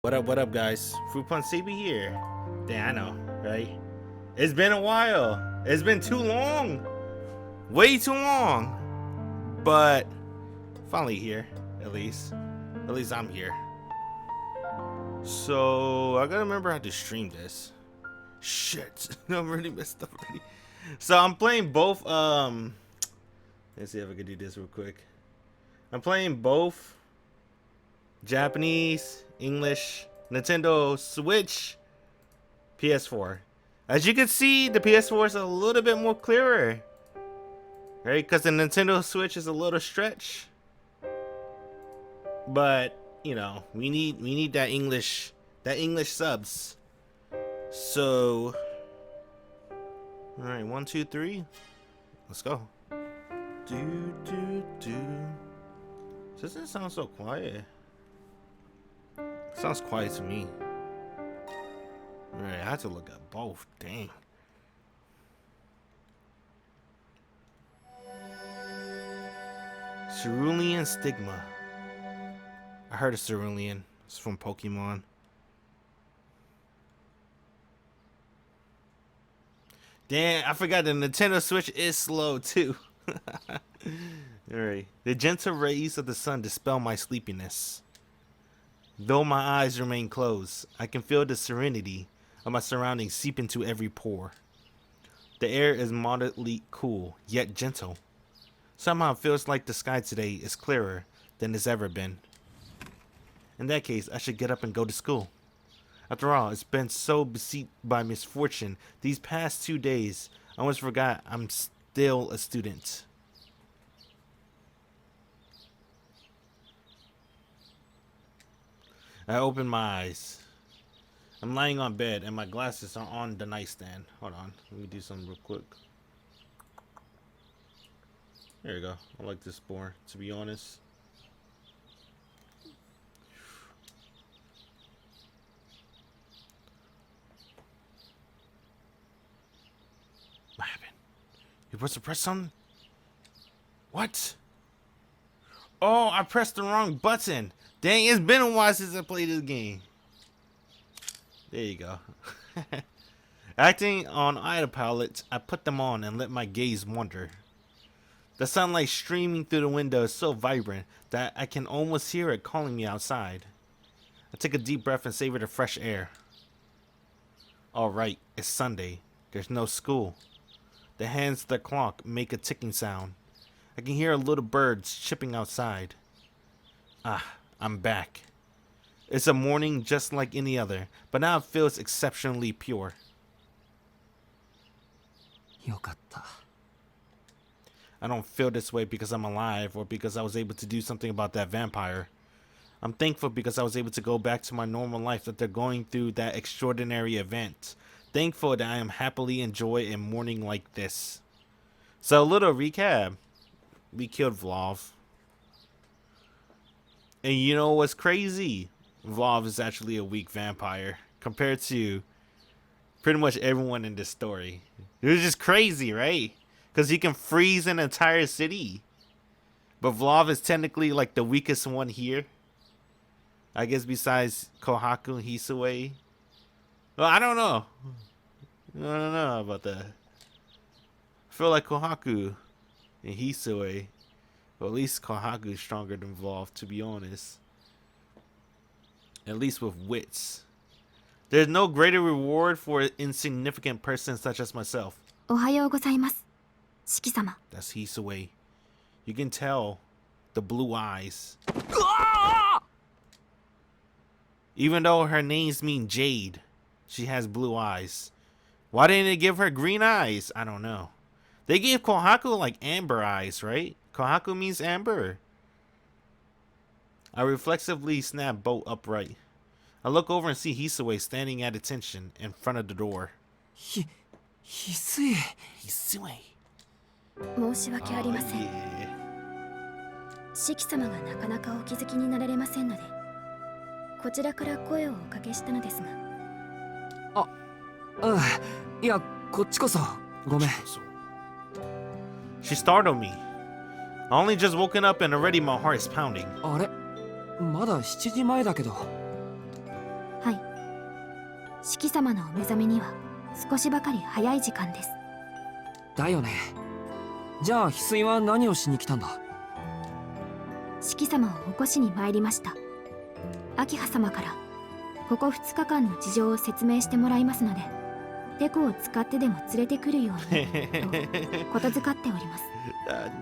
What up, guys? Fruit Punch CB here. Damn, I know, right? It's been a while. It's been too long. Way too long. But finally here, at least. At least I'm here. So I gotta remember how to stream this. Shit. I'm really messed up already. So I'm playing both let's see if I can do this real quick. I'm playing both Japanese, English, Nintendo Switch, PS4. As you can see, the PS4 is a little bit more clearer, right? Because the Nintendo Switch is a little stretch. But you know, we need that English subs. So, all right, 1, 2, 3, let's go. Doesn't sound so quiet. Sounds quiet to me. Alright, I have to look at both. Dang. Cerulean Stigma. I heard of Cerulean. It's from Pokemon. Damn, I forgot the Nintendo Switch is slow too. Alright. The gentle rays of the sun dispel my sleepiness. Though my eyes remain closed, I can feel the serenity of my surroundings seep into every pore. The air is moderately cool, yet gentle. Somehow it feels like the sky today is clearer than it's ever been. In that case, I should get up and go to school. After all, it's been so beset by misfortune these past 2 days, I almost forgot I'm still a student. I open my eyes. I'm lying on bed and my glasses are on the nightstand. Hold on, let me do something real quick. There you go. I like this more, to be honest. What happened? You supposed to press something? What? Oh, I pressed the wrong button. Dang, it's been a while since I played this game. There you go. Acting on autopilot, I put them on and let my gaze wander. The sunlight streaming through the window is so vibrant that I can almost hear it calling me outside. I take a deep breath and savor the fresh air. Alright, it's Sunday. There's no school. The hands of the clock make a ticking sound. I can hear little birds chirping outside. Ah, I'm back. It's a morning just like any other, but now it feels exceptionally pure. I don't feel this way because I'm alive or because I was able to do something about that vampire. I'm thankful because I was able to go back to my normal life after going through that extraordinary event. Thankful that I am happily enjoy a morning like this. So a little recap. We killed Vlov. And you know what's crazy? Vlov is actually a weak vampire compared to pretty much everyone in this story. It was just crazy, right? Because he can freeze an entire city. But Vlov is technically like the weakest one here. I guess besides Kohaku and Hisue. Well, I don't know. I don't know about that. I feel like Kohaku and Hisue. Well, at least Kohaku is stronger than Vlov, to be honest. At least with wits. There's no greater reward for an insignificant person such as myself. Ohayou Shiki-sama. That's Hisue. You can tell the blue eyes. Even though her names mean Jade, she has blue eyes. Why didn't they give her green eyes? I don't know. They gave Kohaku like amber eyes, right? Kohaku means amber. I reflexively snap bolt upright. I look over and see Hisue standing at attention in front of the door. Hisue. 申し訳ありません。四季様がなかなかお気づきになられませんので、こちらから声をおかけしたのですが。いや、こっちこそごめん。She startled me. I only just woken up and already my heart is pounding. あれ、まだ7時前だけど。はい。四季様のお目覚めには少しばかり早い時間です。だよね。じゃあ翡翠は何をしに来たんだ？四季様を起こしに参りました。明葉様からここ2日間の事情を説明してもらいますので、テコを使ってでも連れてくるようにとことづかっております。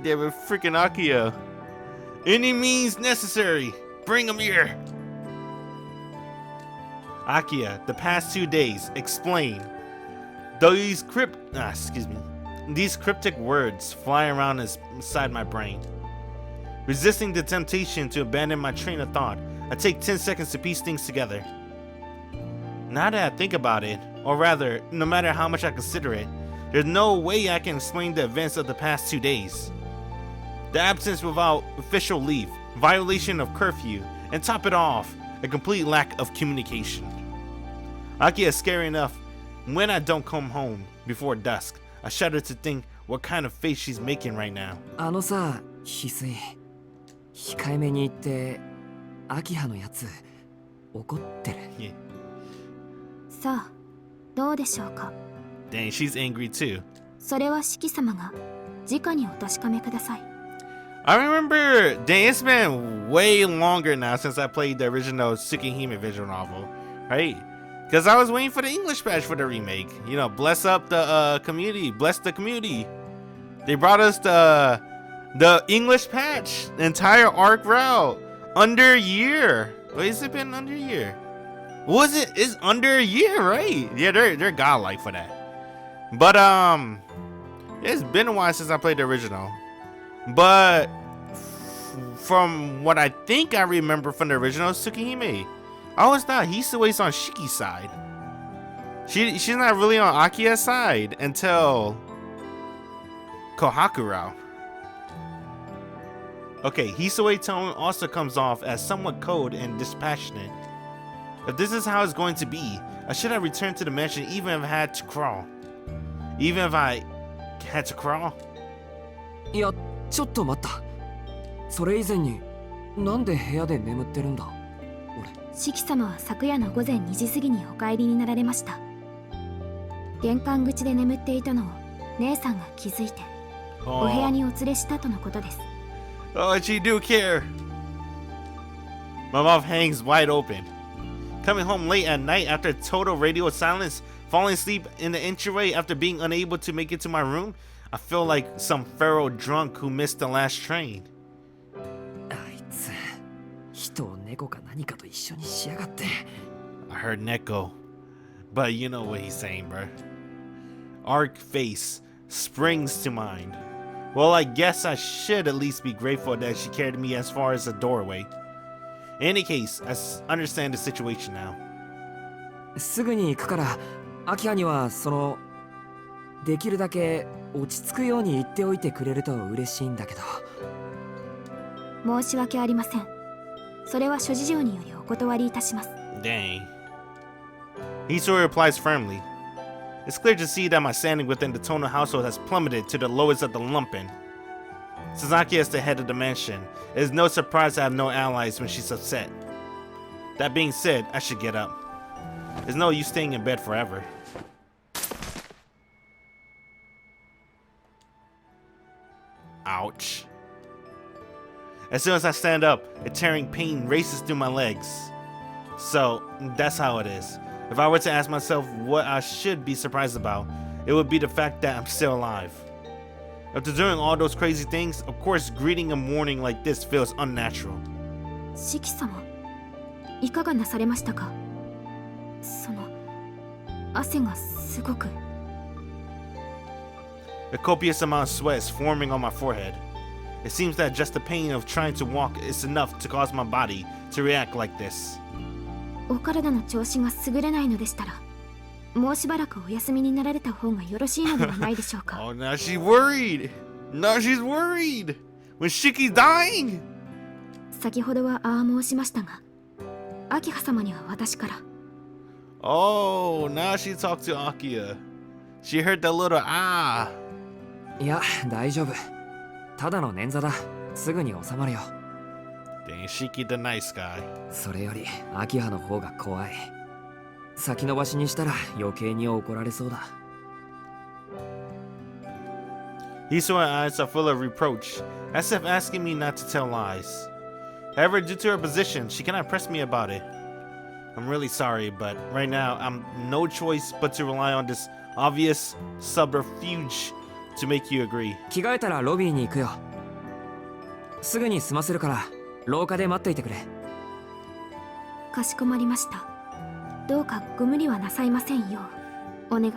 Damn it, freaking Akia. Any means necessary. Bring him here. Akia, the past 2 days, explain. These These cryptic words fly around inside my brain. Resisting the temptation to abandon my train of thought, I take 10 seconds to piece things together. Now that I think about it, or rather, no matter how much I consider it, there's no way I can explain the events of the past 2 days. The absence without official leave, violation of curfew, and top it off, a complete lack of communication. Aki is scary enough. When I don't come home before dusk, I shudder to think what kind of face she's making right now. あのさ、翡翠。控えめに言って、明葉のやつ、怒ってる。Yeah. さあ、どうでしょうか。Dang, she's angry too. それは四季様が直にお確かめください。I remember, dang, it's been way longer now since I played the original Tsukihime visual novel, right? Because I was waiting for the English patch for the remake. You know, bless up the community, bless the community. They brought us the English patch, the entire arc route, under a year. Wait, has it been under a year? Was it? It's under a year, right? Yeah, they're godlike for that. But it's been a while since I played the original. But from what I think I remember from the original Tsukihime, I always thought Hisue's on Shiki's side. She's not really on Akia's side until Kohakuro. Okay, Hisue tone also comes off as somewhat cold and dispassionate. If this is how it's going to be, I should have returned to the mansion even if I had to crawl. Even if I had to crawl? いや、ちょっと待った。それ以前に、なんで部屋で眠ってるんだ？俺。四季様は昨夜の午前2時過ぎにお帰りになられました。玄関口で眠っていたのを姉さんが気づいて、お部屋にお連れしたとのことです。Oh, she do care. My mouth hangs wide open. Coming home late at night after total radio silence, falling asleep in the entryway after being unable to make it to my room, I feel like some feral drunk who missed the last train. あいつ、人を猫か何かと一緒にしやがって。I heard Neko, but you know what he's saying, bro. Arc face springs to mind. Well, I guess I should at least be grateful that she carried me as far as the doorway. In any case, I understand the situation now. すぐに行くから、明葉にはできるだけ落ち着くように言っておいてくれると嬉しいんだけど。申し訳ありません。それは諸事情によりお断りいたします。Dang. Hisui replies firmly. It's clear to see that my standing within the Tono household has plummeted to the lowest of the lumpen. Sasaki is the head of the mansion. It is no surprise I have no allies when she's upset. That being said, I should get up. There's no use staying in bed forever. Ouch. As soon as I stand up, a tearing pain races through my legs. So, that's how it is. If I were to ask myself what I should be surprised about, it would be the fact that I'm still alive. After doing all those crazy things, of course greeting a morning like this feels unnatural. 四季様、いかがなされましたか？汗がすごく。A copious amount of sweat is forming on my forehead. It seems that just the pain of trying to walk is enough to cause my body to react like this. お体の調子が優れないのでしたら、もうしばらくお休みになられた方がよろしいのではないでしょうか。Oh, now she's worried. Now she's worried. When Shiki's dying. 先ほどはああ申しましたが、明葉様には私から。Oh, now she talked to Akia. She heard the little ah. いや、大丈夫。ただの捻挫だ。すぐに収まるよ。Dang, Shiki the nice guy. それより、明葉の方が怖い。先延ばしにしたら余計に怒られそうだ。Hisui's eyes are full of reproach, as if asking me not to tell lies. However, due to her position, she cannot press me about it. I'm really sorry, but right now, I'm no choice but to rely on this obvious subterfuge to make you agree. 着替えたらロビーに行くよ。すぐに済ませるから廊下で待っていてくれ。かしこまりました。どうかご無理はなさいませんよう。お願い。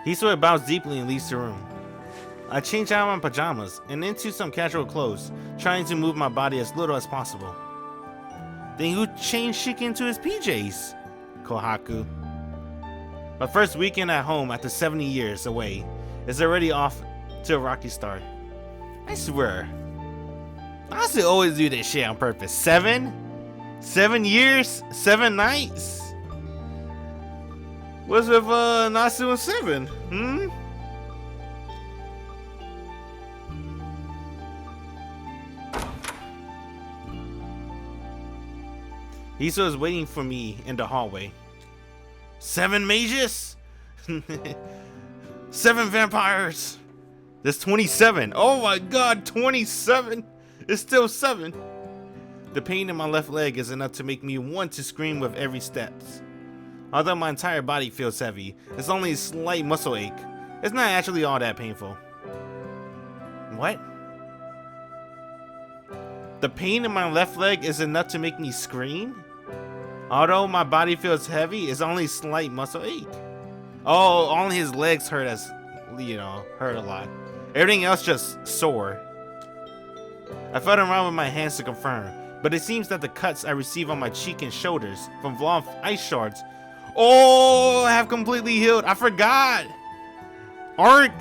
Hisui bows deeply and leaves the room. I change out of my pajamas and into some casual clothes, trying to move my body as little as possible. Then who changed Shiki into his PJs? Kohaku. My first weekend at home after 70 years away is already off to a rocky start. I swear, I should always do this shit on purpose. 7 years, 7 nights? What's with Nasu and 7? Hiso is waiting for me in the hallway. 7 mages? 7 vampires? There's 27. Oh my god, 27! It's still 7. The pain in my left leg is enough to make me want to scream with every step. Although my entire body feels heavy, it's only a slight muscle ache. It's not actually all that painful. What? The pain in my left leg is enough to make me scream? Although my body feels heavy, it's only a slight muscle ache. Oh, only his legs hurt hurt a lot. Everything else just sore. I felt around with my hands to confirm, but it seems that the cuts I receive on my cheek and shoulders from Vlov ice shards have completely healed. I forgot. Arc,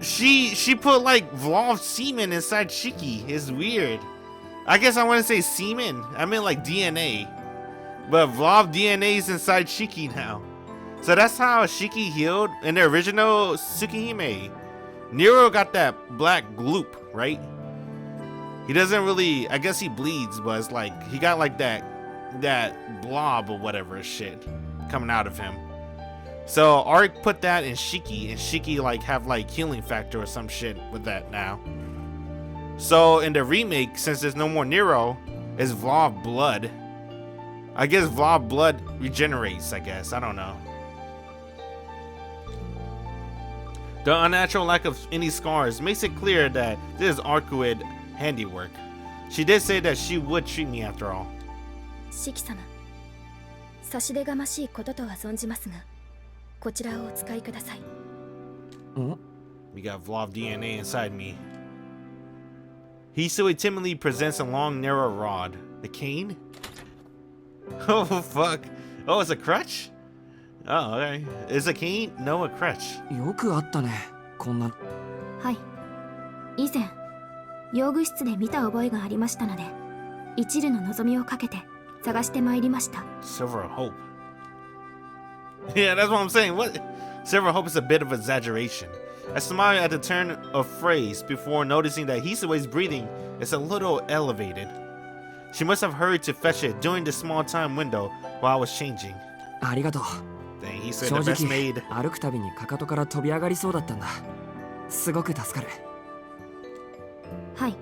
she put like Vlov semen inside Shiki. It's weird. I guess I want to say semen. I meant like DNA. But Vlov DNA is inside Shiki now. So that's how Shiki healed in the original Tsukihime. Nero got that black gloop, right? He doesn't really, I guess he bleeds, but it's like, he got like that blob or whatever shit coming out of him. So Arc put that in Shiki, and Shiki like have like healing factor or some shit with that now. So in the remake, since there's no more Nero, it's Vlov blood. I guess Vlov blood regenerates, I guess. I don't know. The unnatural lack of any scars makes it clear that this is Arcueid handiwork. She did say that she would treat me after all. シキ様、差し出がましいこととは存じますが、こちらをお使いください。We got Vlov DNA inside me. Hisui timidly presents a long, narrow rod. The cane? Oh, fuck. Oh, it's a crutch? Oh, okay. Is a cane? No, a crutch. よくあったね、こんな。はい。以前、用具室で見た覚えがありましたので、一縷の望みをかけて探してまいりました。Silver Hope. Yeah, that's what I'm saying. What? Silver Hope is a bit of exaggeration. I smile at the turn of phrase before noticing that Hisui's breathing is a little elevated. She must have hurried to fetch it during the small time window while I was changing. ありがとう。 Dang, he said 正 the best 直 maid. 歩くたびにかかとから飛び上がりそうだったんだ。すごく助かる。はい。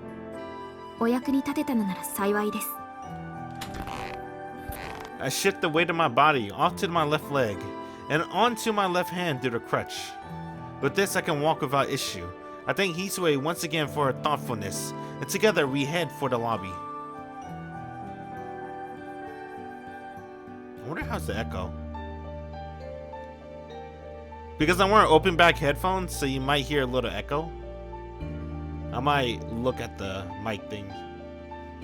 お役に立てたのなら幸いです。I shift the weight of my body off to my left leg and onto my left hand through the crutch. With this, I can walk without issue. I thank Hisui once again for her thoughtfulness, and together we head for the lobby. I wonder how's the echo. Because I'm wearing open back headphones, so you might hear a little echo. I might look at the mic thing,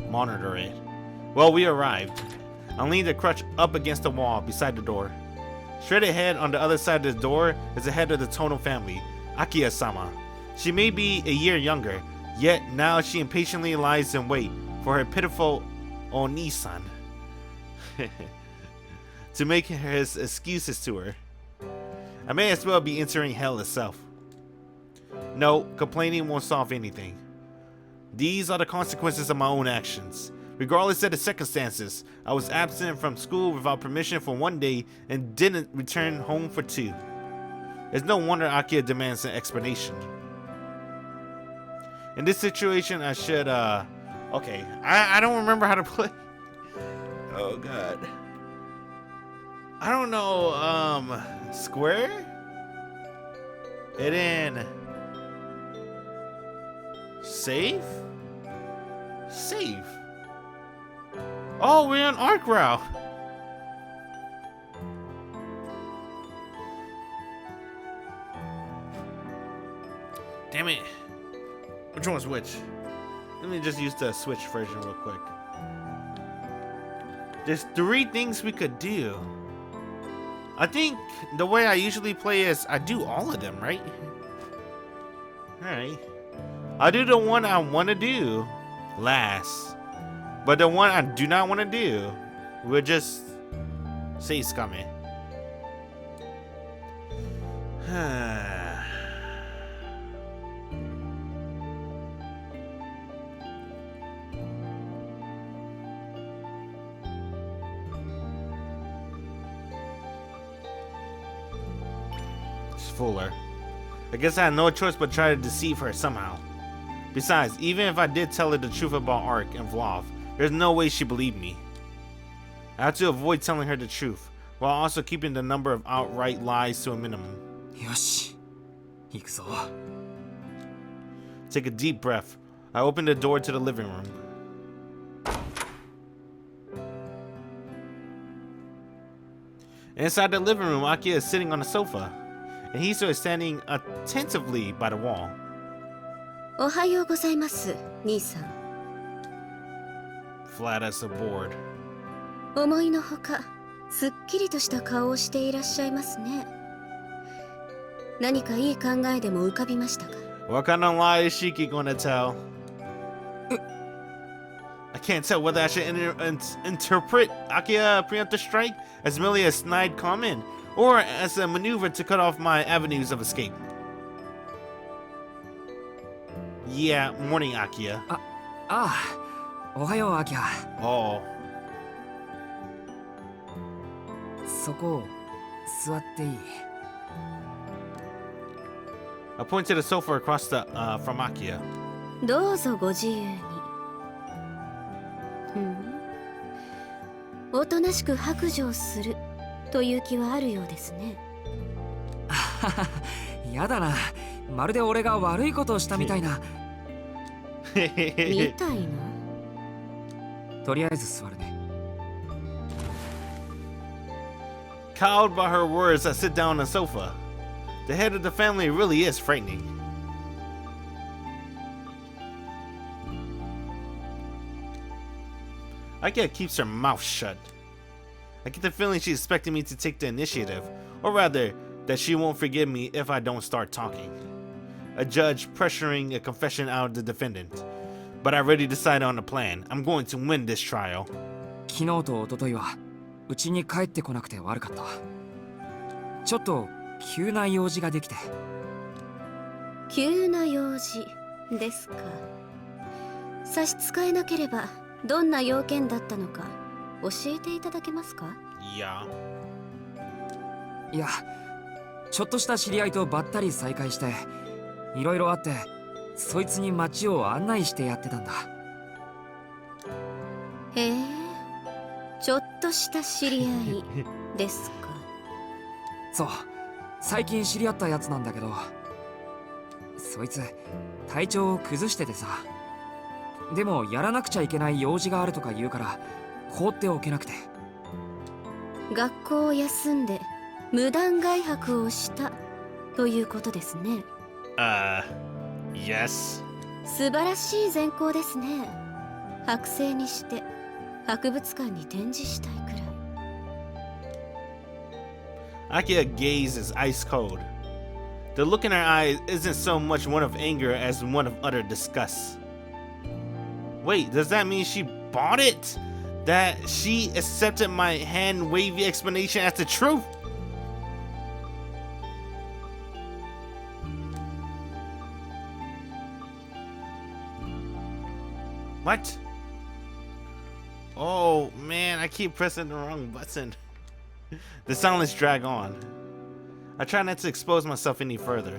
monitor it. Well, we arrived. I leaned the crutch up against the wall beside the door. Straight ahead on the other side of the door is the head of the Tono family, Akiya-sama. She may be a year younger, yet now she impatiently lies in wait for her pitiful Oni-san to make his excuses to her. I may as well be entering hell itself. No, complaining won't solve anything. These are the consequences of my own actions. Regardless of the circumstances, I was absent from school without permission for 1 day and didn't return home for 2. It's no wonder Akia demands an explanation. In this situation, I should, okay, I don't remember how to play. Oh, God. I don't know, square? And then... Save? Save. Oh, we're on arc route. Damn it. Which one's which? Let me just use the Switch version real quick. There's 3 things we could do. I think the way I usually play is I do all of them, right? Alright. I do the one I want to do last. But the one I do not want to do, we'll just say it's coming. Just fool her. I guess I had no choice but try to deceive her somehow. Besides, even if I did tell her the truth about Arc and Vlov, there's no way she believed me. I had to avoid telling her the truth, while also keeping the number of outright lies to a minimum. Yoshi, 行くぞ. Take a deep breath. I opened the door to the living room. Inside the living room, Akia is sitting on the sofa, and Hiso is standing attentively by the wall. おはようございます、兄さん。 Flat as a board. 思いのほか、すっきりとした顔をしていらっしゃいますね。何かいい考えでも浮かびましたか？ What kind of lie is Shiki gonna tell? I can't tell whether I should interpret Akia preemptive strike as merely a snide comment or as a maneuver to cut off my avenues of escape. Yeah, morning, Akia. おはよう、アキハ。 Oh. そこ、座っていい？ I point to the sofa across the from Akia. どうぞご自由に。おとなしく白状するという気はあるようですね。やだな。まるで俺が悪いことをしたみたいな。みたいな。とりあえず座るね。Cowed by her words, I sit down on the sofa. The head of the family really is frightening. Akia keeps her mouth shut. I get the feeling she's expecting me to take the initiative, or rather, that she won't forgive me if I don't start talking. A judge pressuring a confession out of the defendant. But I already decided on the plan. I'm going to win this trial. 昨日と一昨日はうちに帰ってこなくて悪かった。ちょっと急な用事ができて。急な用事ですか。差し支えなければどんな要件だったのか教えていただけますか？ Yeah. いや、ちょっとした知り合いとばったり再会して、いろいろあって、そいつに街を案内してやってたんだ。へえ、ちょっとした知り合いですか。そう、最近知り合ったやつなんだけど、そいつ体調を崩しててさ。でもやらなくちゃいけない用事があるとか言うから放っておけなくて。学校を休んで無断外泊をしたということですね。Yes. 素晴らしい善行ですね。剥製にして博物館に展示したいくらい。 Akia gaze is ice cold. The look in her eyes isn't so much one of anger as one of utter disgust. Wait, does that mean she bought it? That she accepted my hand-wavy explanation as the truth? What? keep pressing the wrong button. The silence drag on. I try not to expose myself any further,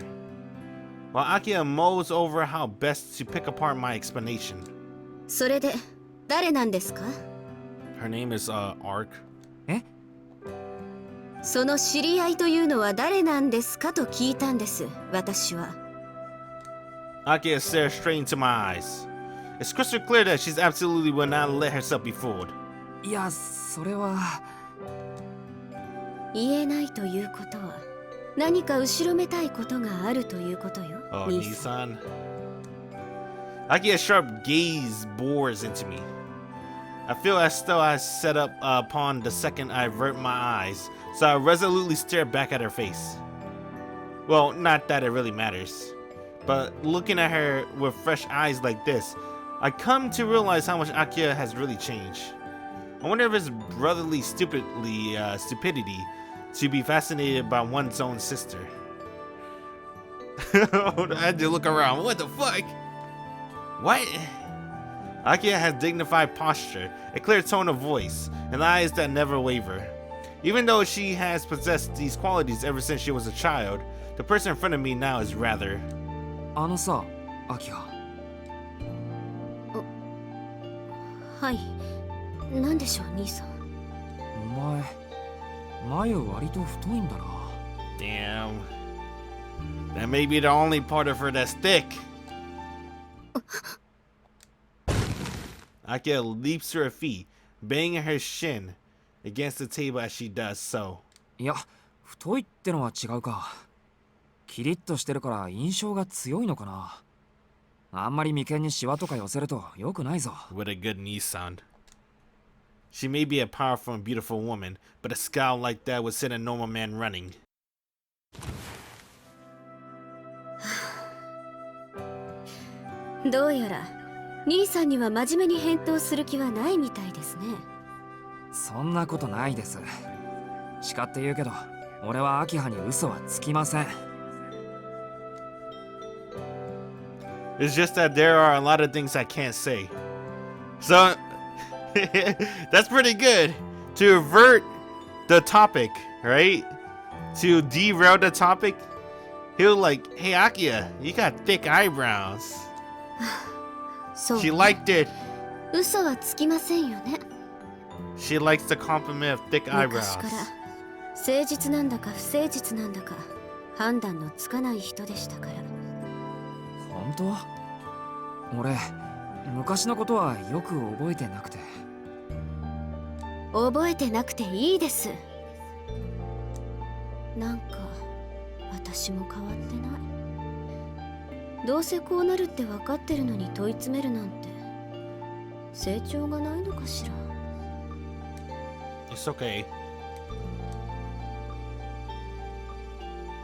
while Akia mulls over how best to pick apart my explanation. それで誰なんですか？ Her name is Arc. その知り合いというのは誰なんですかと聞いたんです、私は。Akia stares straight into my eyes. It's crystal clear that she's absolutely will not let herself be fooled. いや、それは。言えないということは、何か後ろめたいことがあるということよ。Oh, 兄さん。 Nissan. Akia's sharp gaze bores into me. I feel as though I set up upon the second I avert my eyes, so I resolutely stare back at her face. Well, not that it really matters, but looking at her with fresh eyes like this, I come to realize how much Akia has really changed. I wonder if it's brotherly stupidity to be fascinated by one's own sister. I had to look around. What the fuck? What? Akia has dignified posture, a clear tone of voice, and eyes that never waver. Even though she has possessed these qualities ever since she was a child, the person in front of me now is rather... あのさ、アキハ。はい。何でしょう、兄さん。お前、眉割と太いんだな。Damn. That may be the only part of her that's thick. Akia leaps to her feet, banging her shin against the table as she does so. いや、太いってのは違うか。キリッとしてるから印象が強いのかな。あんまり眉間にシワとか寄せると良くないぞ。What a good knee sound. She may be a powerful and beautiful woman, but a scowl like that would send a normal man running. どうやら兄さんには真面目に返答する気はないみたいですね。そんなことないです。誓って言うけど、俺はアキハに嘘はつきません。It's just that there are a lot of things I can't say. So, that's pretty good. To avert the topic, right? To derail the topic, he'll like, hey Akia, you got thick eyebrows. そう。 She liked it. 嘘はつきませんよね。 She likes the compliment of thick 昔 eyebrows. から誠実なんだか不誠実なんだか判断のつかない人でしたから。本当？俺、昔のことはよく覚えてなくて。覚えてなくていいです。なんか私も変わってない。どうせこうなるって分かってるのに問い詰めるなんて成長がないのかしら。 It's okay.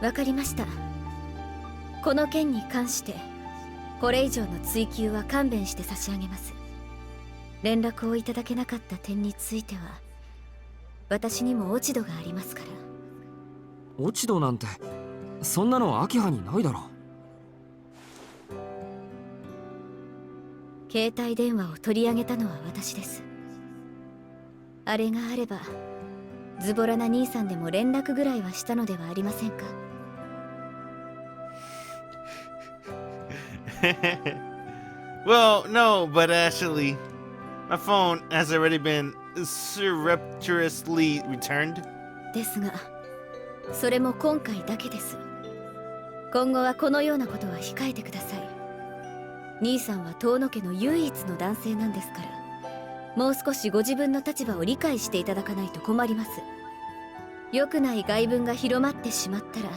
わかりました。この件に関してこれ以上の追及は勘弁して差し上げます。連絡をいただけなかった点については私にも落ち度がありますから。落ち度なんてそんなのアキハにないだろ。携帯電話を取り上げたのは私です。あれがあればズボラな兄さんでも連絡ぐらいはしたのではありませんか。Well, no, but actually, my phone has already been surreptitiously returned. ですがそれも今回だけです。今後はこのようなことは控えてください。兄さんは遠野家の唯一の男性なんですから、もう少しご自分の立場を理解していただかないと困ります。良くない外聞が広まってしまったら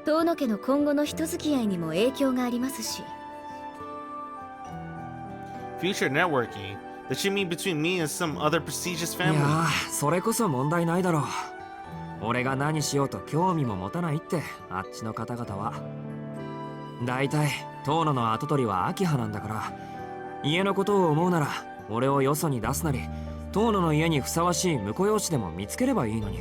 遠野家の今後の人付き合いにも影響がありますし。 Future networking? Does she mean between me and some other prestigious い family? やー、それこそ問題ないだろう。俺が何しようと興味も持たないってあっちの方々は。だいたい遠野の跡取りはアキハなんだから、家のことを思うなら俺をよそに出すなり、遠野の家にふさわしい婿養子でも見つければいいのに。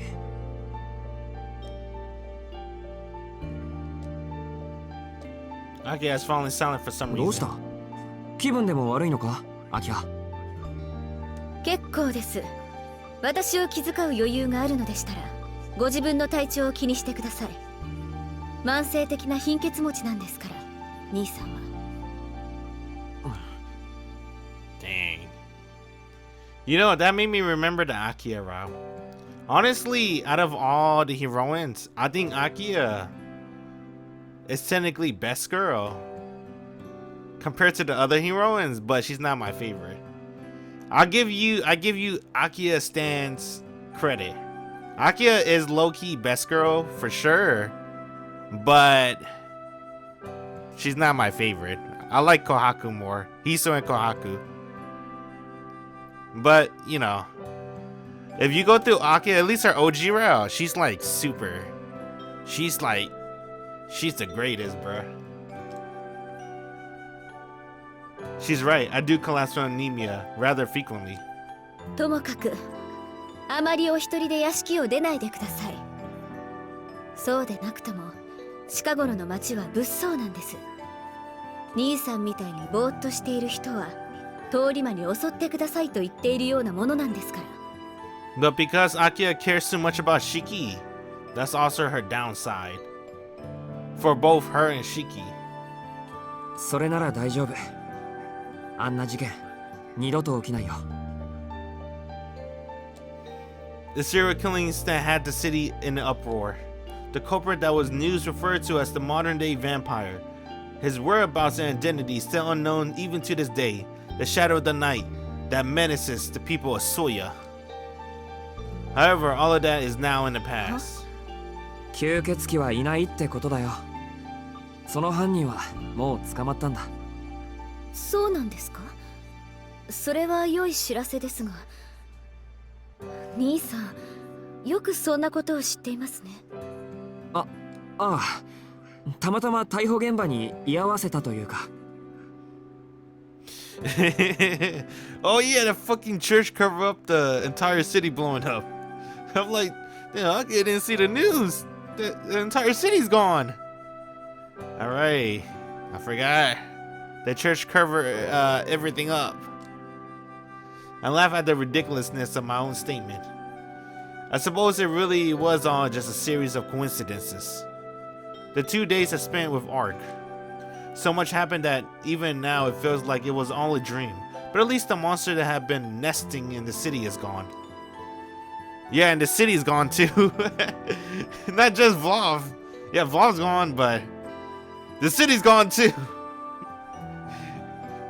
Akia has fallen silent for some どうした？ reason. 気分でも悪いのか、アキハ。結構です。私を気遣う余裕があるのでしたらご自分の体調を気にしてください。慢性的な貧血持ちなんですから兄さんは。 Dang. You know, that made me remember the Akia route. Honestly, out of all the heroines, I think Akia is technically best girl compared to the other heroines, but she's not my favorite. I give you Akia stands credit. Akia is low-key best girl for sure, but she's not my favorite. I like Kohaku more. Hiso and Kohaku. But, you know, if you go through Akia, at least her OG route, she's like super. She's the greatest, bruh. She's right. I do collapse from anemia rather frequently. ともかくあまりお一人で屋敷を出ないでください。そうでなくとも近頃の町は物騒なんです。兄さんみたいにぼーっとしている人は通り魔に襲ってくださいと言っているようなものなんですから。 But because Akia cares too much about Shiki, that's also her downside. For both her and Shiki. それなら大丈夫。あんな事件二度と起きないよ。The serial killings that had the city in an uproar. The culprit that was news referred to as the modern-day vampire. His whereabouts and identity still unknown even to this day. The shadow of the night that menaces the people of Soya. However, all of that is now in the past. 吸血鬼はいないってことだよ。その犯人はもう捕まったんだ。そうなんですか。それは良い知らせですが、兄さんよくそんなことを知っていますね。ああ、たまたま逮捕現場に居合わせたというか。Oh yeah, the fucking church cover up the entire city blowing up. I'm like, I didn't see the news. The entire city's gone. All right, I forgot. The church covered everything up. I laugh at the ridiculousness of my own statement. I suppose it really was all just a series of coincidences. The 2 days I spent with Arc. So much happened that even now it feels like it was all a dream. But at least the monster that had been nesting in the city is gone. Yeah, and the city's gone too. Not just Vlov. Yeah, Vlov's gone, but the city's gone too.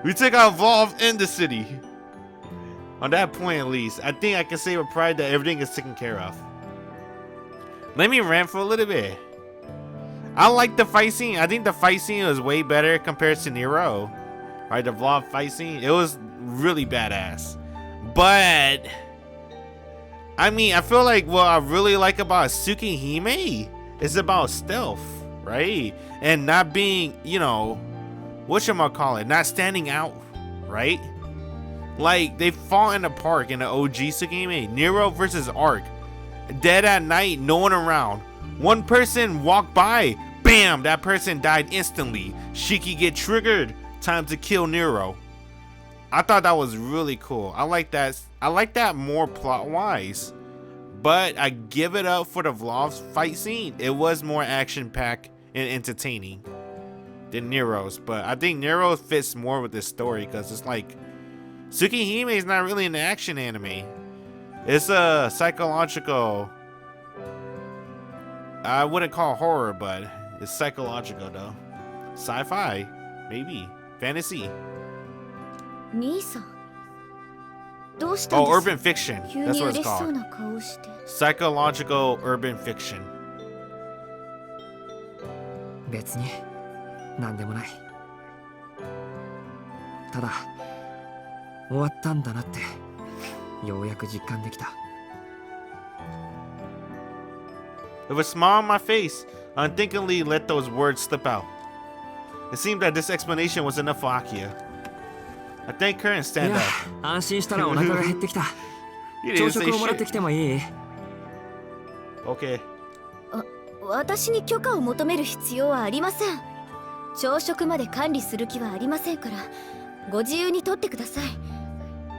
We took out Vlov and the city. On that point at least, I think I can say with pride that everything is taken care of. Let me rant for a little bit. I like the fight scene. I think the fight scene was way better compared to Nero. Right, the Vlov fight scene, it was really badass. But I mean, I feel like what I really like about Tsukihime is about stealth, right? And not being, you know, whatchamacallit, not standing out, right? Like, they fought in the park in the OG Tsukihime, Nero versus Arc. Dead at night, no one around. One person walked by, bam, that person died instantly. Shiki get triggered, time to kill Nero. I thought that was really cool. I like that more plot-wise. But I give it up for the Vlov's fight scene. It was more action-packed and entertaining than Nero's. But I think Nero fits more with this story because it's like Tsukihime is not really an action anime. It's a psychological. I wouldn't call horror, but it's psychological though. Sci-fi, maybe fantasy. 兄さんどうしたん Oh, です urban fiction. 急 That's に what 嬉 it's しそう called. な顔をして。 Psychological urban fiction. 別に何でもない。ただ終わったんだなってようやく実感できた。 With a smile on my face, I unthinkingly let those words slip out. It seemed that this explanation was enough for Akia. I thank her and い stand や up. 安心したらお腹が減ってきた。 You 朝 didn't 食 say をもらってき shit. てもいい？ Okay. 私に許可を求める必要はありません。朝食まで管理する気はありませんからご自由にとってください。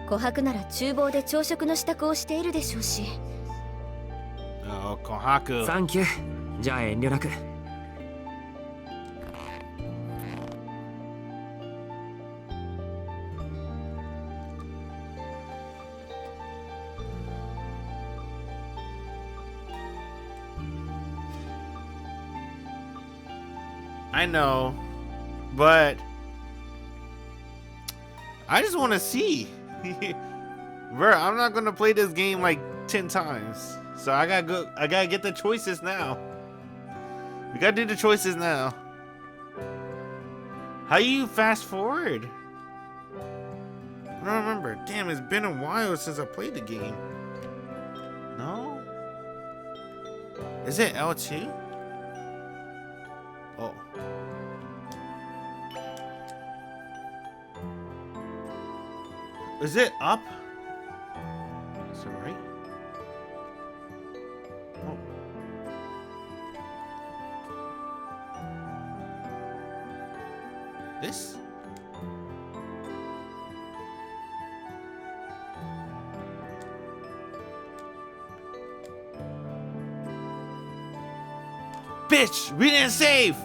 琥珀なら厨房で朝食の支度をしているでしょうし。 Oh, Kohaku. サンキュー。じゃあ遠慮なく。I know, but I just want to see. Bro, I'm not gonna play this game like 10 times. So I gotta get the choices now. We gotta do the choices now. How you fast forward? I don't remember. Damn, it's been a while since I played the game. No? Is it L2? Oh. Is it up? Is it right? Oh. This? Bitch, we didn't save.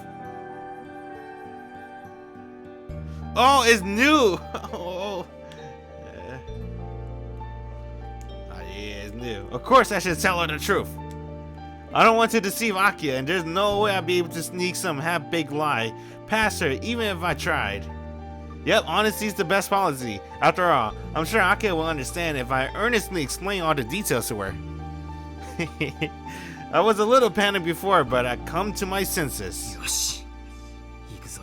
Oh, it's new. Oh. Yeah, it's new. Of course, I should tell her the truth. I don't want to deceive Akia, and there's no way I'd be able to sneak some half-baked lie past her, even if I tried. Yep, honesty's the best policy. After all, I'm sure Akia will understand if I earnestly explain all the details to her. I was a little panicked before, but I come to my senses. よし。行くぞ。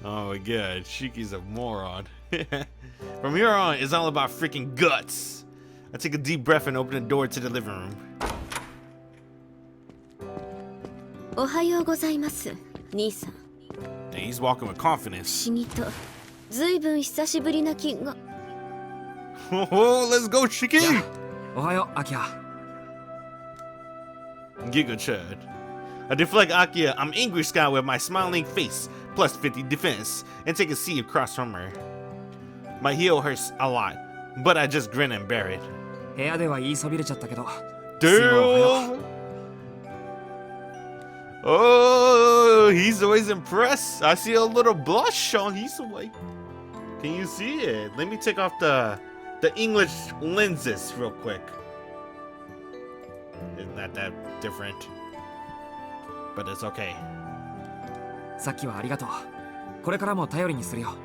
Oh my god, Shiki's a moron. From here on, it's all about freaking guts. I take a deep breath and open the door to the living room. おはようございます、兄さん。 And he's walking with confidence. 不思議とずいぶん久しぶりな気が。 Oh, let's go, Shiki! おはよう、アキラ。 Giga Chud. I deflect Akia. I'm angry Sky with my smiling face, plus 50 defense, and take a seat across from her. My heel hurts a lot, but I just grin and bear it. 部屋では言いそびれちゃったけど。すぐおはよう。 Oh, he's always impressed. I see a little blush on his way. Can you see it? Let me take off the English lenses real quick. It's not that different, but it's okay. さっきはありがとう。これからも頼りにするよ。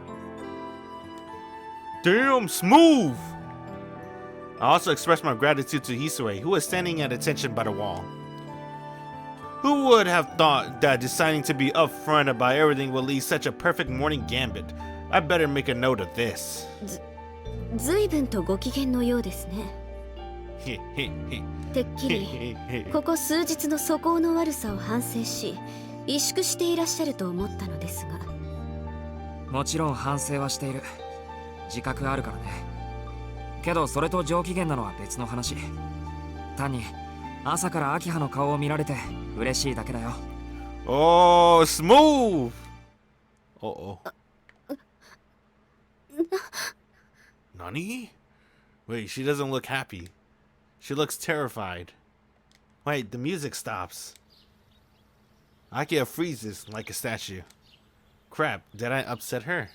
Damn smooth! I also express my gratitude to Hisue, who was standing at attention by the wall. Who would have thought that deciding to be upfront about everything would lead such a perfect morning gambit? I better make a note of this. ずいぶんとご機嫌のようですね。てっきりここ数日の素行の悪さを反省し萎縮していらっしゃると思ったのですが。もちろん反省はしている。自覚あるからね。けどそれと上機嫌なのは別の話。単に朝から秋葉の顔を見られて嬉しいだけだよ。Oh, smooth! Uh-oh. Nani? Wait, she doesn't look happy. She looks terrified. Wait, the music stops. Akia freezes like a statue. Crap, did I upset her?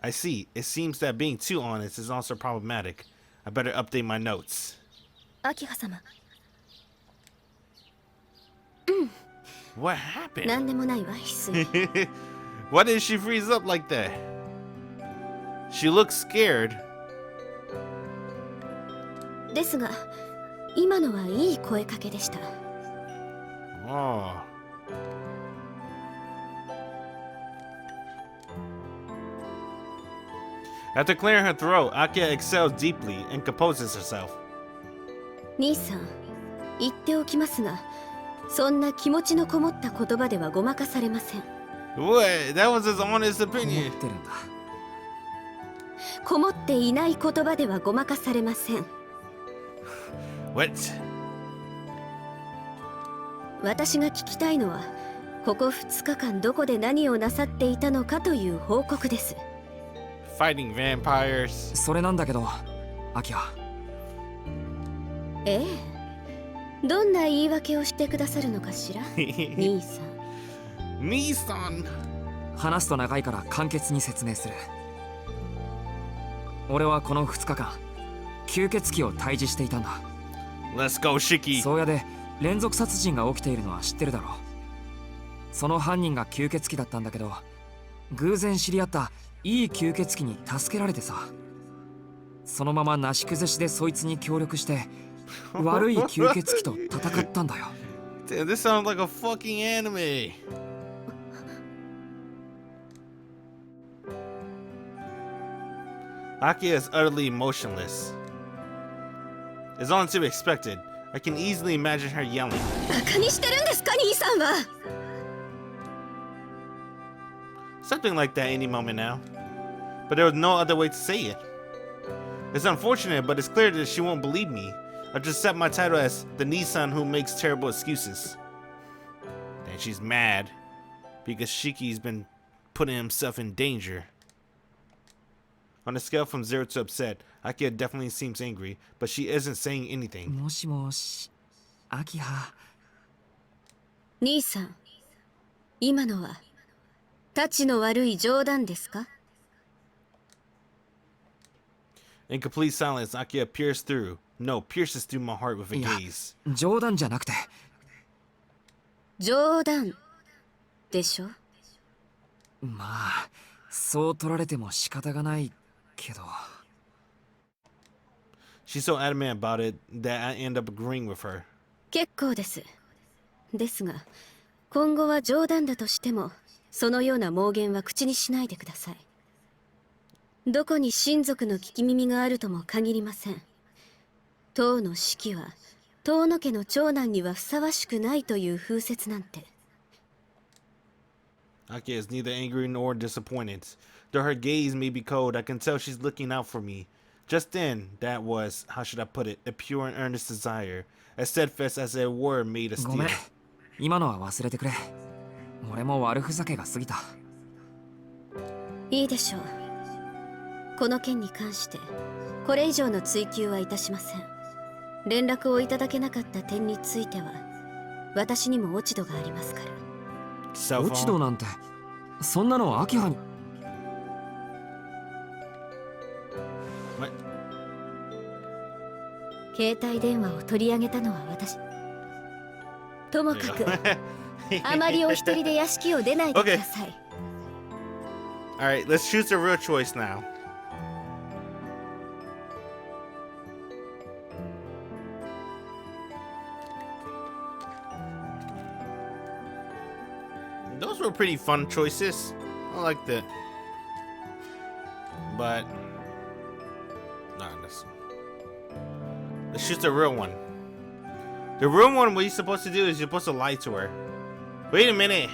I see. It seems that being too honest is also problematic. I better update my notes. 秋葉様。 What happened? 何でもないわ、翡翠。 Why did she freeze up like that? She looks scared. ですが、今のはいい声かけでした。 Oh. After clearing her throat, Akia exhales deeply and composes herself. 兄さん、言っておきますが、そんな気持ちのこもった言葉ではごまかされません。 What? That was his honest 思 opinion. ってるんだ。こもっていない言葉ではごまかされません。 What? 私が聞きたいのは、ここ2日間どこで何をなさっていたのかという報告です。fighting vampires. それなんだけど、アキハ。ええ、どんな言い訳をしてくださるのかしら兄さん。Nissan. 話すと長いから簡潔に説明する。俺はこの2日間吸血鬼を退治していたんだ。 Let's go, Shiki. 宗谷で連続殺人が起きているのは知ってるだろう。その犯人が吸血鬼だったんだけど、偶然知り合ったいい吸血鬼に助けられてさ、そのままなし崩しでそいつに協力して悪い吸血鬼と戦ったんだよ。Damn, this sounds like a fucking anime. Aki is utterly emotionless. It's all to be expected. I can easily imagine her yelling. バカにしてるんですか兄さんは。 Something like that any moment now. But there was no other way to say it. It's unfortunate, but it's clear that she won't believe me. I'll just set my title as the Nissan who makes terrible excuses. And she's mad because Shiki's been putting himself in danger. On a scale from 0 to upset, Akia definitely seems angry, but she isn't saying anything. もしもし、アキハ。兄さん、今のはタチの悪い冗談ですか？ In complete silence, Akia pierces through my heart with a いや、 gaze. 冗談じゃなくて。冗談でしょ？まあ、そう取られても仕方がないけど。She's so adamant about it that I end up agreeing with her. 結構です。ですが、今後は冗談だとしても、そのような妄言は口にしないでください。どこに親族の聞き耳があるとも限りません。当の式は、遠野家の長男にはふさわしくないという風説なんて。Akia is neither angry nor disappointed. Though her gaze may be cold, I can tell she's looking out for me. Just then, that was, how should I put it, a pure and earnest desire, as steadfast as a word made of ごめん、 steel. 今のは忘れてくれ。俺も悪ふざけが過ぎた。いいでしょう。この件に関して、これ以上の追及はいたしません。連絡をいただけなかった点については、私にも落ち度がありますから。Cell 落ち度 phone. なんて、そんなのアキハに。What? 携帯電話を取り上げたのは私。ともかく、あまりお一人で屋敷を出ないでください。Alright, let's choose a real choice now. Those were pretty fun choices. I like that. But nah, let's choose the real one. The real one, what you're supposed to do is you're supposed to lie to her. Wait a minute.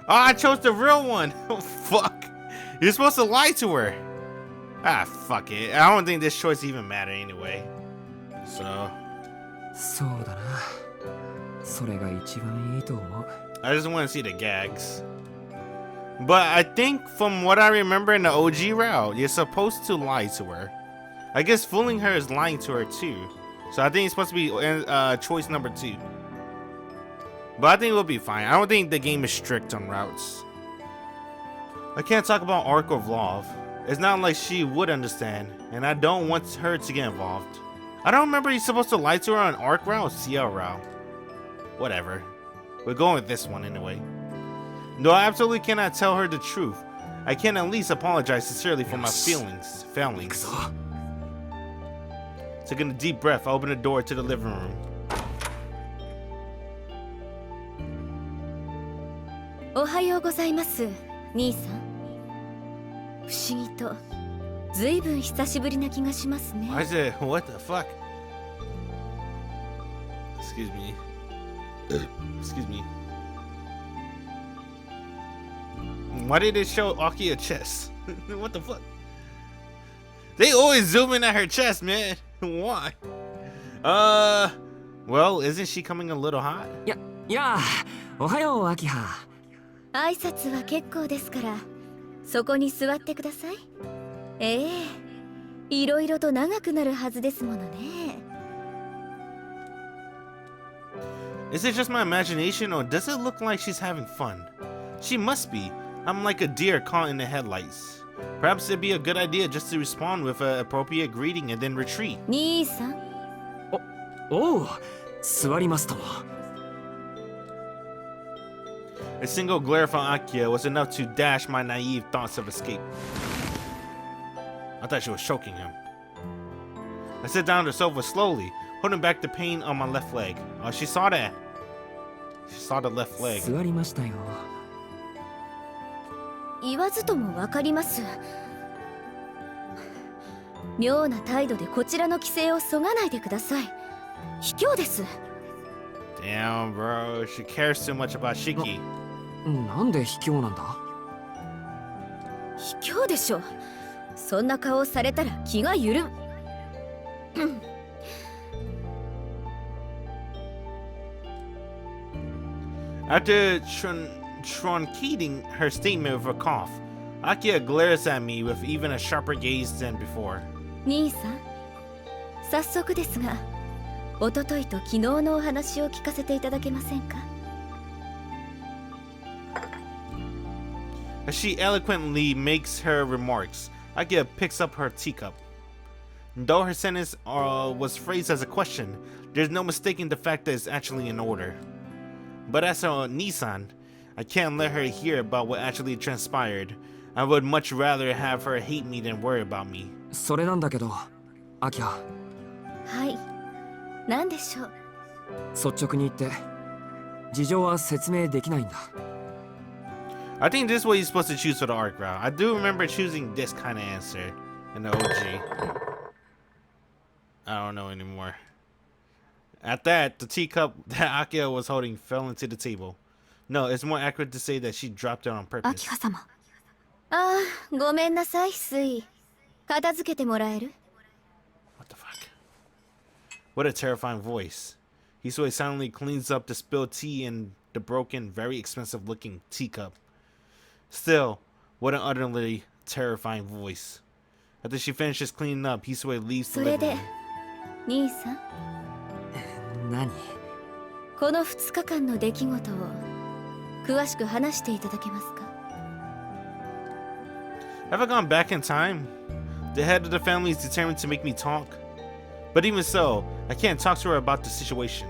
Oh, I chose the real one. Oh, fuck. You're supposed to lie to her. Ah, fuck it. I don't think this choice even matter anyway. So. そうだな。それが一番いいと思う。 I just want to see the gags. But I think from what I remember in the OG route, you're supposed to lie to her. I guess fooling her is lying to her too. So I think it's supposed to be choice number 2. But I think we'll be fine. I don't think the game is strict on routes. I can't talk about Arc of Love. It's not like she would understand, and I don't want her to get involved. I don't remember you're supposed to lie to her on Arc route or CL route. Whatever. We're going with this one anyway. No, I absolutely cannot tell her the truth. I can at least apologize sincerely for my failings. Taking a deep breath, I open the door to the living room. おはようございます、兄さん。不思議と、ずいぶん久しぶりな気がしますね。 I said, what the fuck? Excuse me. Excuse me. Why did it show Aki a chest? What the fuck? They always zoom in at her chest, man. Why? Well, isn't she coming a little hot? やあ、おはようアキハ。挨拶は結構ですから、そこに座ってください。ええ、いろいろと長くなるはずですものね。Is it just my imagination, or does it look like she's having fun? She must be. I'm like a deer caught in the headlights. Perhaps it'd be a good idea just to respond with an appropriate greeting and then retreat. 兄さん、おう、座りますとも。A single glare from Akia was enough to dash my naive thoughts of escape. I thought she was choking him. I sit down on the sofa slowly, holding back the pain on my left leg. Oh, she saw that. She saw the left leg. 座りましたよ。言わずともわかります。妙な態度でこちらの規制をそがないでください。卑怯です。Damn, bro. She cares too much about Shiki. なんで卑怯なんだ？卑怯でしょ。そんな顔をされたら気が緩む。After truncating her statement with a cough, Akia glares at me with even a sharper gaze than before. 兄さん、早速ですが、おとといと昨日のお話を聞かせていただけませんか？ As she eloquently makes her remarks, Akia picks up her teacup. Though her sentence was phrased as a question, there's no mistaking the fact that it's actually in order. But as for Nissan, I can't let her hear about what actually transpired. I would much rather have her hate me than worry about me. それなんだけど、アキラ。はい。何でしょう。率直に言って、事情は説明できないんだ。I think this is what you're supposed to choose for the arc route. I do remember choosing this kind of answer in the OG. I don't know anymore. At that, the teacup that Akia was holding fell into the table. No, it's more accurate to say that she dropped it on purpose. 秋葉様。ああ、ごめんなさい、スイ。片付けてもらえる？ What the fuck? What a terrifying voice. Hisui silently cleans up the spilled tea in the broken, very expensive looking teacup. Still, what an utterly terrifying voice. After she finishes cleaning up, Hisui leaves the それ living で room. 兄さん、何？この2日間の出来事を詳しく話していただけますか？ Have I gone back in time? The head of the family is determined to make me talk. But even so, I can't talk to her about the situation.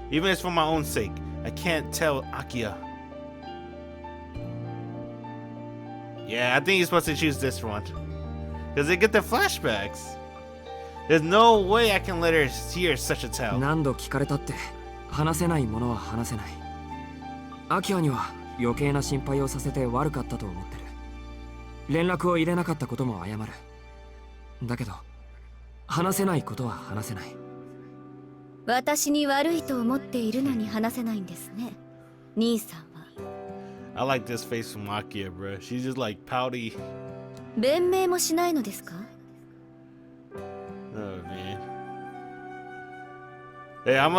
Even if it's for my own sake, I can't tell Akia. Yeah, I think you're supposed to choose this one. Because they get the flashbacks. There's no way I can let her hear such a tale. 何度聞かれたって話せないものは話せない。アキラには余計な心配をさせて悪かったと思ってる。連絡を入れなかったことも謝る。だけど話せないことは話せない。私に悪いと思っているのに話せないんですね、兄さんは。I like this face from Akia, bro. She's just like pouty. 弁明もしないのですか？ Oh man. Hey, let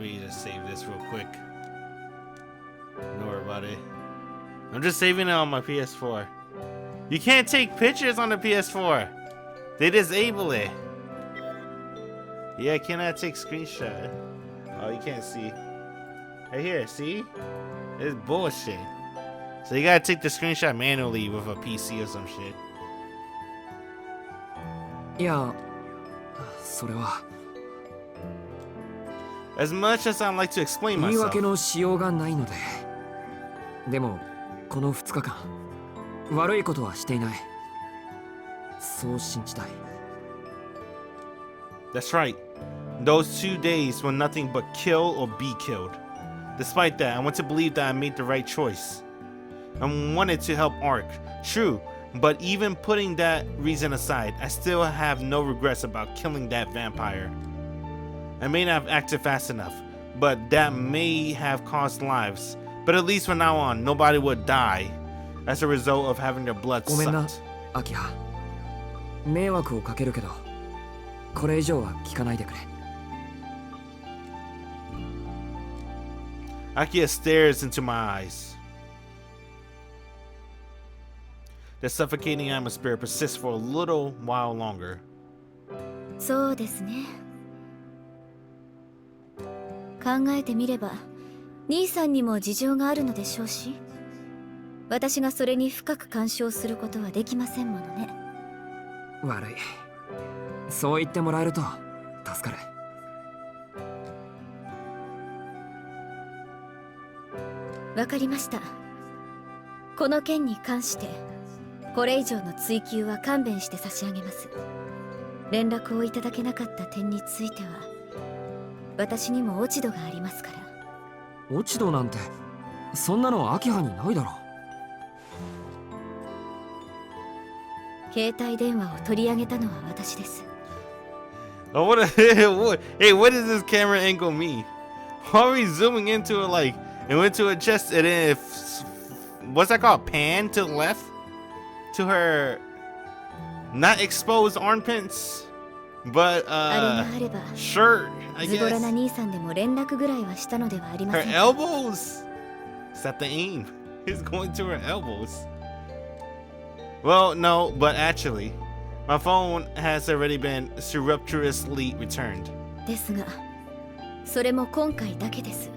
me just save this real quick. Don't worry about it. I'm just saving it on my PS4. You can't take pictures on the PS4. They disable it. Yeah, I cannot take screenshot. Oh, you can't see. Right here, see? It's bullshit. So you gotta take the screenshot manually with a PC or some shit. いや、それは As much as I'd like to explain 言い myself, 訳のしようがないので。でもこの2日間悪いことはしていない。そう信じたい。 that's right. Those 2 days were nothing but kill or be killed. Despite that, I want to believe that I made the right choice. I wanted to help Arc, true, but even putting that reason aside, I still have no regrets about killing that vampire. I may not have acted fast enough, but that may have cost lives. But at least from now on, nobody would die as a result of having their blood ごめんな、 sucked. アキラ。迷惑をかけるけど、これ以上は聞かないでくれ。Akia stares into my eyes. The suffocating atmosphere persists for a little while longer. そうですね。考えてみれば兄さんにも事情があるのでしょうし、私がそれに深く干渉することはできませんものね。悪い。そう言ってもらえると助かる。わかりました。この件に関してこれ以上の追及は勘弁して差し上げます。連絡をいただけなかった点については私にも落ち度がありますから。落ち度なんてそんなの秋葉にないだろ。携帯電話を取り上げたのは私です。Oh, hey, what does this camera angle mean? Why are we zooming into it like it went to her chest and then what's that called? Pan to the left? To her not exposed armpits, but あれがあれば shirt, I ズボラ guess. な兄さんでも連絡ぐらいはしたのではありま Her せんか。 elbows? Is that the aim? It's going to her elbows. Well, no, but actually, my phone has already been surreptitiously returned. ですがそれも今回だけです。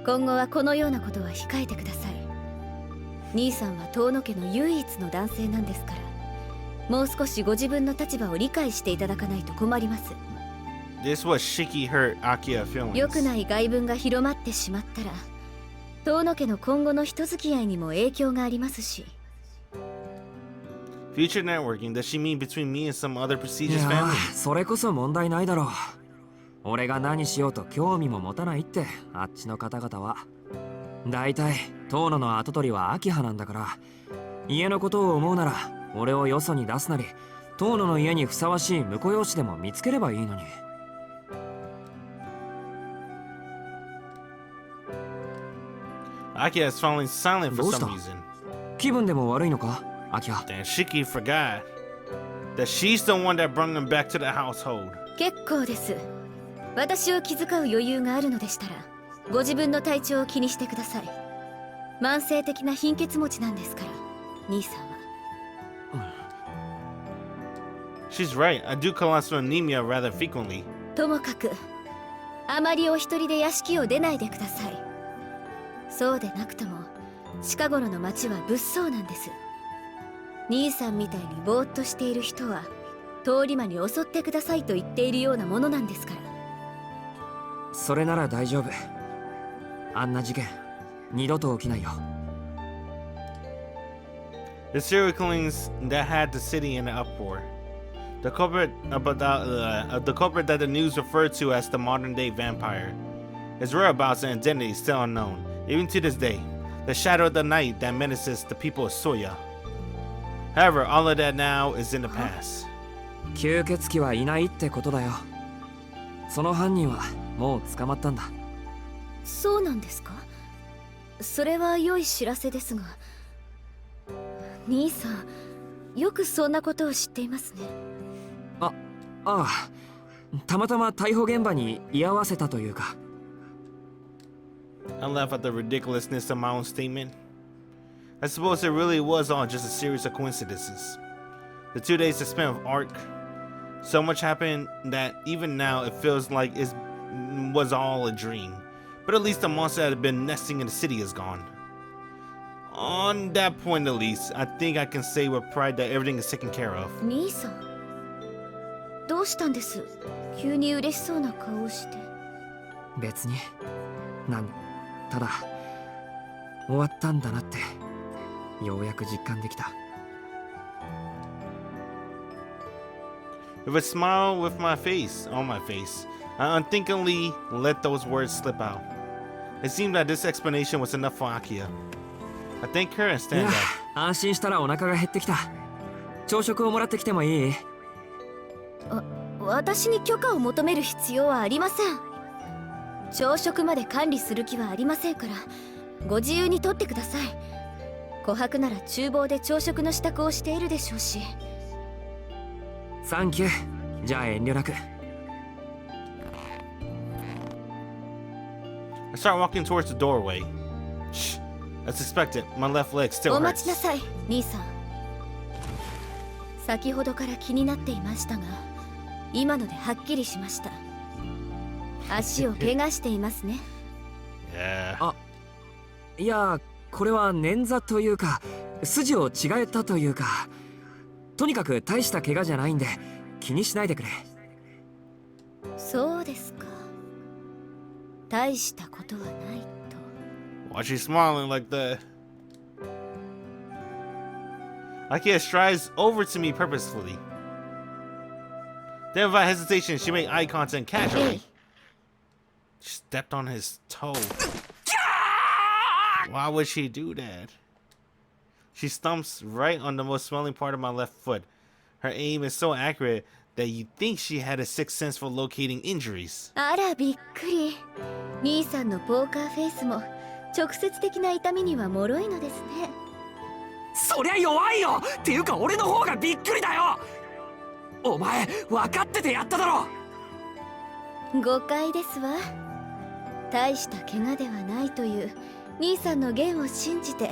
今後はこのようなことは控えてください。兄さんは遠野家の唯一の男性なんですから、もう少しご自分の立場を理解していただかないと困ります。 This was Shiki hurt Akia 良 feelings. くない外聞が広まってしまったら遠野家の今後の人付き合いにも影響がありますし。 Future networking, does she mean between me and some other い prestigious や family? それこそ問題ないだろう。俺が何しようと興味も持たないってあっちの方々は。だいたい遠野の跡取りは秋葉なんだから、家のことを思うなら俺をよそに出すなり、遠野の家にふさわしい婿養子でも見つければいいのに。Akia is falling silent for どうし some た？ reason. 気分でも悪いのか秋葉。 Damn, Shiki forgot that she's the one that brought them back to the household. 結構です。私を気遣う余裕があるのでしたらご自分の体調を気にしてください。慢性的な貧血持ちなんですから兄さんは。 She's right. I do collapse from anemia rather frequently. ともかくあまりお一人で屋敷を出ないでください。そうでなくとも近頃の町は物騒なんです。兄さんみたいにぼーっとしている人は通り魔に襲ってくださいと言っているようなものなんですから。それなら大丈夫。あんな事件二度と起きないよ。 The serial killings that had the city in an uproar. The culprit that the news referred to as the modern-day vampire. His whereabouts and identity is still unknown, even to this day. The shadow of the night that menaces the people of Soya. However, all of that now is in the past. 吸血鬼はいないってことだよ。その犯人はもう捕まったんだ。そうなんですか。それは良い知らせですが、兄さんよくそんなことを知っていますね。ああ、たまたま逮捕現場に居合わせたというか。 I laugh at the ridiculousness of my own statement. I suppose it really was all just a series of coincidences. The 2 days I spent with Arc, so much happened that even now it feels like it was all a dream. But at least the monster that had been nesting in the city is gone. On that point at least, I think I can say with pride that everything is taken care of. 兄さんどうしたんです。急に嬉しそうな顔をして。別にただ終わったんだなってようやく実感できた。 With a smile on my face, I unthinkingly let those words slip out. It seemed that this explanation was enough for Akia. I thanked her and い stand や up. 安心したらお腹が減ってきた。朝食をもらってきてもいい？私に許可を求める必要はありません。朝食まで管理する気はありませんからご自由にとってください。琥珀なら厨房で朝食の支度をしているでしょうし。サンキュー。じゃあ遠慮なく。I start walking towards the doorway. Shh. As expected, my left leg still お待ちな hurts. さい兄さん。先ほどから気になっていましたが、今のではっきりしました。足を怪我していますね。Yeah. いや、これは捻挫というか筋を違えたというか、とにかく大した怪我じゃないんで気にしないでくれ。そうですか。大したことはないと。 Why is she smiling like that? Akia strides over to me purposefully. Then without hesitation, she made eye contact casually. She stepped on his toe. Why would she do that? She stumps right on the most swelling part of my left foot. Her aim is so accurate that you'd think she had a sixth sense for locating injuries. あらびっくり。兄さんのポーカーフェイスも直接的な痛みには脆いのですね。そりゃ弱いよっていうか俺の方がびっくりだよ。お前分かっててやっただろ。誤解ですわ。大した怪我ではないという兄さんの言を信じて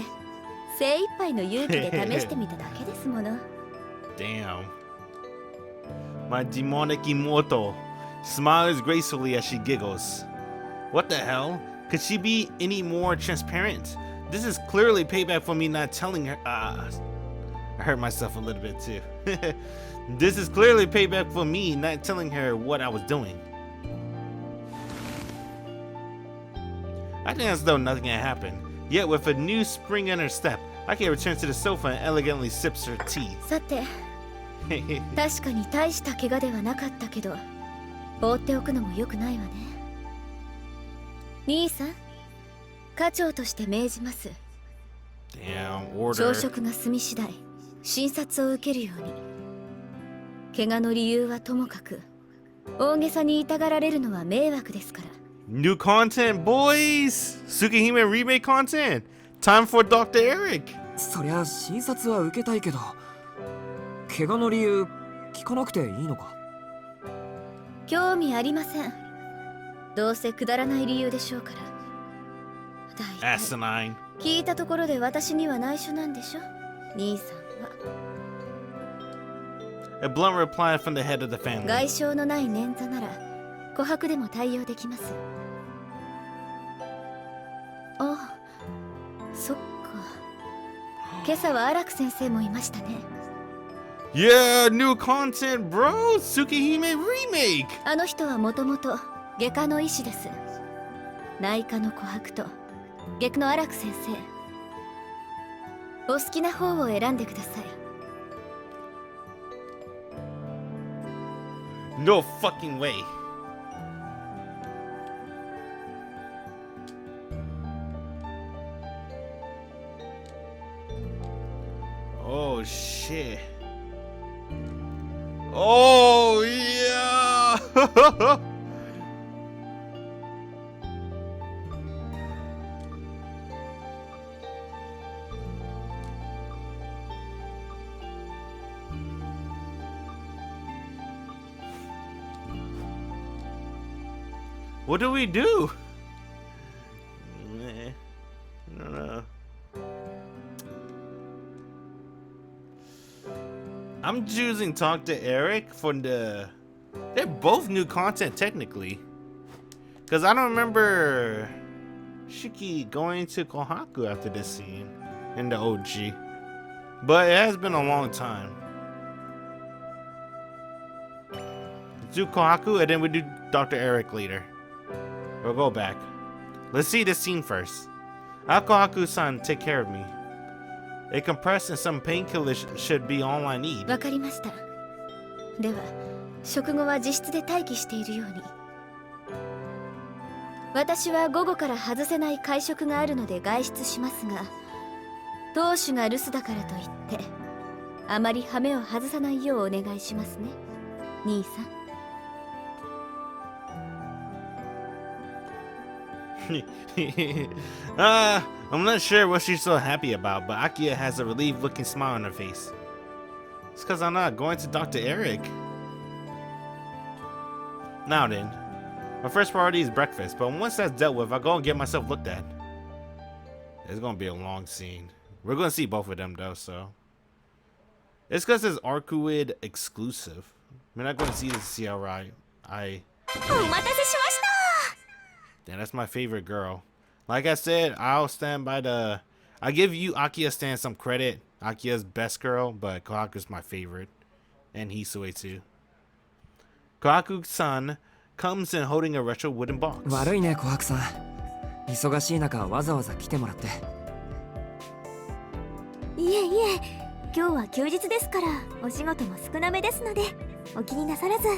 精一杯の勇気で試してみただけですもの。Damn. My demonic immortal smiles gracefully as she giggles. What the hell? Could she be any more transparent? This is clearly payback for me not telling her. I hurt myself a little bit too. This is clearly payback for me not telling her what I was doing. I think as though nothing had happened. Yet with a new spring in her step, Akia returns to the sofa and elegantly sips her tea. さて、確かに大した怪我ではなかったけど、放っておくのも良くないわね。兄さん、課長として命じます。 Damn, order. 朝食が済み次第、診察を受けるように。怪我の理由はともかく、大げさに痛がられるのは迷惑ですから。New content, boys! Tsukihime Remake content! Time for Dr. Eric! そりゃ診察は受けたいけど、怪我の理由聞かなくていいのか。興味ありません。どうせくだらない理由でしょうから。大体 Asinine. 聞いたところで私には内緒なんでしょ、兄さんは。 A blunt reply from the head of the family. 外傷のない捻挫なら琥珀でも対応できます。あ、そっか。今朝は荒木先生もいましたね。 Yeah, new content, bro! Tsukihime Remake! あの人はもともと外科の医師です。内科の琥珀と外科の荒木先生。お好きな方を選んでください。 No fucking way. Oh shit. Oh yeah. What do we do? I don't know. I'm choosing Talk to Eric for the... They're both new content technically. Because I don't remember Shiki going to Kohaku after this scene in the OG. But it has been a long time. Do Kohaku and then we do Dr. Eric later. We'll go back. Let's see this scene first. I'll Kohaku-san take care of me. A compressed and some painkillers should be all I need. わかりました。では、食後は自室で待機しているように。私は午後から外せない会食があるので外出しますが、当主が留守だからといって、あまり羽目を外さないようお願いしますね、兄さん。I'm not sure what she's so happy about, but Akia has a relieved looking smile on her face. It's because I'm not going to Dr. Eric. Now then, My first priority is breakfast, but once that's dealt with, I go and get myself looked at. It's gonna be a long scene. We're gonna see both of them though, so. It's because it's Arcueid exclusive. We're not gonna see this CRI. Damn, that's my favorite girl. Like I said, I'll stand by the... I give you Akiya Stan some credit. Akiya's best girl, but Kohaku's my favorite. And Hisue too. Kohaku-san comes in holding a retro wooden box. 悪いね、琥珀さん。忙しい中、わざわざ来てもらって。いえいえ、今日は休日ですからお仕事も少なめですのでお気になさらず。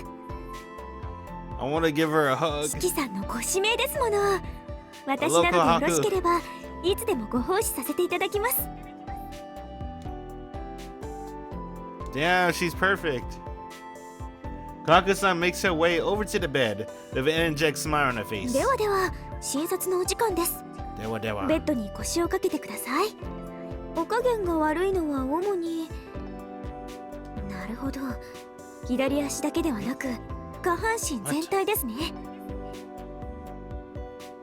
I want to give her a hug. 四季さんのご指名ですもの。私なのでよろしければいつでもご奉仕させていただきます。 Damn, she's perfect. Kohaku-san makes her way over to the bed with an energetic smile on her face. ではでは診察のお時間です。ではでは。ベッドに腰をかけてください。お加減が悪いのは主に。なるほど。左足だけではなく下半身全体ですね。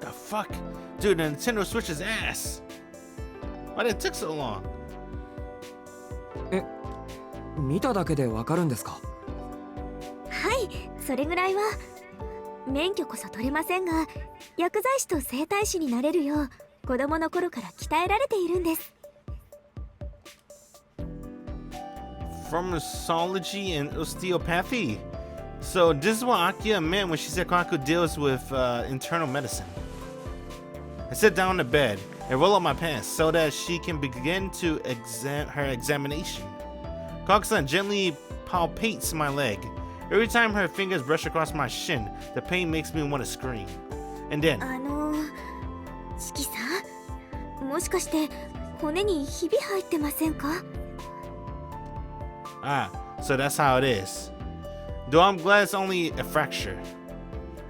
The fuck? Dude, the Nintendo Switch is ass. Why did it take so long? 見ただけでわかるんですか？はい、それぐらいは。免許こそ取れませんが薬剤師と整体師になれるよう子供の頃から鍛えられているんです。 Pharmacology and osteopathy. So this is what Akiya meant when she said Kohaku deals with internal medicine. I sit down on the bed and roll up my pants so that she can begin to her examination. Kohaku-san gently palpates my leg. Every time her fingers brush across my shin, the pain makes me want to scream. And then... 四季さん、もしかして骨にひび入ってませんか？ Ah, so that's how it is. Though I'm glad it's only a fracture.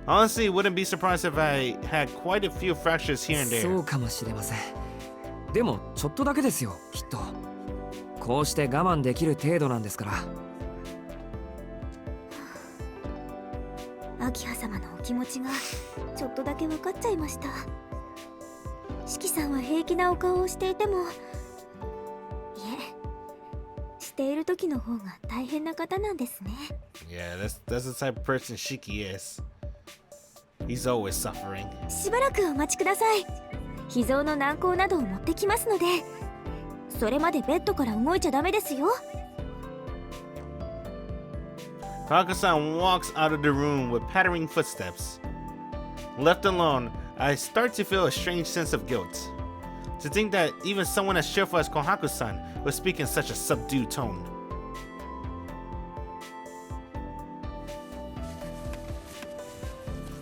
Honestly, wouldn't be surprised if I had quite a few fractures here and there. そうかもしれません。でもちょっとだけですよ、きっと。こうして我慢できる程度なんですから。明葉様のお気持ちがちょっとだけ分かっちゃいました。四季さんは平気なお顔をしていても、いえ、している時の方が大変な方なんですね。 Yeah, that's the type of person Shiki is. He's always suffering. しばらくお待ちください。脾臓の軟膏などを持ってきますので、それまでベッドから動いちゃダメですよ。 Kohaku-san walks out of the room with pattering footsteps. Left alone, I start to feel a strange sense of guilt. To think that even someone as cheerful as Kohaku-san would speak in such a subdued tone.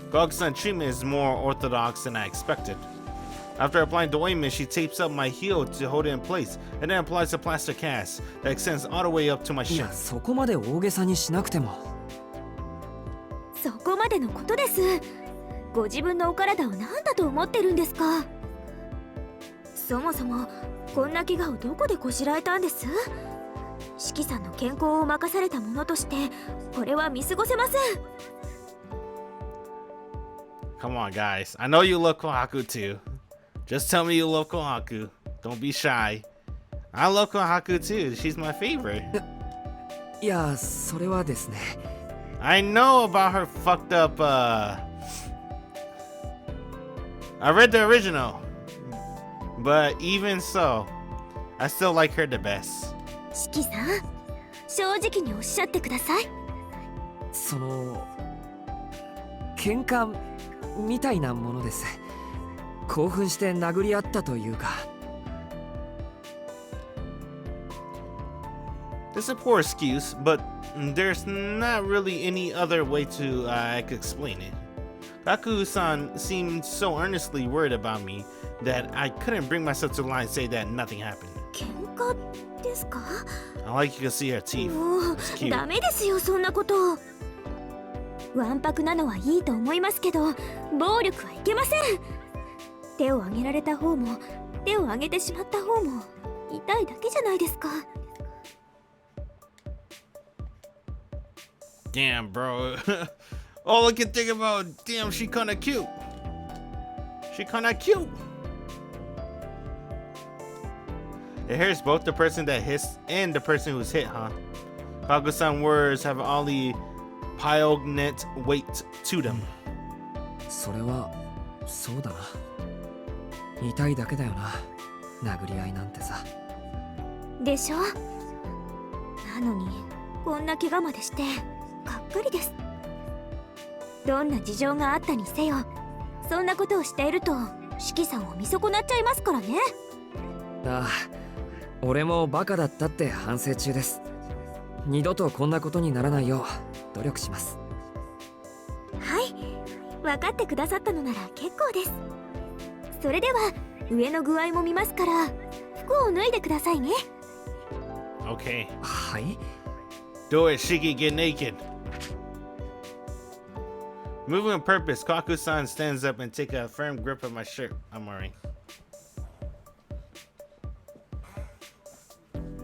Kohaku-san's treatment is more orthodox than I expected. After applying the ointment, she tapes up my heel to hold it in place, and then applies a plaster cast that extends all the way up to my い shin. や、そこまで大げさにしなくても。そこまでのことです。ご自分のお体を何だと思ってるんですか？そもそもこんな怪我をどこでこしらえたんです？四季さんの健康を任されたものとしてこれは見過ごせません。 Come on, guys. I know you love Kohaku too. Just tell me you love Kohaku. Don't be shy. I love Kohaku too. She's my favorite. いや、それはですね。I know about her fucked up, I read the original. But even so, I still like her the best. 四季さん、正直におっしゃってください。その喧嘩みたいなものです。興奮して殴り合ったというか。 It's a poor excuse, but there's not really any other way to I could explain it. Kaku-san seemed so earnestly worried about me that I couldn't bring myself to lie and say that nothing happened. 喧嘩ですか？ I like you can see her teeth. も It's う cute. ダメですよ、そんなこと。わんぱくなのはいいと思いますけど、暴力はいけません。手を挙げられた方も手を挙げてしまった方も痛いだけじゃないですか。 Damn, bro. All I can think about, damn, she kinda cute. She kinda cute. It hurts both the person that hits and the person who's hit, huh? Kagusan words have only poignant weight to them. それはそうだな。痛いだけだよな、殴り合いなんてさ。でしょ。なのにこんな怪我までしてがっかりです。どんな事情があったにせよ、そんなことをしていると四季さんを見損なっちゃいますからね。ああ、俺もバカだったって反省中です。二度とこんなことにならないよう努力します。はい、分かってくださったのなら結構です。それでは上の具合も見ますから服を脱いでくださいね。 Okay. はい。 Do it, Shiki, get naked. Moving with purpose, Kaku-san stands up and takes a firm grip of my shirt I'm wearing.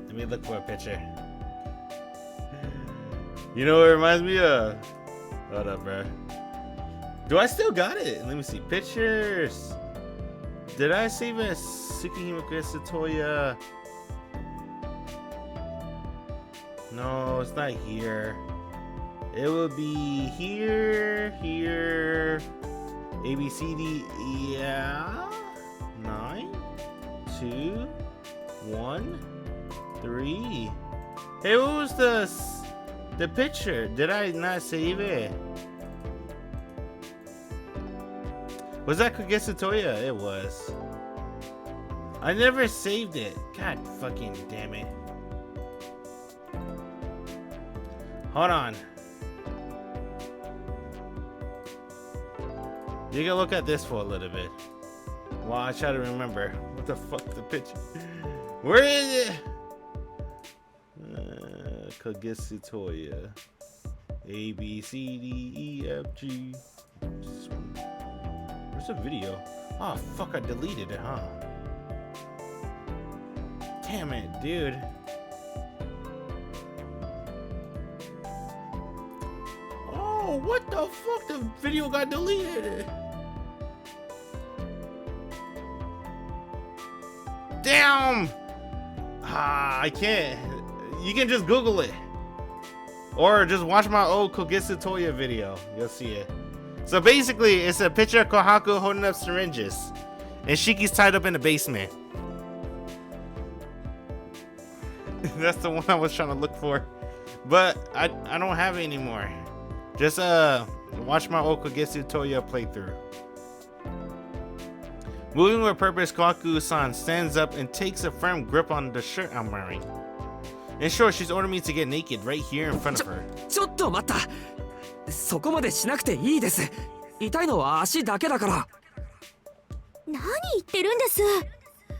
Let me look for a picture. You know what it reminds me of? Hold up, bro. Do I still got it? Let me see. Pictures. Did I save a Tsukihime Toya? No, it's not here. It will be here, here, A, B, C, D, yeah. 9, 2, 1, 3. Hey, what was the picture? Did I not save it? Was that Kagetsu Toya? It was. I never saved it. God fucking damn it. Hold on. You can look at this for a little bit while I try to remember what the fuck the picture. Where is it? Kagetsu Toya. A, B, C, D, E, F, G. Where's the video? Oh fuck, I deleted it, huh? Damn it, dude. Oh, what the fuck? The video got deleted. Damn! Ah, I can't. You can just Google it. Or just watch my old Kagetsu Toya video. You'll see it. So basically, it's a picture of Kohaku holding up syringes. And Shiki's tied up in the basement. That's the one I was trying to look for. But I don't have it anymore. Just watch my old Kagetsu Toya playthrough. Moving with purpose, Kaku-san stands up and takes a firm grip on the shirt I'm wearing. In short, she's ordered me to get naked right here in front of her. ちょっと待った。そこまでしなくていいです。痛いのは足だけだから。何言ってるんです。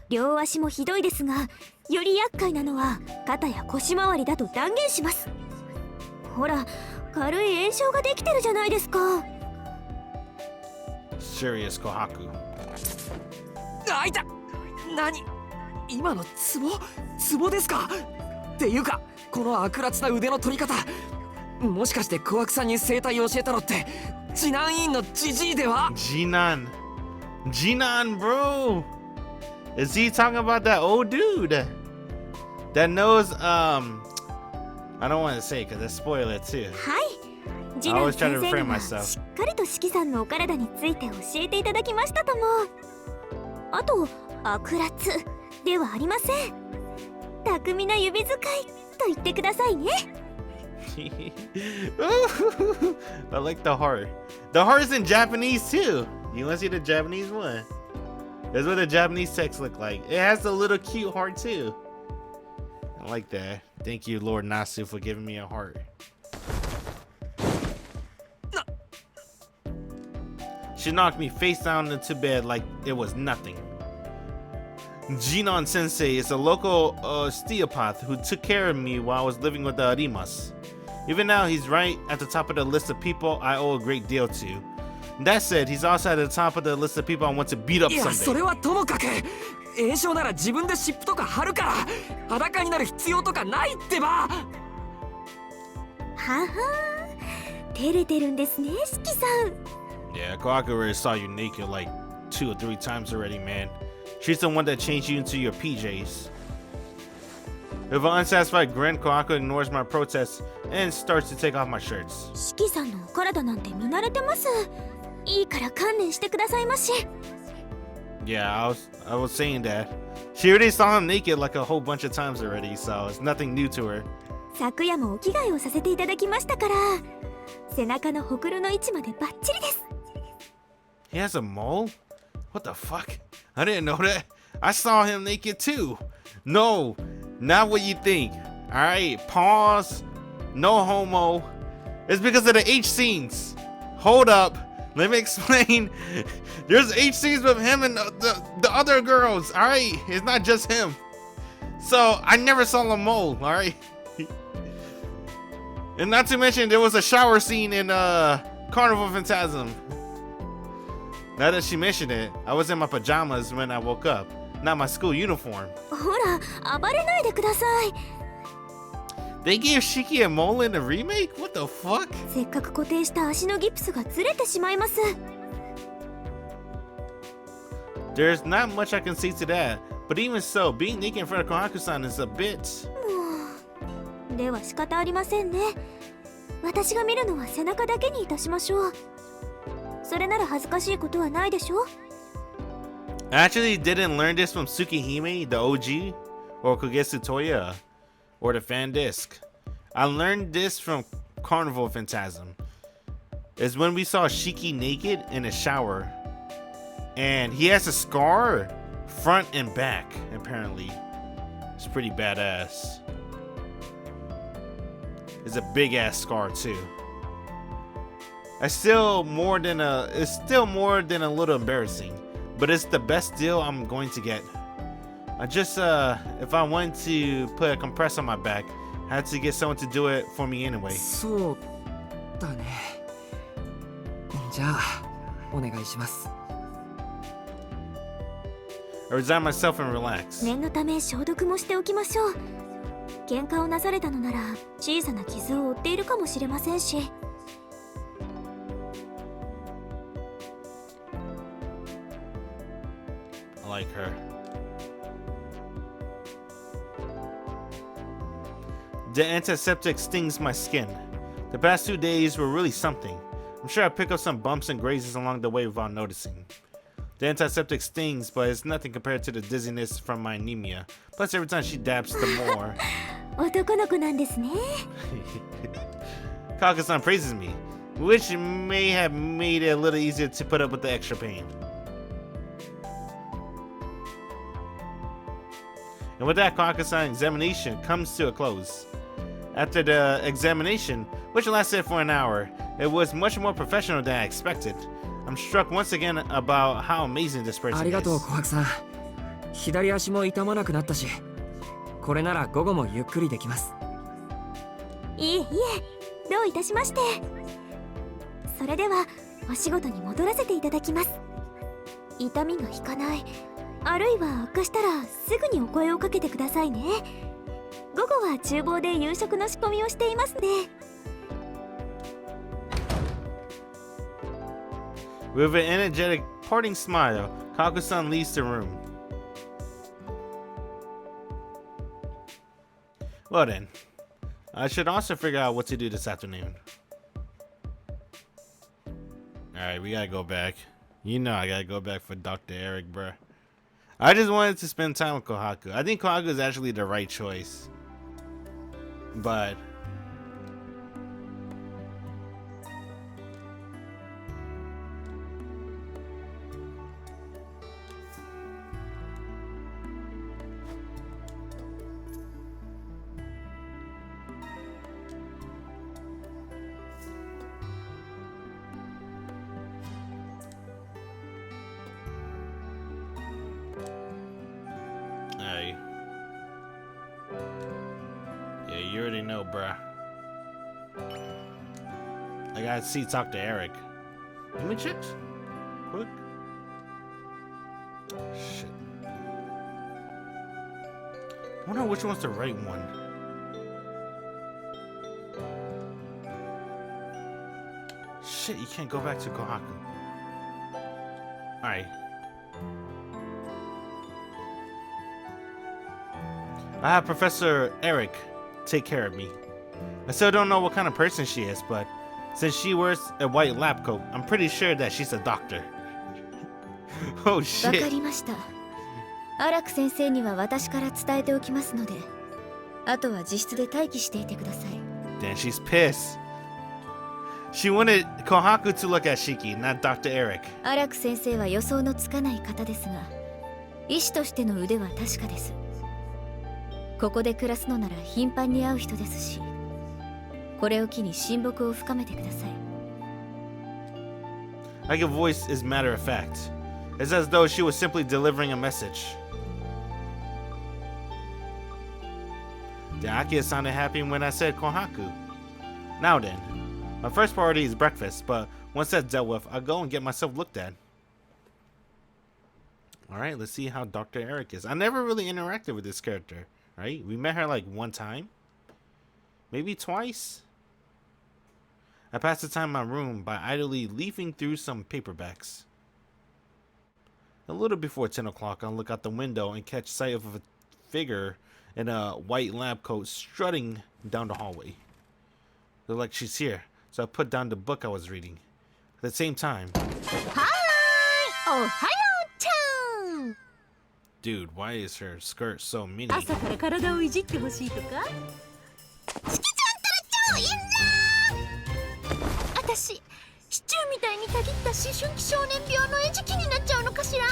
両足もひどいですが、より厄介なのは肩や腰回りだと断言します。ほら、軽い炎症ができてるじゃないですか。Serious Kohaku. あ、いた。何？今のツボ？ツボですか？っていうか、この悪辣な腕の取り方、もしかして小悪さんに生態を教えたのって次男委員のジジイでは？ Jinan, bro. Is he talking about that old dude that knows I don't want to say it because it spoil it too. はい。次男先生にはしっかりと四季さんのお体について教えていただきましたとも。あと悪辣ではありません。巧みな指使いと言ってくださいね。I like the heart. The heart is in Japanese too. You want to see the Japanese one? That's what the Japanese text look like. It has a little cute heart too. I like that. Thank you, Lord Nasu, for giving me a heart. She knocked me face down into bed like it was nothing. Jinan Sensei is a local osteopath who took care of me while I was living with the Arimas. Even now, he's right at the top of the list of people I owe a great deal to. That said, he's also at the top of the list of people I want to beat up いや、そ someday. れはともかく、炎症なら自分で湿布とか貼るから、裸になる必要とかないってば。ははー、照れてるんですね、四季さん。 Yeah, Kohaku already saw you naked like 2 or 3 times already, man. She's the one that changed you into your PJs. With an unsatisfied grin, Kohaku ignores my protests and starts to take off my shirts. 四季さんのお体なんて見慣れてます。いいから観念してくださいまし。 Yeah, I was saying that. She already saw him naked like a whole bunch of times already, so it's nothing new to her. 昨夜もお着替えをさせていただきましたから、背中のほくろの位置までバッチリです。 He has a mole? What the fuck? I didn't know that. I saw him naked too. No, not what you think. Alright, pause. No homo. It's because of the H scenes. Hold up. Let me explain. There's H scenes with him and the other girls. Alright, it's not just him. So I never saw a mole. Alright. And not to mention there was a shower scene in Carnival Phantasm. Now that she mentioned it, I was in my pajamas when I woke up, not my school uniform. ほら、暴れないでください。 They gave Shiki a mole in the remake? What the fuck? せっかく固定した足のギプスがずれてしまいます。 There's not much I can say to that, but even so, being naked in front of Kohaku-san is a bit... では仕方ありませんね。私が見るのは背中だけにいたしましょう。それなら恥ずかしいことはないでしょ。 I actually didn't learn this from Tsukihime, the OG, or Kogetsu Toya, or the fan disc. I learned this from Carnival Phantasm. It's when we saw Shiki naked in a shower. And he has a scar front and back, apparently. It's pretty badass. It's a big ass scar too. It's still more than a little embarrassing, but it's the best deal I'm going to get. I just if I wanted to put a compressor on my back, I had to get someone to do it for me anyway. そうだね。じゃあお願いします。 I resign myself and relax. 念のため消毒もしておきましょう。喧嘩をなされたのなら小さな傷を負っているかもしれませんし。 I like her. The antiseptic stings my skin. The past 2 days were really something. I'm sure I picked up some bumps and grazes along the way without noticing. The antiseptic stings, but it's nothing compared to the dizziness from my anemia. Plus, every time she dabs, the more. 男の子なんですね。 Kaka-san praises me, which may have made it a little easier to put up with the extra pain. And with that, Kaka-san's examination comes to a close. After the examination, which lasted for an hour, it was much more professional than I expected. I'm struck once again about how amazing this person ありがとう is. 小白さん。左足も痛まなくなったし、これなら午後もゆっくりできます。いえいえ、どういたしまして。それではお仕事に戻らせていただきます。痛みが引かない、あるいは悪化したらすぐにお声をかけてくださいね。午後は厨房で夕食の仕込みをしていますね。 With an energetic parting smile, Kaku-san leaves the room. Well then, I should also figure out what to do this afternoon. Alright, we gotta go back. You know I gotta go back for Dr. Eric, bruh. I just wanted to spend time with Kohaku. I think Kohaku is actually the right choice. But... Hey. Yeah, you already know, bruh. I gotta talk to Eric. Let me check. Quick. Shit. I wonder which one's the right one. Shit, you can't go back to Kohaku. Alright. I have Professor Eric take care of me. I still don't know what kind of person she is, but since she wears a white lab coat, I'm pretty sure that she's a doctor. Oh わか shit. りました。アラク先生には私から伝えておきますので、あとは自室で待機していてください。Damn, she's pissed. She wanted Kohaku to look at Shiki, not Dr. Eric. アラク先生は予想のつかない方ですが、医師としての腕は確かです。ここで暮らすのなら頻繁に会う人ですし、これを機に親睦を深めてください。Like her voice is matter of fact. It's as though she was simply delivering a message. Akia sounded happy when I said Kohaku. Now then, my first priority is breakfast, but once that's dealt with, I'll go and get myself looked at. Alright, let's see how Dr. Eric is. I never really interacted with this character, right? We met her like one time. Maybe twice? I passed the time in my room by idly leafing through some paperbacks. A little before 10 o'clock, I'll look out the window and catch sight of a figure in a white lab coat strutting down the hallway. Looked like she's here, so I put down the book I was reading. At the same time... Ohayo-chan! Dude, why is her skirt so mini? 朝から体をいじってほしいとか？しきちゃんったら超いいんだ！私、シチューみたいにたぎった思春期少年病の餌食になっちゃうのかしら？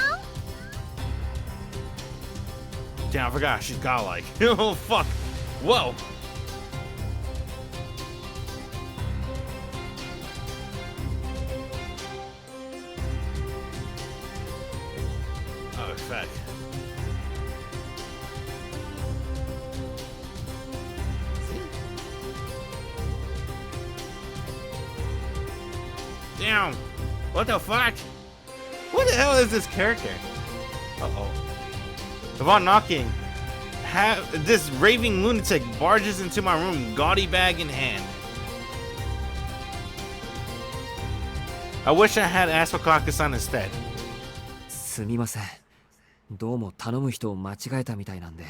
Damn, I forgot she's godlike. Oh, fuck. Whoa. Oh, fuck. Damn. What the fuck? What the hell is this character? Uh-oh. Without knocking, this raving lunatic barges into my room, gaudy bag in hand. I wish I had asked for Kohaku-san instead. すみません。どうも頼む人を間違えたみたいなんで、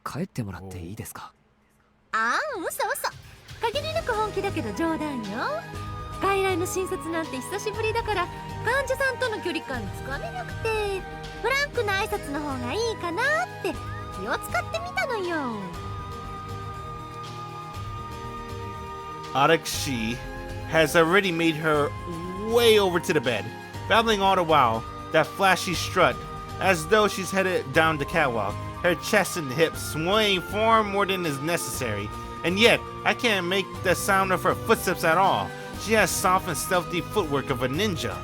帰ってもらっていいですか？ああ、嘘嘘。限りなく本気だけど冗談よ。外来の診察なんて久しぶりだから患者さんとの距離感つかめなくて、フランクな挨拶の方がいいかなって気を使ってみたのよ。Takeuchi has already made her way over to the bed, babbling all the while, that flashy strut, as though she's headed down the catwalk, her chest and hips swaying far more than is necessary, and yet I can't make the sound of her footsteps at all. She has soft and stealthy footwork of a ninja.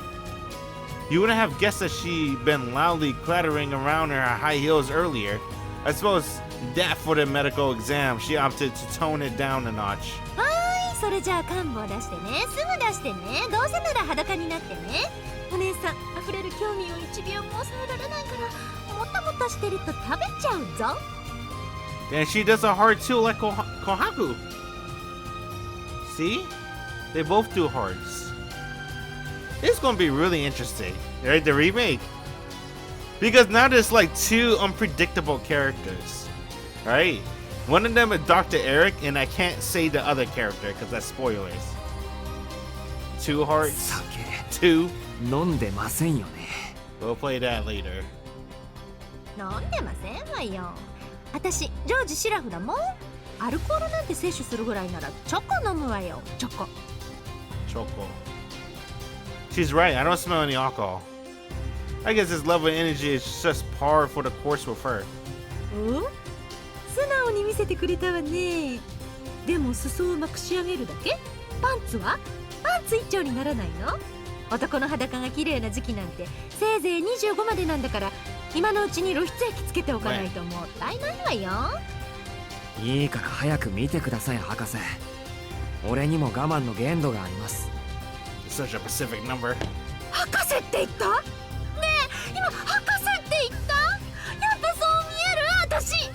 You wouldn't have guessed that she'd been loudly clattering around in her high heels earlier. I suppose that for the medical exam, she opted to tone it down a notch. はーい、それじゃあ看護出してね、すぐ出してね。どうせなら裸になってね。お姉さん、溢れる興味を1秒も抑えられないから、もたもたしてると食べちゃうぞ。And she does a hard too, like Kohaku. See? They both do hearts. It's gonna be really interesting, right? The remake. Because now there's like two unpredictable characters, right? One of them is Dr. Eric, and I can't say the other character because that's spoilers. Two hearts. 酒 Two. 飲んでませんよね。 We'll play that later. 飲んでませんわよ。私、ジョージシラフだもん。アルコールなんて摂取するぐらいならチョコ飲むわよ。チョコ。Choco. She's right, I don't smell any alcohol. I guess this level of energy is just par for the course with her. うん？素直に見せてくれたわね。でも裾をうまく仕上げるだけ？パンツは？パンツ一丁にならないの？男の裸が綺麗な時期なんてせいぜい25までなんだから、今のうちに露出液つけておかないともったいないわよ。いいから早く見てください、博士。俺にも我慢の限度があります。 It's such a specific number. 博士って言った？ねえ、今博士って言った？やっぱそう見える？私。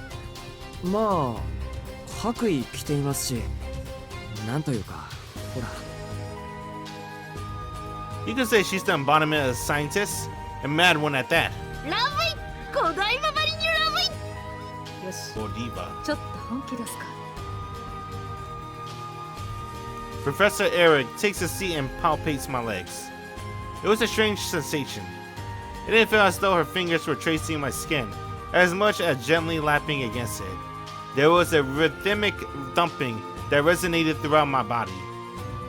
まあ白衣着ていますし、なんというか、ほら。You could say she's the embodiment of a scientist, a mad one at that. ラブイ古代ママリニュラブイよし Godiva. ちょっと本気出すか Professor Eric takes a seat and palpates my legs. It was a strange sensation. It didn't feel as though her fingers were tracing my skin, as much as gently lapping against it. There was a rhythmic thumping that resonated throughout my body,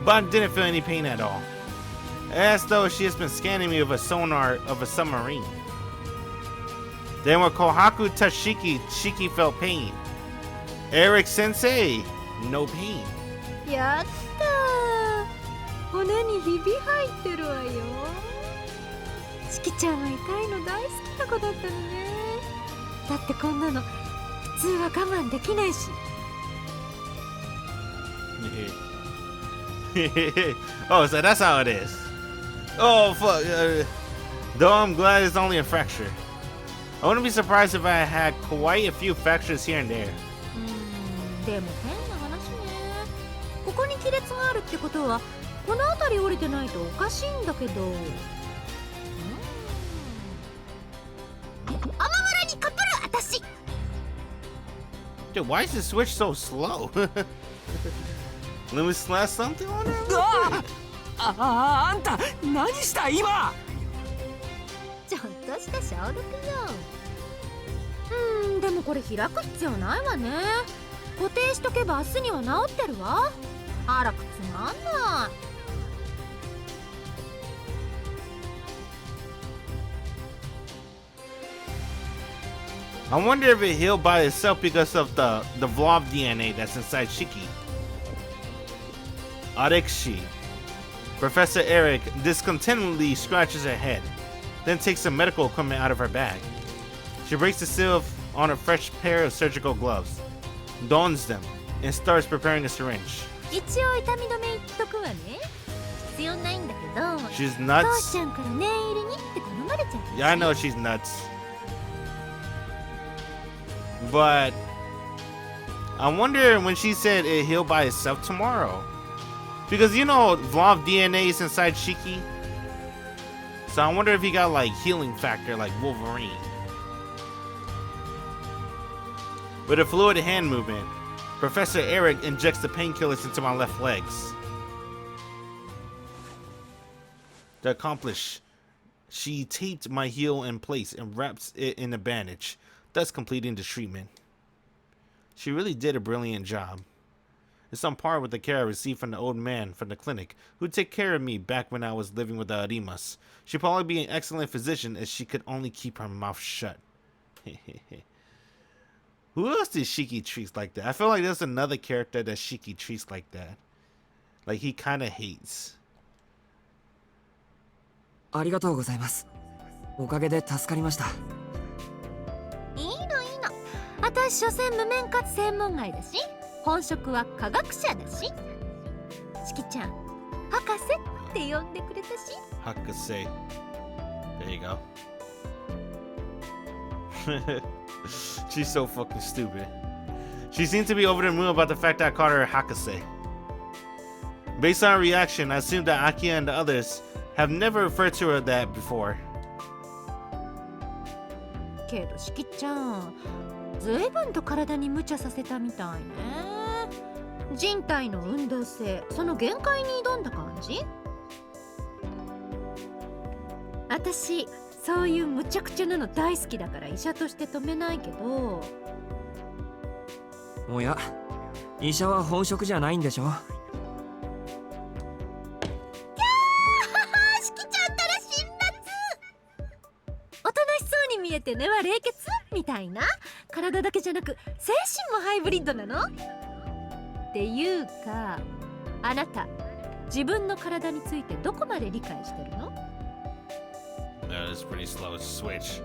but I didn't feel any pain at all. As though she has been scanning me with a sonar of a submarine. Then when Kohaku touched Shiki felt pain. Eric Sensei, no pain. やったー骨にひび入ってるわよしきちゃんは痛いの大好きな子だったのねだってこんなの普通は我慢できないし Oh, so that's how it is. Oh, fuck. Though I'm glad it's only a fracture. I wouldn't be surprised if I had quite a few fractures here and there. でも変な話ねここに亀裂があるってことはこの辺り折れてないとおかしいんだけど雨村にかかる私 Dude, why is the switch so slow? Let me slash something on it? あんた何した今ちょっとした消毒よでもこれ開く必要ないわね固定しとけば明日には治ってるわあらくつまんない I wonder if it healed by itself because of the Vlov DNA that's inside Shiki. Arcueid. Professor Eric discontentedly scratches her head, then takes some medical equipment out of her bag. She breaks the seal on a fresh pair of surgical gloves, dons them, and starts preparing a syringe. 一応痛み止め言っとくわね必要ないんだけど She's 父 nuts. ちゃんから念入りにって頼まれちゃって Yeah, I know she's nuts. But I wonder when she said it healed by itself tomorrow. Because you know Vlov DNA is inside Shiki. So I wonder if he got like healing factor like Wolverine. With a fluid hand movement, Professor Eric injects the painkillers into my left legs. To accomplish, she taped my heel in place and wraps it in a bandage, thus completing the treatment. She really did a brilliant job. It's on par with the care I received from the old man from the clinic who'd take care of me back when I was living with the Arimas. She'd probably be an excellent physician if she could only keep her mouth shut. Who else did Shiki treat like that? I feel like there's another character that Shiki treats like that. Like he kind of hates. ありがとうございますおかげで助かりましたいいのいいの私所詮無面かつ専門外だし本職は科学者だししきちゃん博士って呼んでくれたし Hakase. There you go. She's so fucking stupid. She seemed to be over the moon about the fact that I called her Hakase. Based on her reaction, I assumed that Akia and the others have never referred to her that before. けどしきちゃんずいぶんと体に無茶させたみたいね人体の運動性その限界に挑んだ感じ私そういうむちゃくちゃなの大好きだから医者として止めないけどおや医者は本職じゃないんでしょしきちゃんったら辛辣おとなしそうに見えて根は冷血みたいな体だけじゃなく精神もハイブリッドなのっていうかあなた自分の体についてどこまで理解してるの That is pretty slow switch.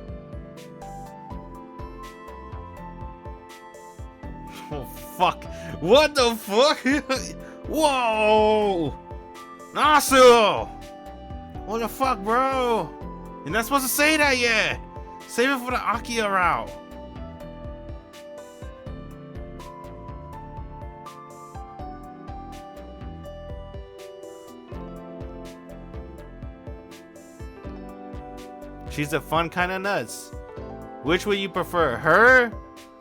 Oh fuck! What the fuck? Whoa! Nasu! What the fuck, bro? You're not supposed to say that yet. Save it for the Akia route. She's a fun kind of nuts. Which would you prefer, her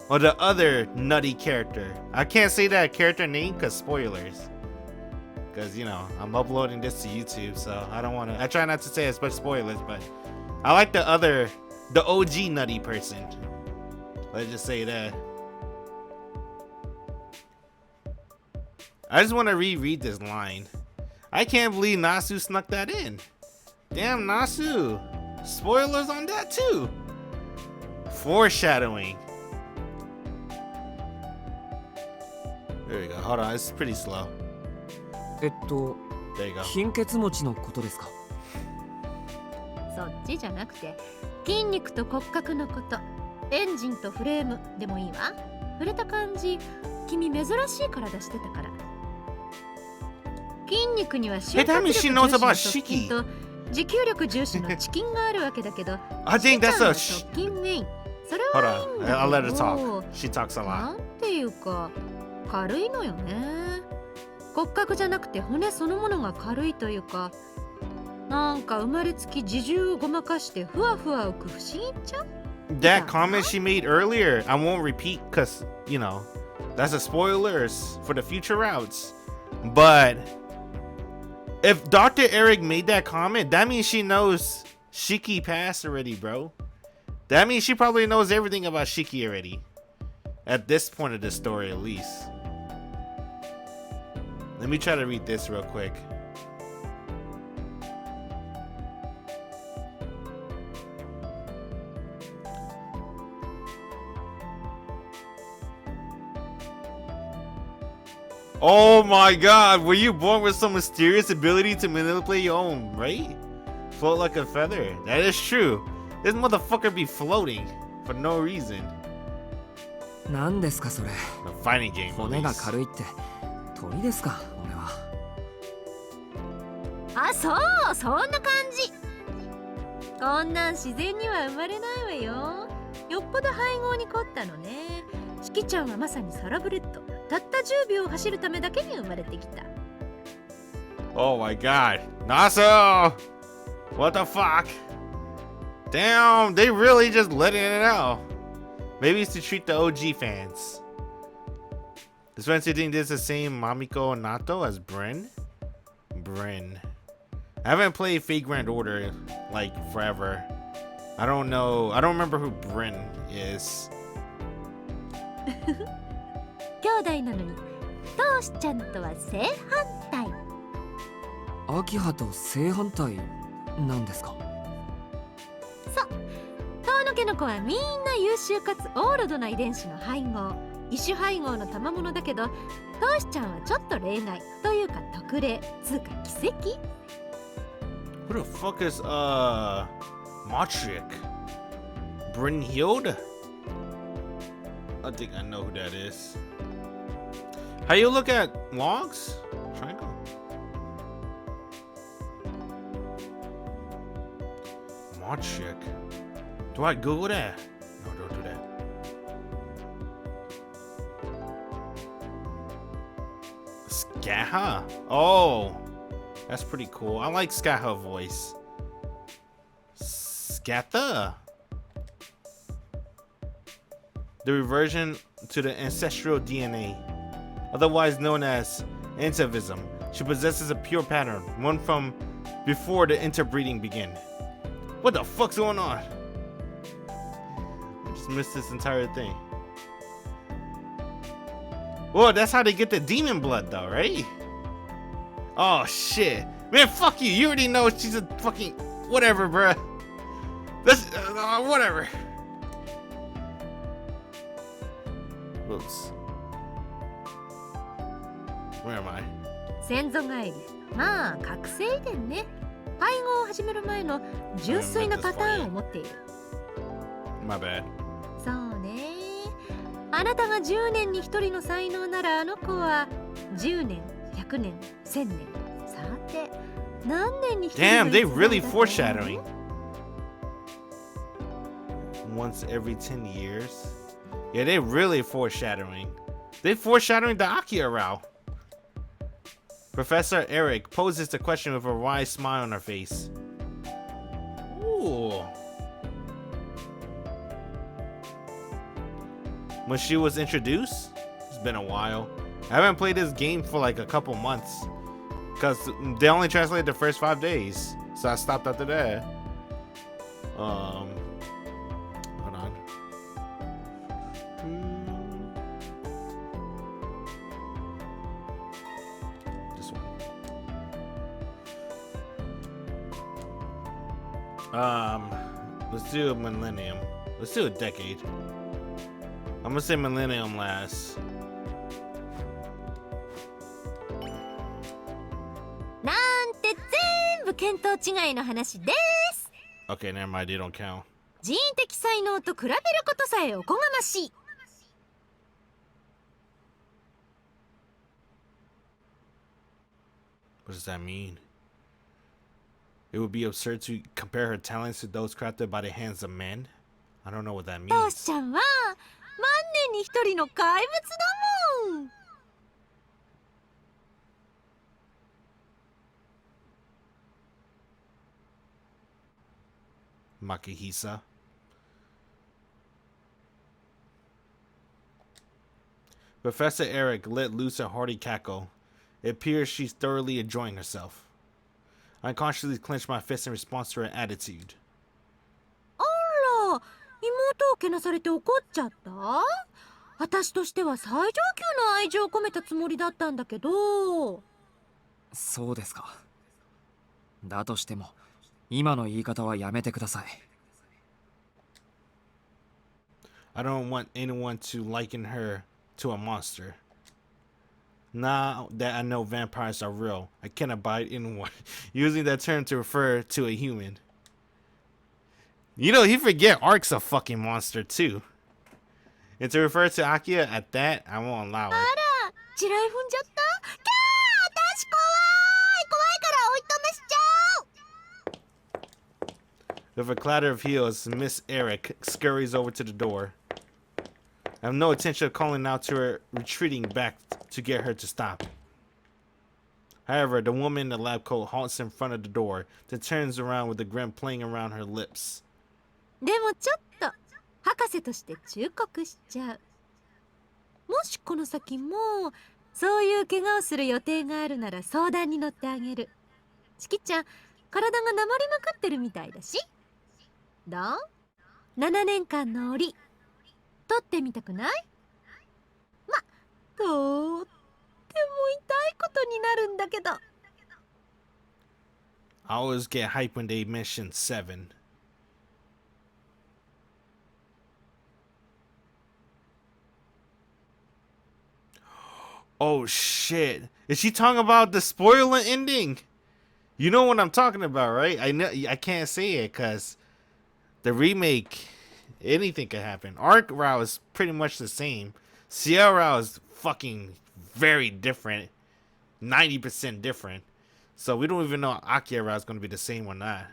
or the other nutty character? I can't say that character name because spoilers. Because, you know, I'm uploading this to YouTube, so I don't want to. I try not to say as much spoilers, but I like the OG nutty person. Let's just say that. I just want to reread this line. I can't believe Nasu snuck that in. Damn, Nasu. Spoilers on that too. Foreshadowing. There we go. Hold on, it's pretty slow. There you go. 貧血持ちのことですか？そっちじゃなくて筋肉と骨格のこと。エンジンとフレームでもいいわ。触れた感じ君珍しい体してたから。筋肉には瞬発力重視の側筋と持久力重視のチキンがあるわけだけど I think that's a 側筋メイン。それはいいんだけど I'll let her talk. She talks a な lot. んていうか軽いのよね。骨格じゃなくて骨そのものが軽いというか、なんか生まれつき自重をごまかしてふわふわ浮く不思議ちゃん。 That comment she made earlier, I won't repeat because, you know, that's a spoilers for the future routes. But if Dr. Eric made that comment, that means she knows Shiki passed already, bro. That means she probably knows everything about Shiki already. At this point of the story, at least. Let me try to read this real quick. Oh my god, were you born with some mysterious ability to manipulate your own, right? Float like a feather. That is true. This motherfucker be floating for no reason. 何ですかそれ？ The fighting game. 骨が release. 軽いって鳥ですか？俺は。あ、そう、そんな感じ。こんなん自然には生まれないわよ。よっぽど配合に凝ったのね。しきちゃんはまさにサラブレッド。たった10秒走るためだけに生まれてきた。Oh my god. Nasu! What the fuck? Damn, they really just letting it out. Maybe it's to treat the OG fans. Does Spencer think this is the same Mamiko Nato as Bryn? Bryn. I haven't played Fate Grand Order like forever. I don't know. I don't remember who Bryn is. 兄弟なのにトシちゃんとは正反対。秋葉と正反対なんですか？そう、遠野家の子はみんな優秀かつオールドな遺伝子の配合、異種配合の賜物だけど、トシちゃんはちょっと例外というか特例つうか奇跡。 Who the fuck is Matrick? Brynhild? I think I know who that is. How you look at logs? Triangle. Matrick. Do I Google that? No, don't do that. Skaha? Oh, that's pretty cool. I like Skaha voice. Skatha. The reversion to the ancestral DNA, otherwise known as atavism. She possesses a pure pattern, one from before the interbreeding began. What the fuck's going on? I just missed this entire thing. Well, that's how they get the demon blood though, right? Oh shit. Man, fuck you. You already know she's a fucking whatever, bruh. That's whatever. Oops. Where am I? 先祖返り。まあ覚醒遺伝ね。配合を始める前の純粋なパターンを持っている。My bad. そうね。あなたが10年に1人の才能ならあの子は10年、100年、1000年。さて、何年に1人の Damn, they 逸材 really だと思う foreshadowing. Once every 10 years. Yeah, they really foreshadowing. They foreshadowing the Akira route. Professor Eric poses the question with a wry smile on her face. Ooh. when she was introduced. It's been a while. I haven't played this game for like a couple months because they only translated the first 5 days, so I stopped after that. Hold on. This one. Let's do a millennium. Let's do a decade. I'm gonna say millennium last. なんて全部見当違いの話です。 Okay, never mind. They don't count. 人的才能と比べることさえおこがましい。 What does that mean? It would be absurd to compare her talents to those crafted by the hands of men. I don't know what that ト means. シちゃんは万年に一人の怪物だもん。 Makihisa. Professor Eric let loose a hearty cackle. It appears she's thoroughly enjoying herself. I unconsciously clenched my fist in response to her attitude. あら、妹をけなされて怒っちゃった？私としては最上級の愛情を込めたつもりだったんだけど。そうですか。だとしても今の言い方はやめてください。 I don't want anyone to liken her to a monster. Now that I know vampires are real, I can't abide anyone using that term to refer to a human. You know, he forget Ark's a fucking monster too. And to refer to Akia at that, I won't allow it. あら、地雷踏んじゃった？キャー、私怖い！怖いからおいとめしちゃおう！ With a clatter of heels, Miss Eric scurries over to the door. I have no intention of calling out to her, retreating back to get her to stop. However, the woman in the lab coat halts in front of the door, then turns around with a grin playing around her lips. でもちょっと博士として忠告しちゃう。もしこの先もそういう怪我をする予定があるなら相談に乗ってあげる。チキちゃん、体がなまりまくってるみたいだし。どう？7年間の檻取ってみたくない？ま、とっても痛いことになるんだけど。I always get hyped when they mention 7. Oh shit. Is she talking about the spoiler ending? You know what I'm talking about, right? I know I can't say it because the remake, anything could happen. Arcueid is pretty much the same. Ciel is fucking very different. 90% different. So we don't even know if Arcueid is going to be the same or not.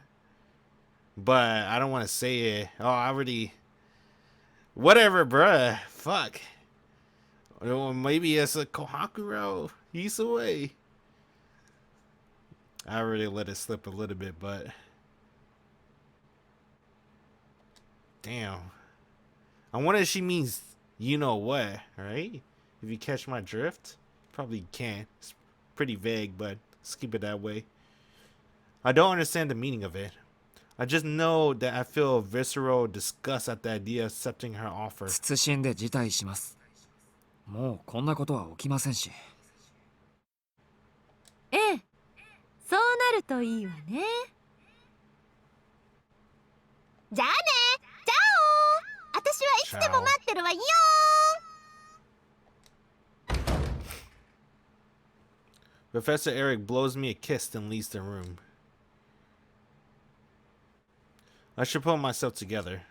But I don't want to say it. Oh, I already... Whatever, bruh. Fuck. Or maybe it's a Kohaku. He's away. I already let it slip a little bit, but... Damn. I wonder if she means you know what, right? If you catch my drift? Probably can't. It's pretty vague, but let's keep it that way. I don't understand the meaning of it. I just know that I feel visceral disgust at the idea of accepting her offer. 謹んで辞退します。もうこんなことは起きませんし。ええ、そうなるといいわね。じゃあね、チャオ。私はいつでも待ってるわよ。Professor Eric blows me a kiss and leaves the room. I should pull myself together.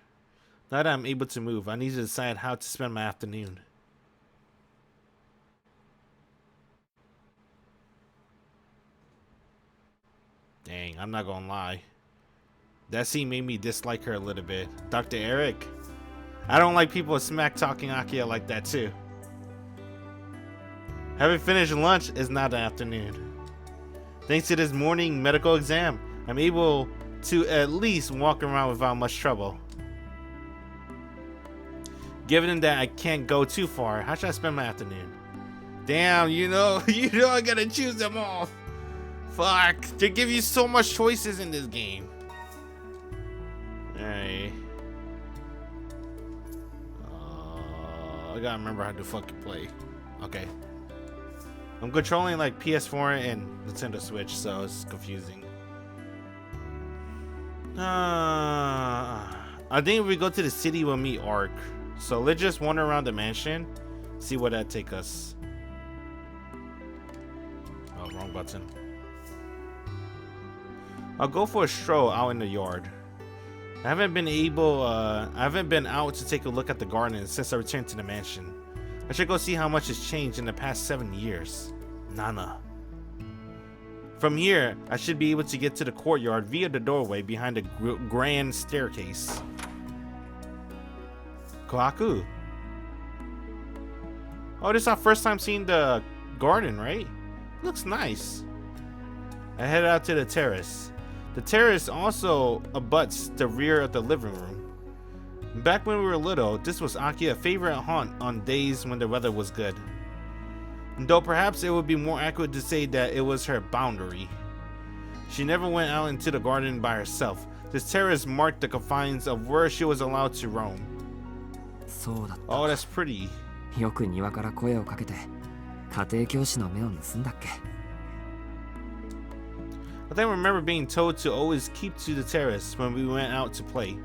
Now that I'm able to move, I need to decide how to spend my afternoon. Dang, I'm not gonna lie. That scene made me dislike her a little bit. Dr. Eric? I don't like people smack talking Akia like that too. Having finished lunch is not the afternoon. Thanks to this morning medical exam, I'm able to at least walk around without much trouble. Given that I can't go too far, how should I spend my afternoon? Damn, you know I gotta choose them all. Fuck, they give you so much choices in this game. Alright. I gotta remember how to fucking play. Okay. I'm controlling like PS4 and Nintendo Switch, so it's confusing. I think if we go to the city, we'll meet Arc. So let's just wander around the mansion, see where that take us. Oh, wrong button. I'll go for a stroll out in the yard. I haven't been out to take a look at the garden since I returned to the mansion. I should go see how much has changed in the past 7 years. Nana. From here, I should be able to get to the courtyard via the doorway behind the grand staircase. Kohaku. Oh, this is our first time seeing the garden, right? Looks nice. I headed out to the terrace. The terrace also abuts the rear of the living room. Back when we were little, this was Aki's favorite haunt on days when the weather was good. Though perhaps it would be more accurate to say that it was her boundary. She never went out into the garden by herself. This terrace marked the confines of where she was allowed to roam. Oh, that's pretty. よく庭から声をかけて家庭教師の目を盗んだっけ I think I remember being told to always keep to the terrace when we went out to play.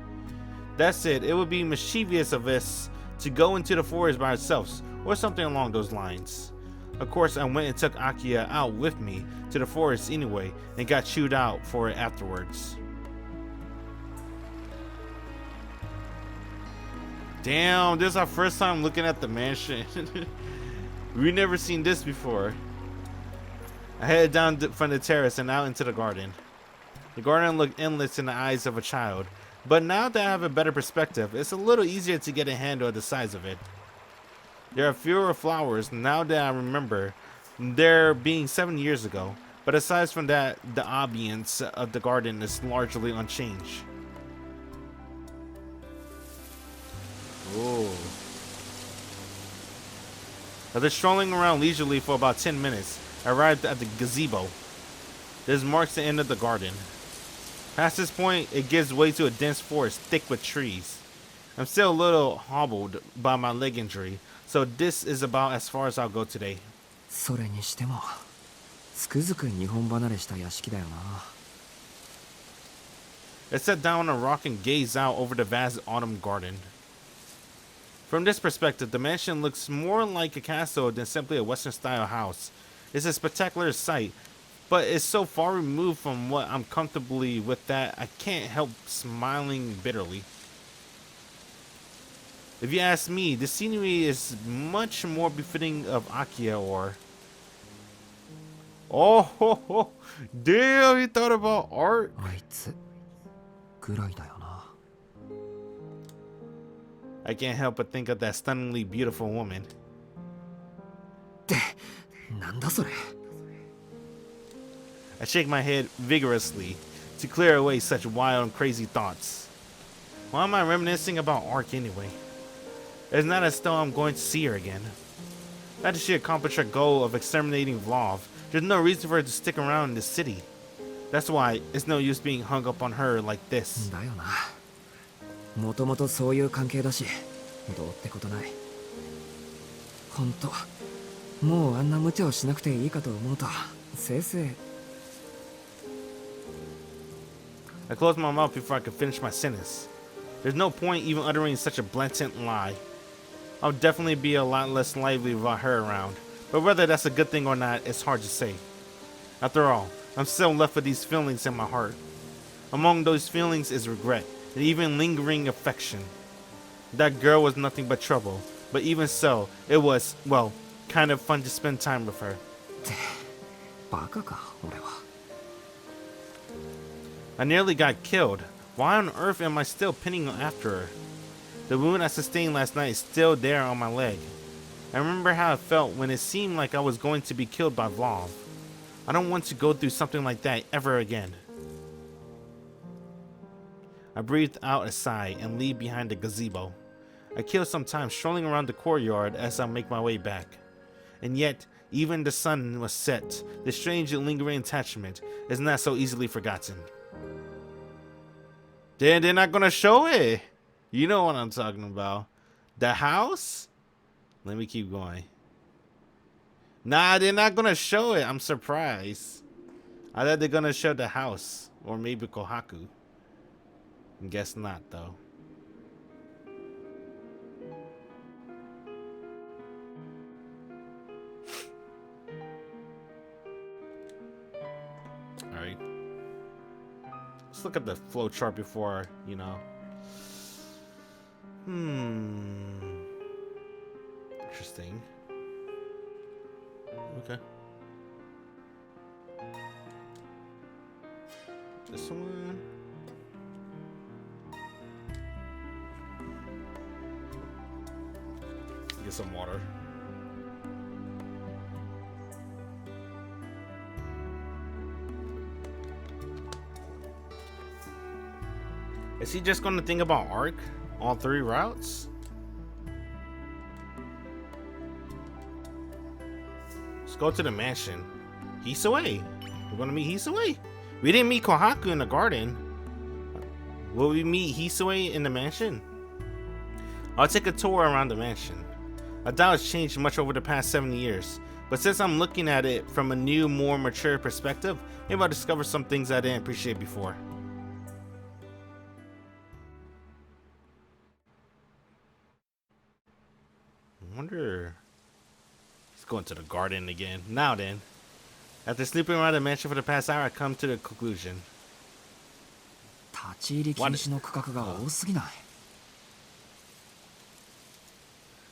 That said, it would be mischievous of us to go into the forest by ourselves, or something along those lines. Of course, I went and took Akia out with me to the forest anyway, and got chewed out for it afterwards. Damn, this is our first time looking at the mansion. We've never seen this before. I headed down from the terrace and out into the garden. The garden looked endless in the eyes of a child, but now that I have a better perspective, it's a little easier to get a handle of the size of it. There are fewer flowers now that I remember there being 7 years ago, but aside from that, the ambience of the garden is largely unchanged. Ooh. After strolling around leisurely for about 10 minutes, I arrived at the gazebo. This marks the end of the garden. Past this point, it gives way to a dense forest thick with trees. I'm still a little hobbled by my leg injury, so this is about as far as I'll go today. それにしてもつくづく日本離れした屋敷だよな I sat down on a rock and gazed out over the vast autumn garden. From this perspective, the mansion looks more like a castle than simply a Western-style house. It's a spectacular sight, but it's so far removed from what I'm comfortably with that I can't help smiling bitterly. If you ask me, the scenery is much more befitting of Akia or... Oh, damn, he thought about art. あいつぐらいだよな I can't help but think of that stunningly beautiful woman. ってなんだそれ I shake my head vigorously to clear away such wild and crazy thoughts. Why am I reminiscing about Arc anyway? It's not as though I'm going to see her again. After she accomplished her goal of exterminating Vlov, there's no reason for her to stick around in the city. That's why it's no use being hung up on her like this. だよなもともとそういう関係だしどうってことないほんともうあんな無茶をしなくていいかと思うとせいぜい I closed my mouth before I could finish my sentence. There's no point even uttering such a blatant lie. I'll definitely be a lot less lively without her around, but whether that's a good thing or not, it's hard to say. After all, I'm still left with these feelings in my heart. Among those feelings is regret, and even lingering affection. That girl was nothing but trouble, but even so, it was, well, kind of fun to spend time with her. バカか俺は I nearly got killed. Why on earth am I still pinning after her? The wound I sustained last night is still there on my leg. I remember how it felt when it seemed like I was going to be killed by Vlov. I don't want to go through something like that ever again. I breathed out a sigh and leave behind the gazebo. I kill some time strolling around the courtyard as I make my way back. And yet, even the sun was set, the strange and lingering attachment is not so easily forgotten. Then they're not gonna show it. You know what I'm talking about. The house? Let me keep going. Nah, they're not gonna show it. I'm surprised. I thought they're gonna show the house. Or maybe Kohaku. Guess not, though. Alright. Let's look at the flow chart before, you know. Interesting. Okay. This one. Get some water. Is he just gonna think about Arc? All 3 routes? Let's go to the mansion. Hisaway. We're gonna meet Hisaway. We didn't meet Kohaku in the garden. Will we meet Hisaway in the mansion? I'll take a tour around the mansion. I doubt it's changed much over the past 70 years, but since I'm looking at it from a new, more mature perspective, maybe I'll discover some things I didn't appreciate before. I wonder... Let's go into the garden again. Now then. After sleeping around the mansion for the past hour, I come to the conclusion. 立ち入り禁止の区画が多すぎない。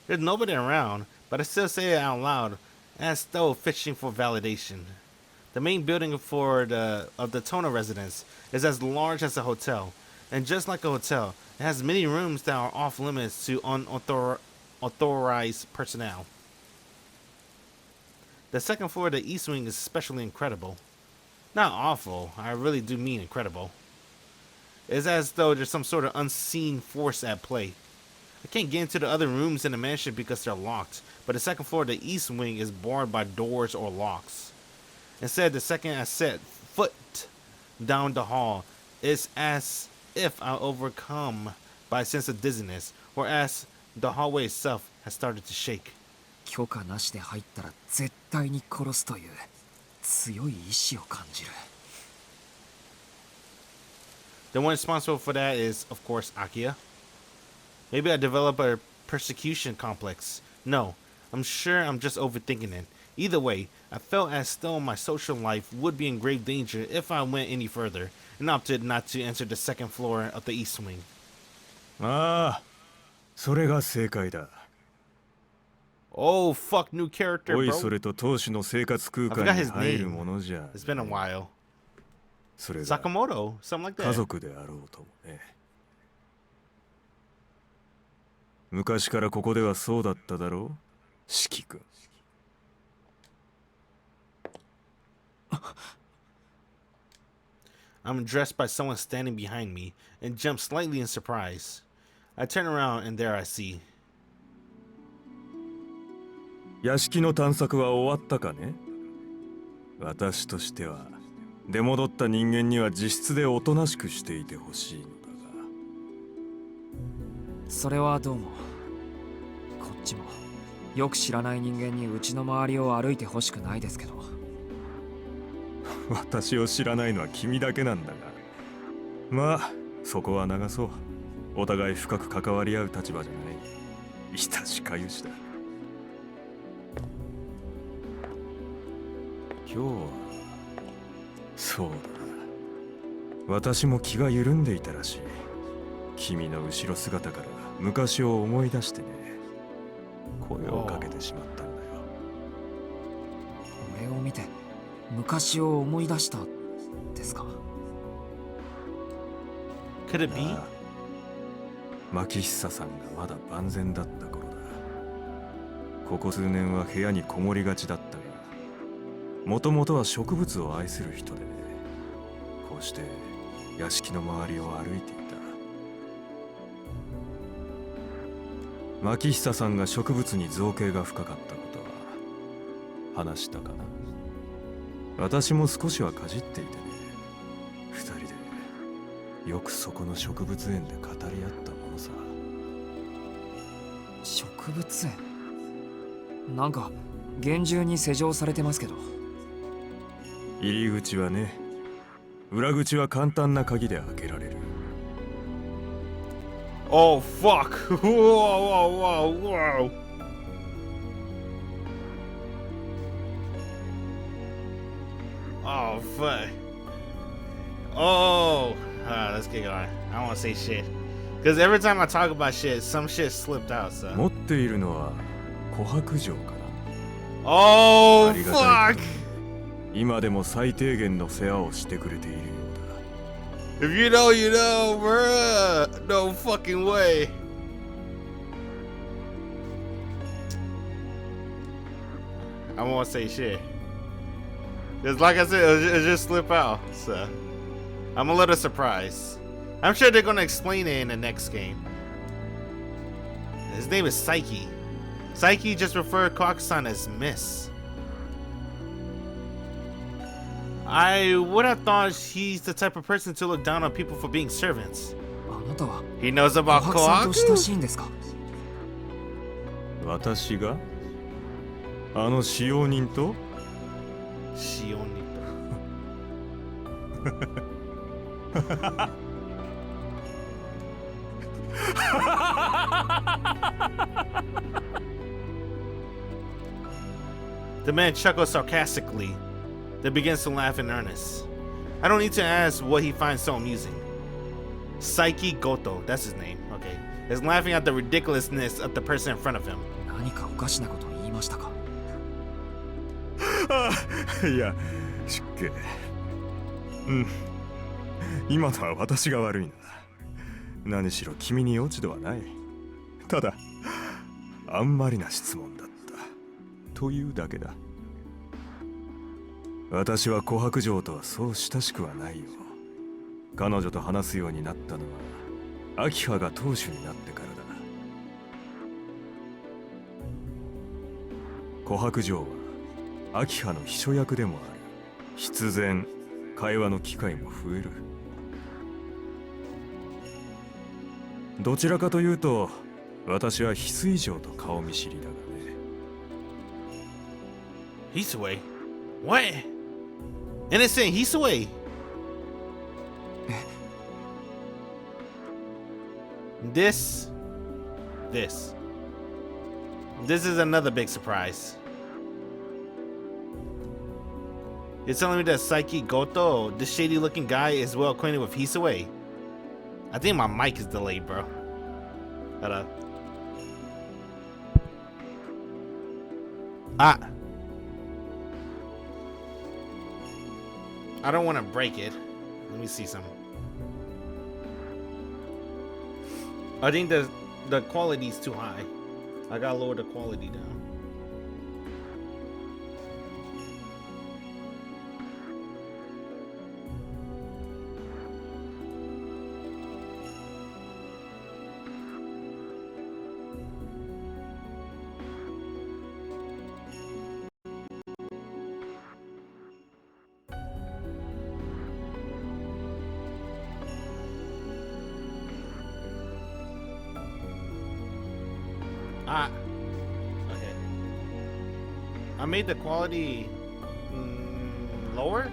There's nobody around, but I still say it out loud, as though fishing for validation. The main building of the Tona residence is as large as a hotel, and just like a hotel, it has many rooms that are off limits to unauthorized personnel. The second floor of the East Wing is especially incredible. Not awful, I really do mean incredible. It's as though there's some sort of unseen force at play. I can't get into the other rooms in the mansion because they're locked, but the second floor of the East Wing is barred by doors or locks. Instead, the second I set foot down the hall, it's as if I'm overcome by a sense of dizziness, or as the hallway itself has started to shake. 許可なしで入ったら絶対に殺すという強い意志を感じる。 The one responsible for that is, of course, Akia. Maybe I develop a persecution complex. No, I'm sure I'm just overthinking it. Either way, I felt as though my social life would be in grave danger if I went any further, and opted not to enter the second floor of the East Wing. ああ、それが正解だ。 Oh, fuck, new character, おい bro. それと当主の生活空間に入るものじゃ。 It's been a while. それが Sakamoto, something like 家 that. 族であろうともね。昔からここではそうだっただろう、四季君。I'm addressed by someone standing behind me and jump slightly in surprise. I turn around and there I see. 屋敷の探索は終わったかね。私としては出戻った人間には自室でおとなしくしていてほしいのだが。それはどうも。こっちもよく知らない人間にうちの周りを歩いてほしくないですけど。私を知らないのは君だけなんだが。まあそこは流そう。お互い深く関わり合う立場じゃない。いたしかゆしだ。今日はそうだ。私も気が緩んでいたらしい。君の後ろ姿から昔を思い出してね。声をかけてしまったんだよ。俺を見て昔を思い出したですか。Could it be? 牧久さんがまだ万全だった頃だ。ここ数年は部屋にこもりがちだったが、もともとは植物を愛する人でね。こうして屋敷の周りを歩いていた。牧久さんが植物に造形が深かったことは話したかな。私も少しはかじっていてね。二人でよくそこの植物園で語り合ったものさ。植物園なんか厳重に施錠されてますけど。入り口はね、裏口は簡単な鍵で開けられる。Oh fuck! Whoa, whoa, whoa, whoa! Oh fuck! Oh, let's get going. I don't want to say shit, cause every time I talk about shit, some shit slipped out. So. 持っているのは琥珀状かな。Oh ありがたい fuck! 今でも最低限の世話をしてくれているようだ。If you know, you know, bruh. No fucking way. I won't say shit. Cause like I said, it just slip out. So I'm a little surprised. I'm sure they're gonna explain it in the next game. His name is Psyche. Psyche just referred Kokusan as Miss. I would have thought he's the type of person to look down on people for being servants. あなたは He knows about 琥珀さんと親 Kohaku? しいんですか？私があの使用人と She only. The man chuckles sarcastically, then begins to laugh in earnest. I don't need to ask what he finds so amusing. Psyche Goto, that's his name, okay, is laughing at the ridiculousness of the person in front of him. 何かおかしなことを言いましたか？いや、失敬。今のは私が悪いな。何しろ君に落ち度はない。ただ、あんまりな質問だった。というだけだ。私は琥珀城とはそう親しくはないよ。彼女と話すようになったのは、秋葉が当主になってからだ。琥珀城は秋葉の秘書役でもある。必然会話の機会も増える。どちらかというと私は翡翠城と顔見知りだがね。Hisaway? What? Innocent Hisaway? This is another big surprise. You're telling me that Psyche Goto, this shady looking guy, is well acquainted with Hisaway? I think my mic is delayed, bro. Hold up. I don't want to break it. Let me see something. I think the quality's too high. I gotta lower the quality down. Okay. I made the quality lower,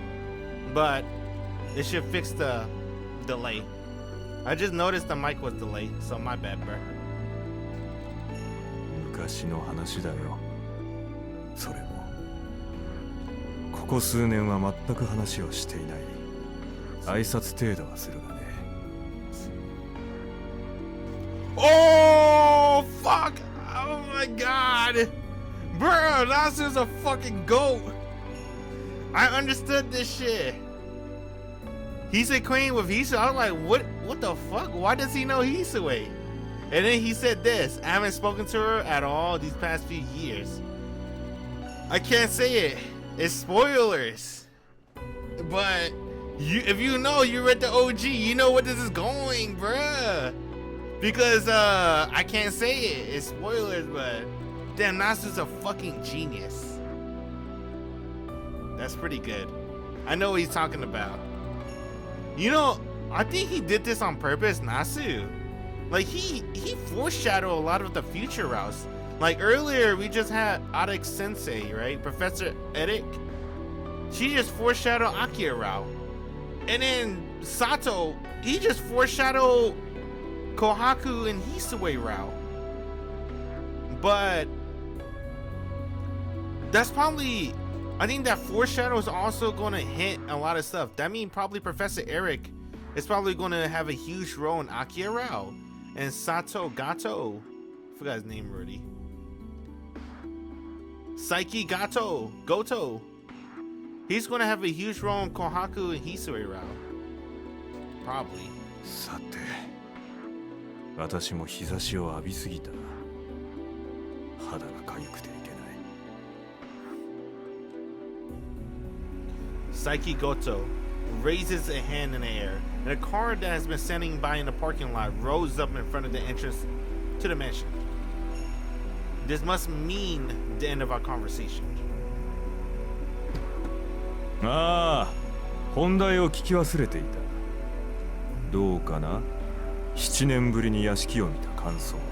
but it should fix the delay. I just noticed the mic was delayed, so my bad, bro. 昔の話だよ。それもここ数年は全く話をしていない。挨拶程度はするがね。Oh fuck! Oh my god! Bro, Nasu's a fucking goat! I understood this shit. He's a queen with Hisu. I was like, what the fuck? Why does he know Hisaway? And then he said this, I haven't spoken to her at all these past few years. I can't say it. It's spoilers. But if you know, you read the OG, you know where this is going, bruh. Because I can't say it. It's spoilers, but damn, Nasu's a fucking genius. That's pretty good. I know what he's talking about. You know, I think he did this on purpose, Nasu. Like he foreshadowed a lot of the future routes. Like earlier, we just had Arcueid Sensei, right? Professor Eric. She just foreshadowed Akira route. And then Sato, he just foreshadowed Kohaku and Hisue route. But that's probably, I think that foreshadow is also going to hint a lot of stuff. That means probably Professor Eric is probably going to have a huge role in Akira route. And Sato Gato, I forgot his name already. Saiki Goto. He's going to have a huge role in Kohaku and Hisue route. Probably. さて、私も日差しを浴びすぎた。肌が痒くていけない。Saiki Goto raises a hand in the air, and a car that has been standing by in the parking lot rolls up in front of the entrance to the mansion. This must mean the end of our conversation. ああ、本題を聞き忘れていた。どうかな？7年ぶりに屋敷を見た感想は。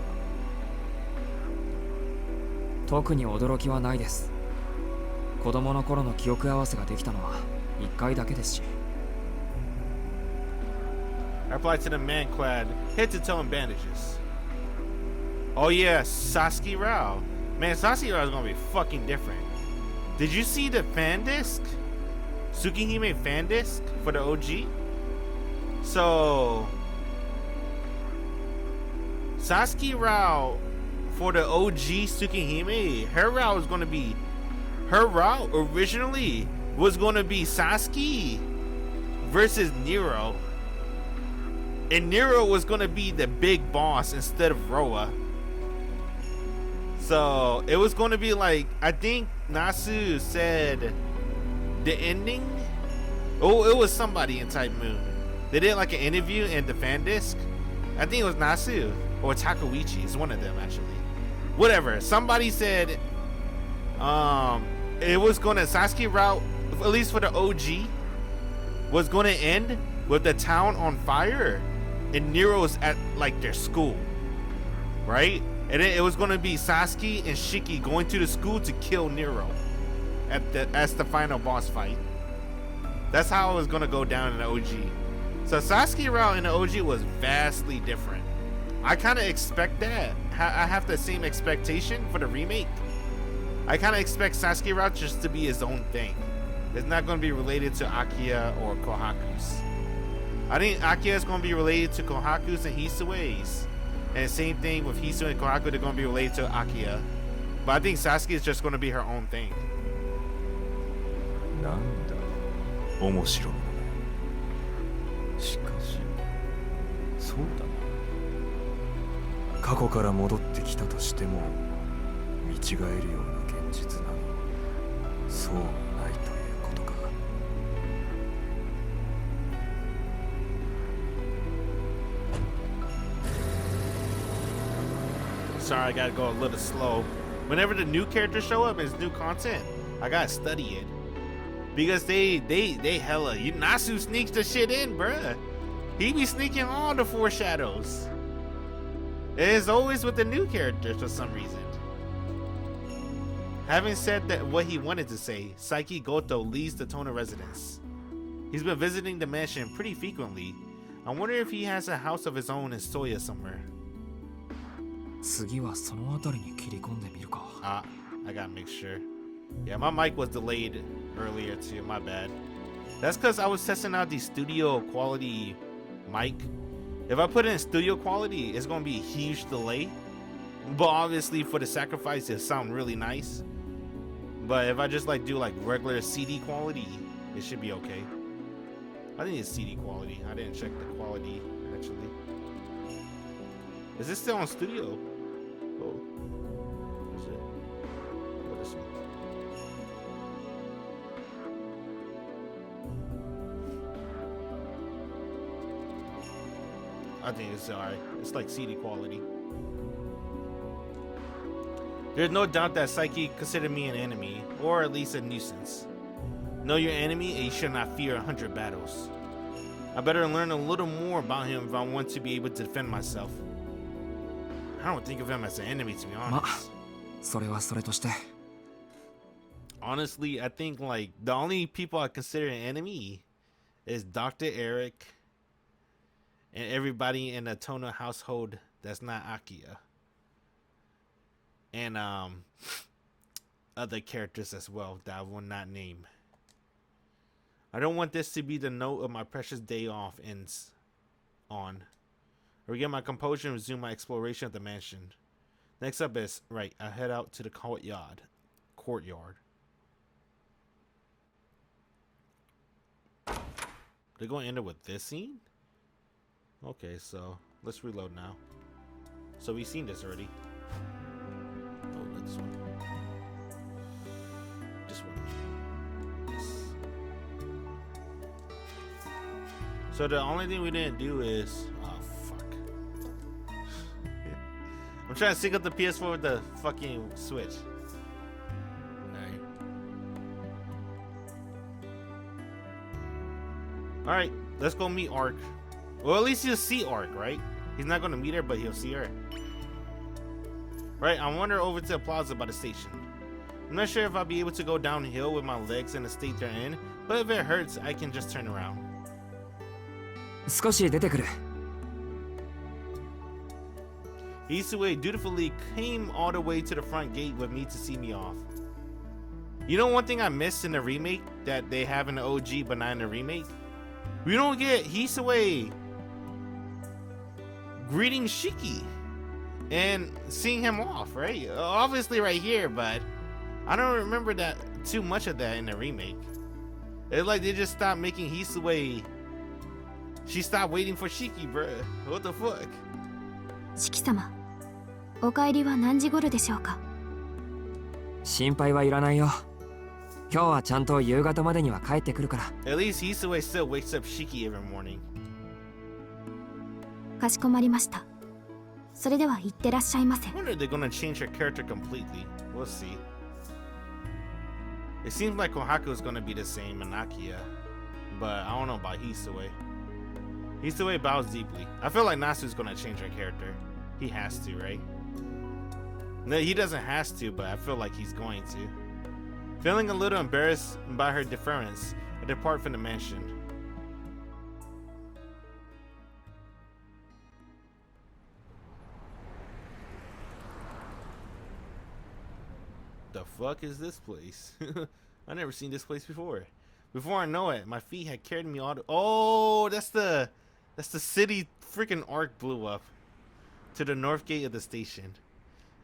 特に驚きはないです。子供の頃の記憶合わせができたのは1回だけですし。I replied to the man clad, head to toe in bandages. Oh yeah, Sasuke Rao. Man, Sasuke Rao is gonna be fucking different. Did you see the fan disc? Tsukihime fan disc for the OG? So Sasuke Rao for the OG Tsukihime, her route was gonna be, her route originally was gonna be Sasuke versus Nero. And Nero was gonna be the big boss instead of Roa. So it was gonna be like, I think Nasu said the ending. Oh, it was somebody in Type Moon. They did like an interview in the fan disc. I think it was Nasu or Takeuchi. It's one of them actually. Whatever. Somebody said it was gonna, Sasuke route, at least for the OG, was gonna end with the town on fire and Nero's at like their school, right? And then it was gonna be Sasuke and Shiki going to the school to kill Nero as the final boss fight. That's how it was gonna go down in the OG. So Sasuke route in the OG was vastly different. I kind of expect that. I have the same expectation for the remake. I kind of expect Sasuke route just to be his own thing. It's not going to be related to Akira or Kohaku's. I think Akira is going to be related to Kohaku's and Hisue's. And same thing with Hisue and Kohaku, they're going to be related to Akira. But I think Sasuke is just going to be her own thing. なんだ、面白い。しかし、そうだな。過去から戻ってきたとしても、見違えるような現実なの。そうはないということか。Sorry, I gotta go a little slow. Whenever the new characters show up and it's new content, I gotta study it. Because they hella, Nasu sneaks the shit in, bruh. He be sneaking all the foreshadows. It's always with the new characters for some reason. Having said that, what he wanted to say, Saiki Goto leaves the Tona residence. He's been visiting the mansion pretty frequently. I wonder if he has a house of his own in Soya somewhere. 次はその辺りに切り込んでみるか。Ah, I gotta make sure. Yeah, my mic was delayed earlier too, my bad. That's because I was testing out the studio quality mic. If I put it in studio quality, it's gonna be a huge delay. But obviously for the sacrifice, it'll sound really nice. But if I just like do like regular CD quality, it should be okay. I think it's CD quality. I didn't check the quality actually. Is this still on studio? Oh, is it? What is it? I think it's alright. It's like CD quality. There's no doubt that Psyche considered me an enemy, or at least a nuisance. Know your enemy and you should not fear 100 battles. I better learn a little more about him if I want to be able to defend myself. I don't think of him as an enemy, to be honest. それはそれとして。 Honestly, I think like the only people I consider an enemy is Dr. Eric and everybody in the Tona household that's not Akia. And other characters as well that I will not name. I don't want this to be the note of my precious day off ends on. I regain my composure and resume my exploration of the mansion. Next up is, right, I head out to the courtyard. They're going to end it with this scene? Okay, so let's reload now. So we've seen this already. Oh, this one. This one. Yes. So the only thing we didn't do is... Oh, fuck. I'm trying to sync up the PS4 with the fucking Switch. Alright, let's go meet Arc. Well, at least he'll see Arc, right? He's not gonna meet her, but he'll see her. Right, I wander over to the plaza by the station. I'm not sure if I'll be able to go downhill with my legs in the state they're in, but if it hurts, I can just turn around. 少し出てくる。 Hisue dutifully came all the way to the front gate with me to see me off. You know one thing I missed in the remake that they have in the OG but not in the remake? We don't get Hisue greeting Shiki and seeing him off, right? Obviously right here, but I don't remember that too much of that in the remake. It's like they just stopped making Hisue. She stopped waiting for Shiki, bruh. What the fuck? 四季様、お帰りは何時頃でしょうか。心配はいらないよ。今日はちゃんと夕方までには帰ってくるから。At least Hisue still wakes up Shiki every morning. かしこまりました。それでは行ってらっしゃいませ。 I wonder if they're gonna change her character completely. We'll see. It seems like Kohaku is gonna be the same in Akia, but I don't know about Hisue. Hisue bows deeply. I feel like Nasu's gonna change her character. He has to, right? No, he doesn't has to, but I feel like he's going to. Feeling a little embarrassed by her deference, I depart from the mansion. The fuck is this place? I never seen this place before. Before I know it, my feet had carried me all the— oh, that's the city freaking arc blew up to the north gate of the station.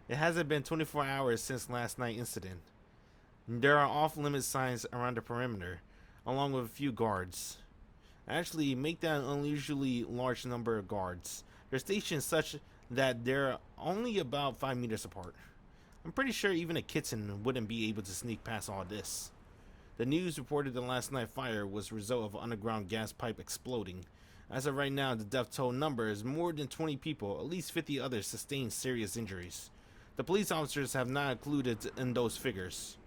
It hasn't been 24 hours since last night's incident. There are off-limit signs around the perimeter, along with a few guards. Actually, make that an unusually large number of guards. They're stationed such that they're only about 5 meters apart. I'm pretty sure even a kitten wouldn't be able to sneak past all this. The news reported the last night's fire was a result of an underground gas pipe exploding. As of right now, the death toll number is more than 20 people. At least 50 others sustained serious injuries. The police officers have not included in those figures.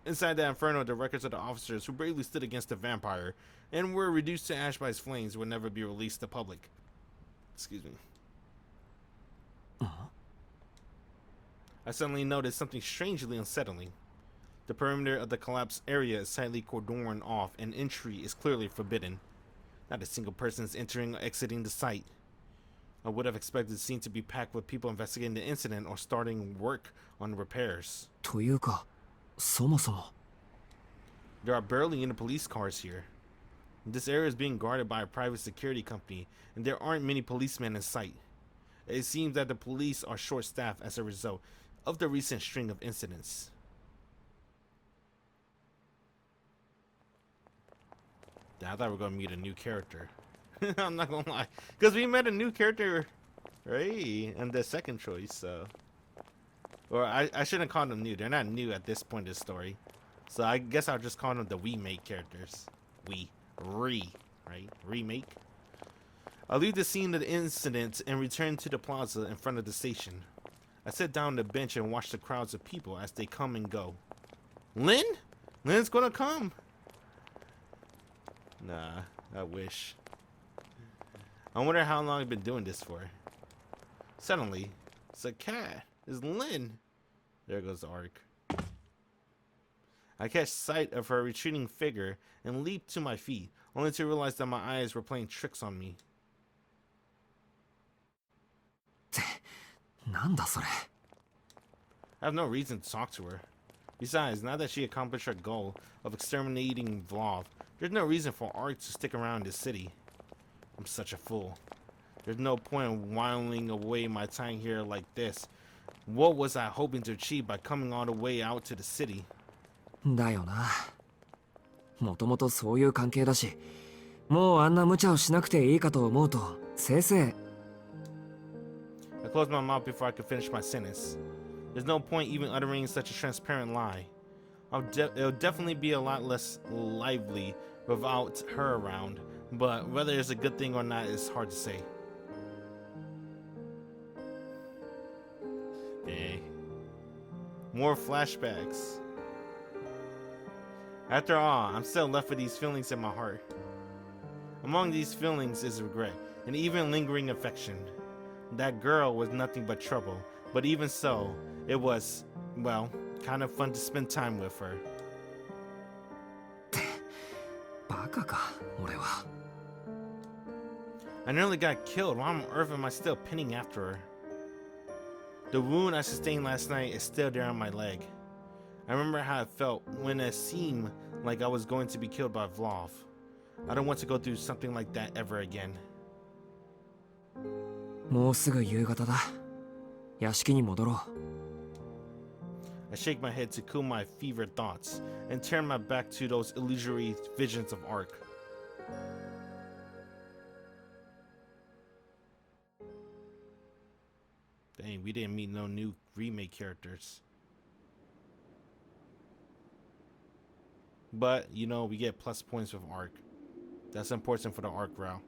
Inside the inferno, the records of the officers who bravely stood against the vampire and were reduced to ash by his flames will never be released to public. Excuse me. I suddenly noticed something strangely unsettling. The perimeter of the collapsed area is tightly cordoned off and entry is clearly forbidden. Not a single person is entering or exiting the site. I would have expected the scene to be packed with people investigating the incident or starting work on repairs. というか、そもそも。 There are barely any police cars here. This area is being guarded by a private security company, and there aren't many policemen in sight. It seems that the police are short-staffed as a result of the recent string of incidents. I thought we were going to meet a new character. I'm not going to lie. Because we met a new character, right? And the second choice, so. Or I shouldn't call them new. They're not new at this point in the story. So I guess I'll just call them the remake characters. Right? Remake. I leave the scene of the incident and return to the plaza in front of the station. I sit down on the bench and watch the crowds of people as they come and go. Lynn? Lynn's gonna come. Nah, I wish. I wonder how long I've been doing this for. Suddenly, it's a cat. It's Lynn. There goes the arc. I catch sight of her retreating figure and leap to my feet, only to realize that my eyes were playing tricks on me. なんだそれ。 I have no reason to talk to her. Besides, now that she accomplished her goal of exterminating Vlov, there's no reason for Ark to stick around this city. I'm such a fool. There's no point in whiling away my time here like this. What was I hoping to achieve by coming all the way out to the city? だよな。もともとそういう関係だし、もうあんな無茶をしなくていいかと思うと、せいぜい。 I closed my mouth before I could finish my sentence. There's no point even uttering such a transparent lie. It'll definitely be a lot less lively without her around, but whether it's a good thing or not is hard to say. Dang. More flashbacks. After all, I'm still left with these feelings in my heart. Among these feelings is regret, and even lingering affection. That girl was nothing but trouble, but even so, it was, well, kind of fun to spend time with her. バカか、俺は。 I nearly got killed. Why on earth am I still pinning after her? The wound I sustained last night is still there on my leg. I remember how it felt when it seemed like I was going to be killed by Vlov. I don't want to go through something like that ever again. もうすぐ夕方だ。屋敷に戻ろう。 I shake my head to cool my fevered thoughts and turn my back to those illusory visions of Ark. Dang, we didn't meet no new remake characters. But, you know, we get plus points with Ark. That's important for the Ark route.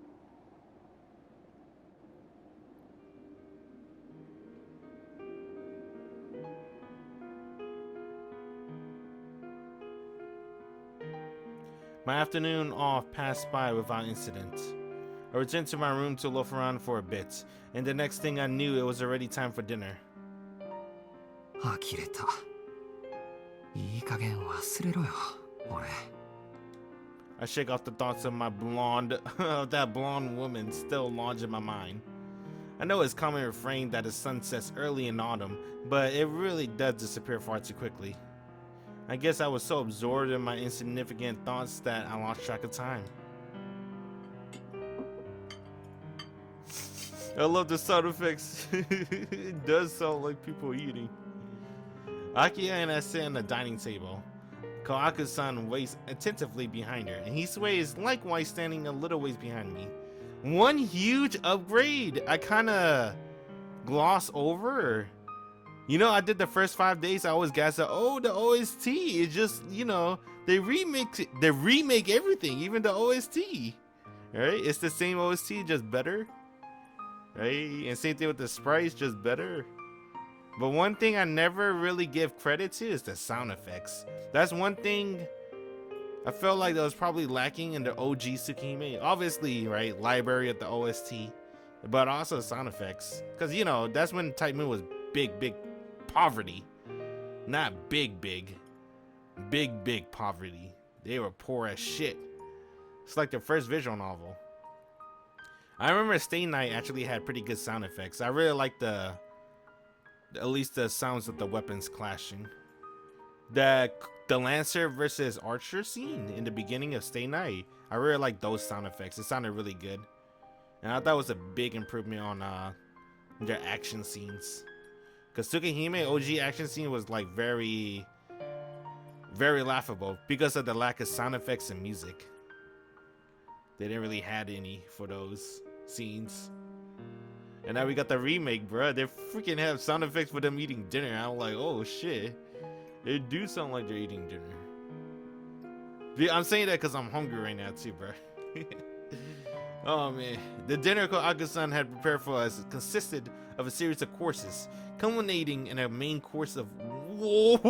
My afternoon off passed by without incident. I returned to my room to loaf around for a bit, and the next thing I knew, it was already time for dinner. 呆れた。いい加減忘れろよ、俺。 I shake off the thoughts of that blonde woman still lodged in my mind. I know it's common refrain that the sun sets early in autumn, but it really does disappear far too quickly. I guess I was so absorbed in my insignificant thoughts that I lost track of time. I love the sound effects. It does sound like people eating. Akia and I sit on the dining table. Kawaku-san waits attentively behind her, and he sways likewise standing a little ways behind me. One huge upgrade I kinda gloss over. You know, I did the first 5 days, I always gassed out, oh, the OST. It's just, you know, they remake everything, even the OST. Right? It's the same OST, just better. Right? And same thing with the sprites, just better. But one thing I never really give credit to is the sound effects. That's one thing I felt like that was probably lacking in the OG Tsukihime. Obviously, right, library of the OST, but also sound effects. Because, you know, that's when Type Moon was big poverty. Not big poverty. They were poor as shit. It's like their first visual novel. I remember Stay Night actually had pretty good sound effects. I really like at least the sounds of the weapons clashing. The Lancer versus Archer scene in the beginning of Stay Night, I really like those sound effects. It sounded really good. And I thought it was a big improvement on their action scenes. Because Tsukihime OG action scene was like very laughable because of the lack of sound effects and music. They didn't really had any for those scenes. And now we got the remake, bruh. They freaking have sound effects for them eating dinner. I'm like, oh shit. They do sound like they're eating dinner. I'm saying that because I'm hungry right now too, bruh. Oh man, the dinner Koaku-san had prepared for us consisted of a series of courses, culminating in a main course of wow,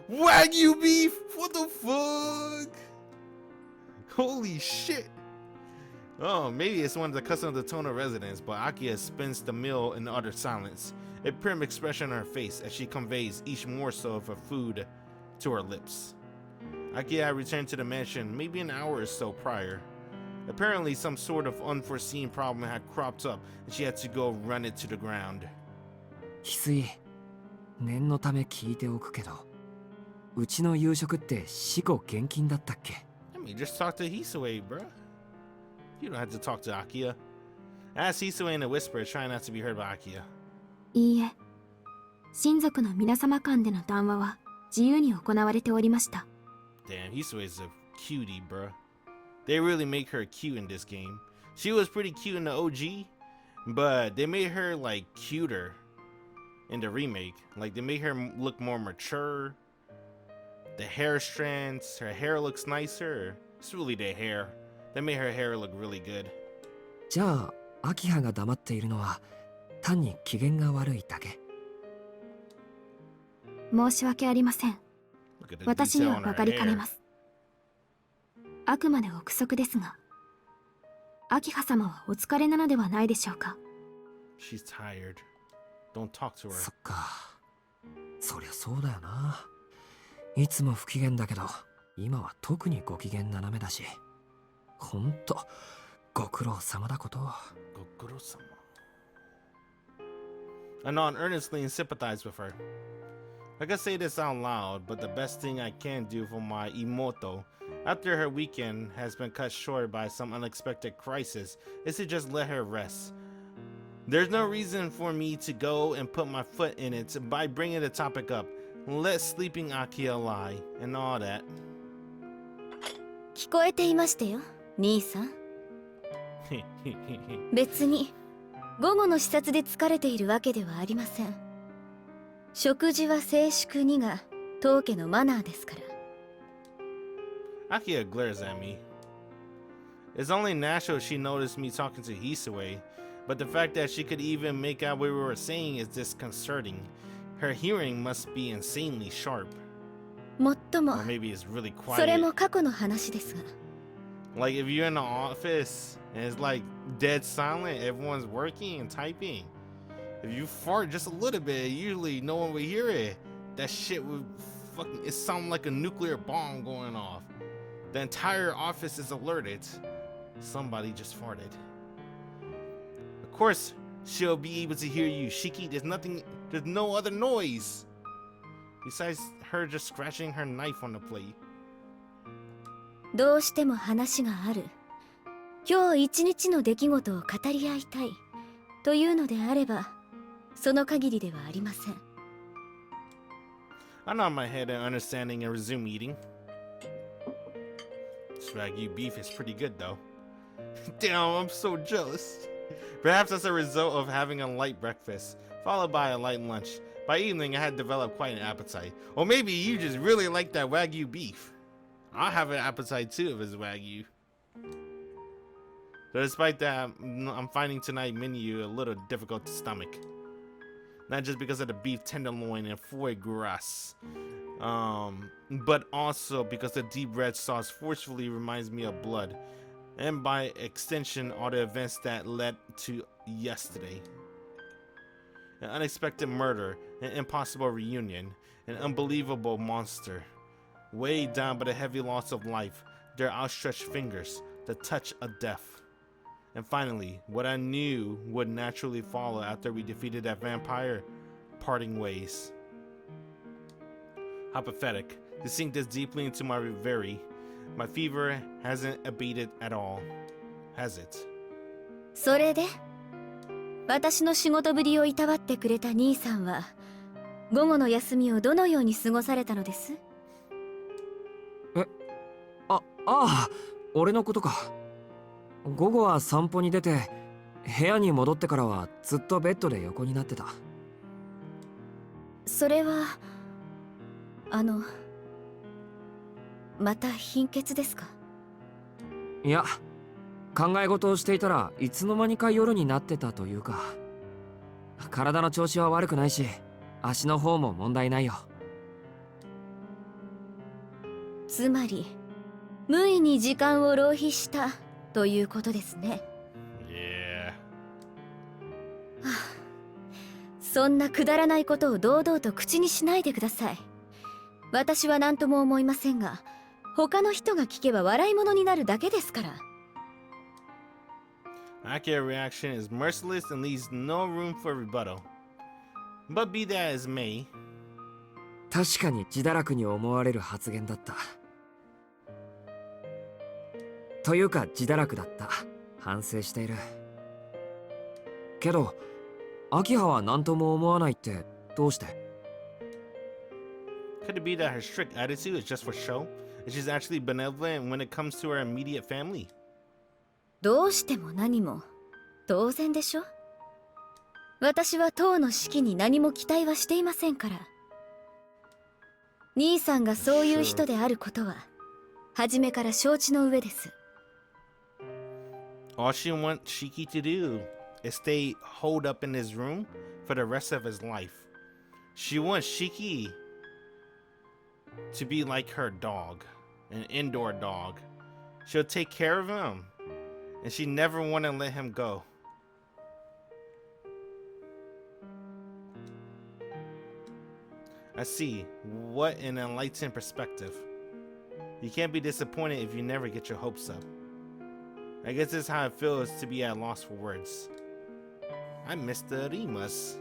Wagyu beef. What the fuck? Holy shit. Oh, maybe it's one of the customs of the Tono residents, but Akia spends the meal in utter silence, a prim expression on her face as she conveys each morsel of her food to her lips. Akia had returned to the mansion maybe an hour or so prior. Apparently, some sort of unforeseen problem had cropped up, and she had to go run it to the ground. 翡翠、念のため聞いておくけど、うちの夕食って死後現金だったっけ？ I mean, just talk to Hisue, bruh. You don't have to talk to Akia. Ask Hisue in a whisper, trying not to be heard by Akia. いいえ、親族の皆様間での談話は自由に行われておりました。 Damn, Hisue is a cutie, bruh. They really make her cute in this game. She was pretty cute in the OG, but they made her like cuter in the remake. Like they made her look more mature. The hair strands, her hair looks nicer. It's really the hair. They made her hair look really good. じゃあ、アキハが黙っているのは単に機嫌が悪いだけ。申し訳ありません。 Look at the 私に detail は on 分 her かりかね hair. ます。あくまで憶測ですが、アキハ様はお疲れなのではないでしょうか。 She's tired. Don't talk to her. そっか。そりゃそうだよな。いつも不機嫌だけど、今は特にご機嫌斜めだし。ほんと、ご苦労様だこと。Gogoro-sama. Anon earnestly sympathized with her. I could say this out loud, but the best thing I can do for my Imoto, after her weekend has been cut short by some unexpected crisis, is to just let her rest. There's no reason for me to go and put my foot in it by bringing the topic up. Let sleeping Akia lie, and all that. 聞こえていましたよ、兄さん。別に午後の視察で疲れているわけではありません。食事は静粛にが当家のマナーですから。Akia glares at me. It's only natural she noticed me talking to Hisue, but the fact that she could even make out what we were saying is disconcerting. Her hearing must be insanely sharp. もっとも Or maybe it's really それ quiet. も過去の話ですが。 Like if you're in the office and it's like dead silent, everyone's working and typing. If you fart just a little bit, usually no one would hear it. That shit would fucking, it sounds like a nuclear bomb going off. The entire office is alerted. Somebody just farted. Of course, she'll be able to hear you. Shiki, there's no other noise. Besides her just scratching her knife on the plate. どうしても話がある。今日一日の出来事を語り合いたい。というのであれば、その限りではありません。I nod my head in understanding and resume eating. Swaggy beef is pretty good though. Damn, I'm so jealous. Perhaps that's a result of having a light breakfast, followed by a light lunch. By evening, I had developed quite an appetite. Or maybe you just really like that Wagyu beef. I'll have an appetite too if it's Wagyu. So despite that, I'm finding tonight's menu a little difficult to stomach. Not just because of the beef tenderloin and foie gras, but also because the deep red sauce forcefully reminds me of blood, and by extension all the events that led to yesterday. An unexpected murder, an impossible reunion, an unbelievable monster, weighed down by the heavy loss of life, their outstretched fingers, the touch of death. And finally, what I knew would naturally follow after we defeated that vampire, parting ways. How pathetic to sink this deeply into my reverie. My fever hasn't abated at all, has it? それで、私の仕事ぶりをいたわってくれた兄さんは、午後の休みをどのように過ごされたのです？ああ、俺のことか。午後は散歩に出て、部屋に戻ってからはずっとベッドで横になってた。それは、また貧血ですか？いや、考え事をしていたらいつの間にか夜になってたというか、体の調子は悪くないし、足の方も問題ないよ。つまり無意に時間を浪費したということですね。Yeah. そんなくだらないことを堂々と口にしないでください。私は何とも思いませんが、他の人が聞けば笑い物になるだけですから。Akira's reaction is merciless and leaves no room for rebuttal. But be that as may, 確かに自堕落に思われる発言だった。というか自堕落だった。反省している。けど、秋葉は何とも思わないってどうして？ could it be that her strict attitude is just for show, and she's actually benevolent when it comes to her immediate family? どうしても何も当然でしょ。私は党の指揮に何も期待はしていませんから。兄さんがそういう人であることは初めから承知の上です。All she wants Shiki to do is stay holed up in his room for the rest of his life. She wants Shiki to be like her dog, an indoor dog. She'll take care of him, and she never want to let him go. I see. What an enlightened perspective. You can't be disappointed if you never get your hopes up. I guess this is how it feels to be at loss for words. I miss the Rimas.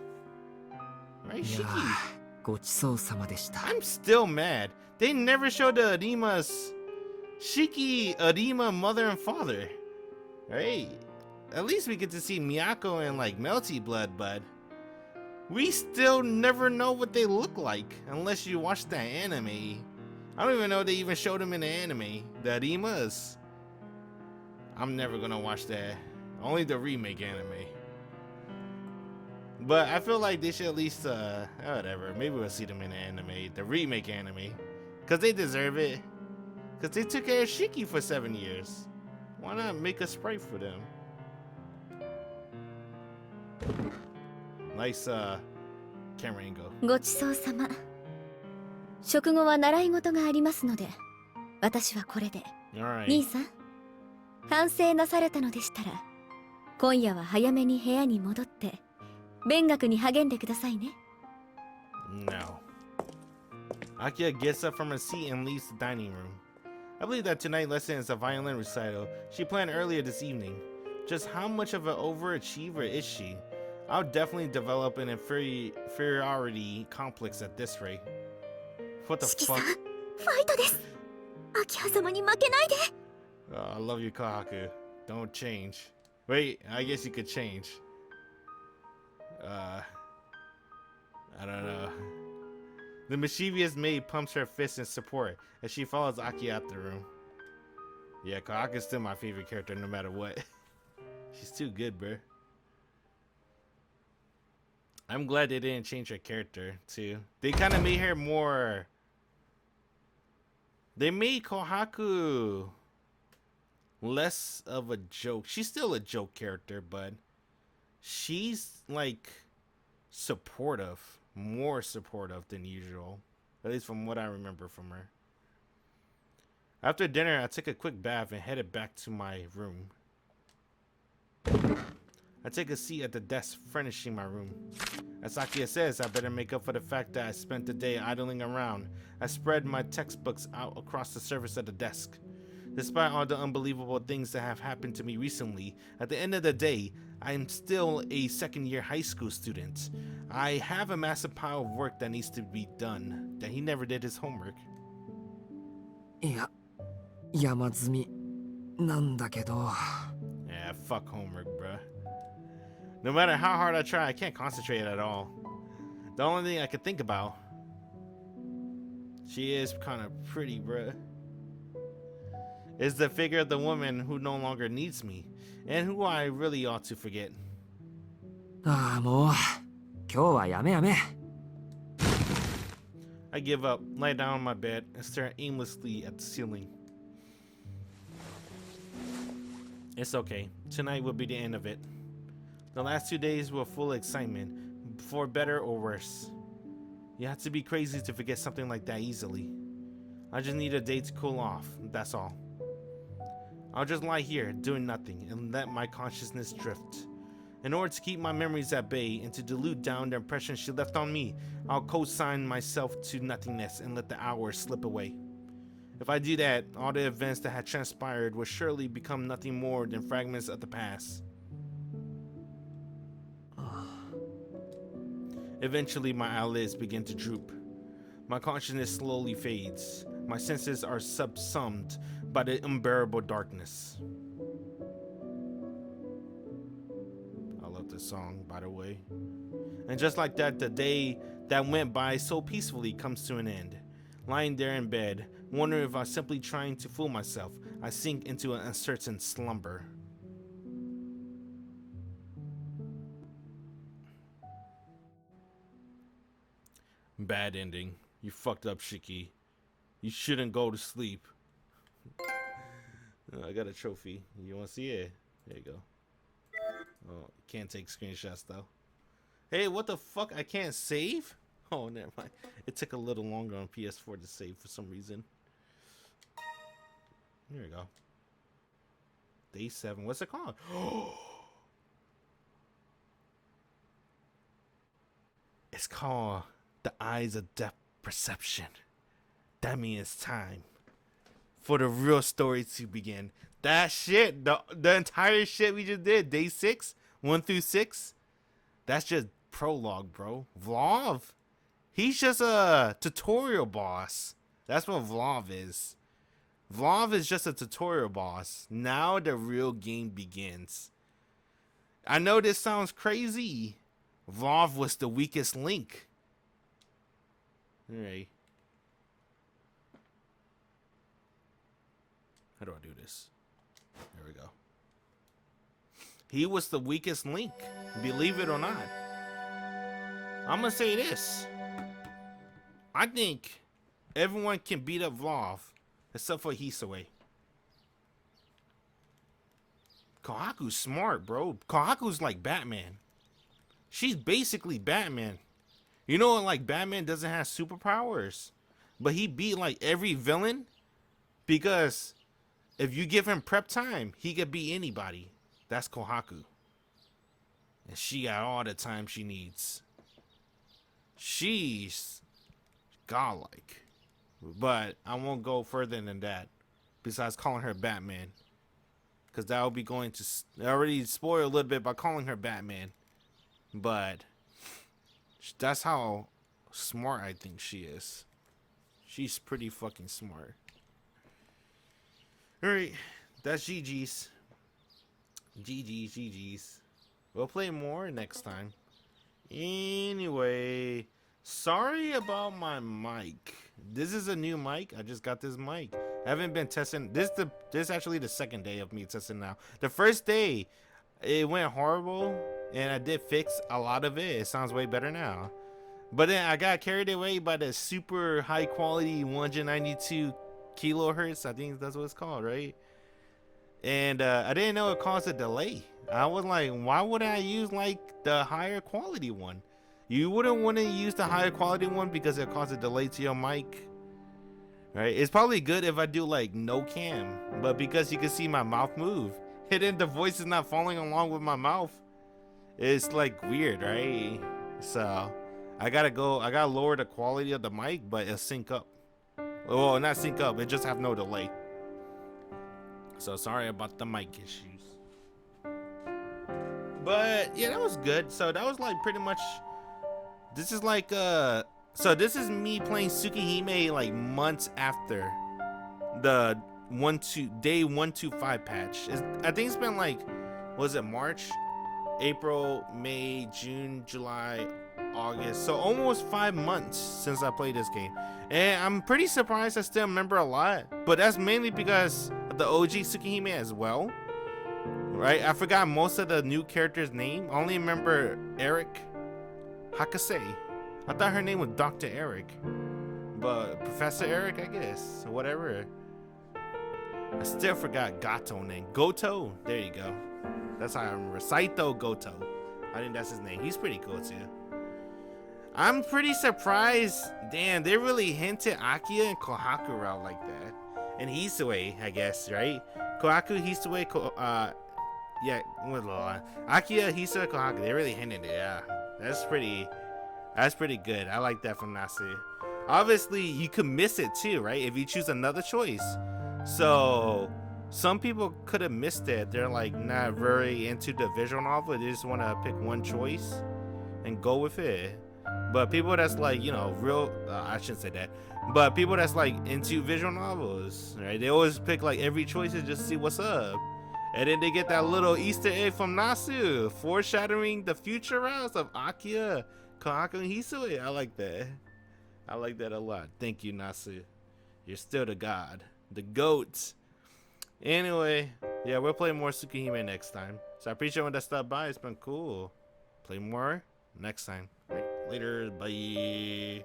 Right, いや Shiki? ごちそうさまでした。 I'm still mad. They never showed the Arimas, Shiki, Arima, mother and father. Right? At least we get to see Miyako and like Melty Blood, but we still never know what they look like unless you watch that anime. I don't even know they even showed them in the anime. The Arimas. I'm never gonna watch that. Only the remake anime. But I feel like they should at least, whatever. Maybe we'll see them in the anime, the remake anime. Because they deserve it. Because they took care of Shiki for 7 years. Why not make a sprite for them? Nice, camera angle. ごちそうさま。食後は習い事がありますので、私はこれで。Alright. 兄さん、反省なされたのでしたら、今夜は早めに部屋に戻って、勉学に励んでくださいね。No. Akia gets up from her seat and leaves the dining room. I believe that tonight's lesson is a violin recital she planned earlier this evening. Just how much of an overachiever is she? I'll definitely develop an inferiority complex at this rate. What the 四季さん、 fuck? ファイトです。秋葉様に負けないで。Oh, I love you, Kahaku. Don't change. Wait, I guess you could change. I don't know. The mischievous maid pumps her fist in support as she follows Aki out the room. Yeah, Kahaku's still my favorite character no matter what. She's too good, bruh. I'm glad they didn't change her character, too. They kind of made her more... They made Kohaku less of a joke. She's still a joke character, but she's like supportive, more supportive than usual, at least from what I remember from her. After dinner, I took a quick bath and headed back to my room. I take a seat at the desk furnishing my room. As Akia says, I better make up for the fact that I spent the day idling around. I spread my textbooks out across the surface of the desk. Despite all the unbelievable things that have happened to me recently, at the end of the day, I am still a second-year high school student. I have a massive pile of work that needs to be done, that he never did his homework. いや、山積みなんだけど。 Yeah, fuck homework, bruh. No matter how hard I try, I can't concentrate at all. The only thing I can think about... She is kind of pretty, bruh. Is the figure of the woman who no longer needs me, and who I really ought to forget. ああ、もう今日はやめやめ。 I give up, lie down on my bed, and stare aimlessly at the ceiling. It's okay. Tonight will be the end of it. The last 2 days were full of excitement, for better or worse. You have to be crazy to forget something like that easily. I just need a day to cool off, that's all. I'll just lie here, doing nothing, and let my consciousness drift. In order to keep my memories at bay and to dilute down the impression she left on me, I'll co-sign myself to nothingness and let the hours slip away. If I do that, all the events that had transpired will surely become nothing more than fragments of the past. Eventually, my eyelids begin to droop. My consciousness slowly fades. My senses are subsumed by the unbearable darkness. I love this song, by the way. And just like that, the day that went by so peacefully comes to an end. Lying there in bed, wondering if I'm simply trying to fool myself, I sink into an uncertain slumber. Bad ending. You fucked up, Shiki. You shouldn't go to sleep. I got a trophy. You want to see it? There you go. Oh, can't take screenshots though. Hey, what the fuck? I can't save? Oh, never mind. It took a little longer on PS4 to save for some reason. There we go. Day 7. What's it called? It's called The Eyes of Depth Perception. That means it's time for the real story to begin. That shit, the entire shit we just did, day 6, 1 through 6, that's just prologue, bro. Vlov, he's just a tutorial boss. That's what Vlov is. Vlov is just a tutorial boss. Now the real game begins. I know this sounds crazy. Vlov was the weakest link. Alright. How do I do this? There we go. He was the weakest link, believe it or not. I'm gonna say this. I think everyone can beat up Vlov except for Hisue. Kohaku's smart, bro. Kohaku's like Batman. She's basically Batman. You know, like Batman doesn't have superpowers, but he beat like every villain because if you give him prep time, he could beat anybody. That's Kohaku. And she got all the time she needs. She's godlike. But I won't go further than that. Besides calling her Batman. Because that will be going to already spoil a little bit by calling her Batman. But that's how smart I think she is. She's pretty fucking smart. Alright, that's GG's. GG's. We'll play more next time. Anyway, sorry about my mic. This is a new mic. I just got this mic. I haven't been testing. This is actually the second day of me testing now. The first day, it went horrible, and I did fix a lot of it. It sounds way better now. But then I got carried away by the super high quality 192 kilohertz. I think that's what it's called, right? And I didn't know it caused a delay. I was like, why would I use like the higher quality one? You wouldn't want to use the higher quality one because it causes a delay to your mic, right? It's probably good if I do like no cam, but because you can see my mouth move, and then the voice is not following along with my mouth, it's like weird, right? So I gotta lower the quality of the mic, but it'll sync up. Well, not sync up, it just have no delay. So sorry about the mic issues. But yeah, that was good. So that was like pretty much, this is like so this is me playing Tsukihime like months after the day 125 patch. I think it's been like, was it March, April, May, June, July, August, so almost 5 months since I played this game, and I'm pretty surprised I still remember a lot, but that's mainly because of the OG Tsukihime as well, right? I forgot most of the new characters' name. I only remember Eric Hakase. I thought her name was Dr. Eric, but Professor Eric, I guess, whatever. I still forgot Gato name. Goto? There you go. That's how I remember. Saito Goto. I think that's his name. He's pretty cool too. I'm pretty surprised. Damn, they really hinted Akiya and Kohaku out like that. And Hisue, I guess, right? Kohaku, Hisue, yeah, Akiya, Hisue, Kohaku. They really hinted it. Yeah, that's pretty good. I like that from Nasu. Obviously, you could miss it too, right? If you choose another choice. So some people could have missed it. They're like not very into the visual novel. They just want to pick one choice and go with it. But people that's like, you know, real, I shouldn't say that. But people that's like into visual novels, right? They always pick like every choice and just see what's up. And then they get that little Easter egg from Nasu, foreshadowing the future routes of Akiya, Kohaku, and Hisue. I like that. I like that a lot. Thank you, Nasu. You're still the god. The GOAT. Anyway, yeah, we'll play more Tsukihime next time. So I appreciate when that stopped by. It's been cool. Play more next time. Right, later. Bye.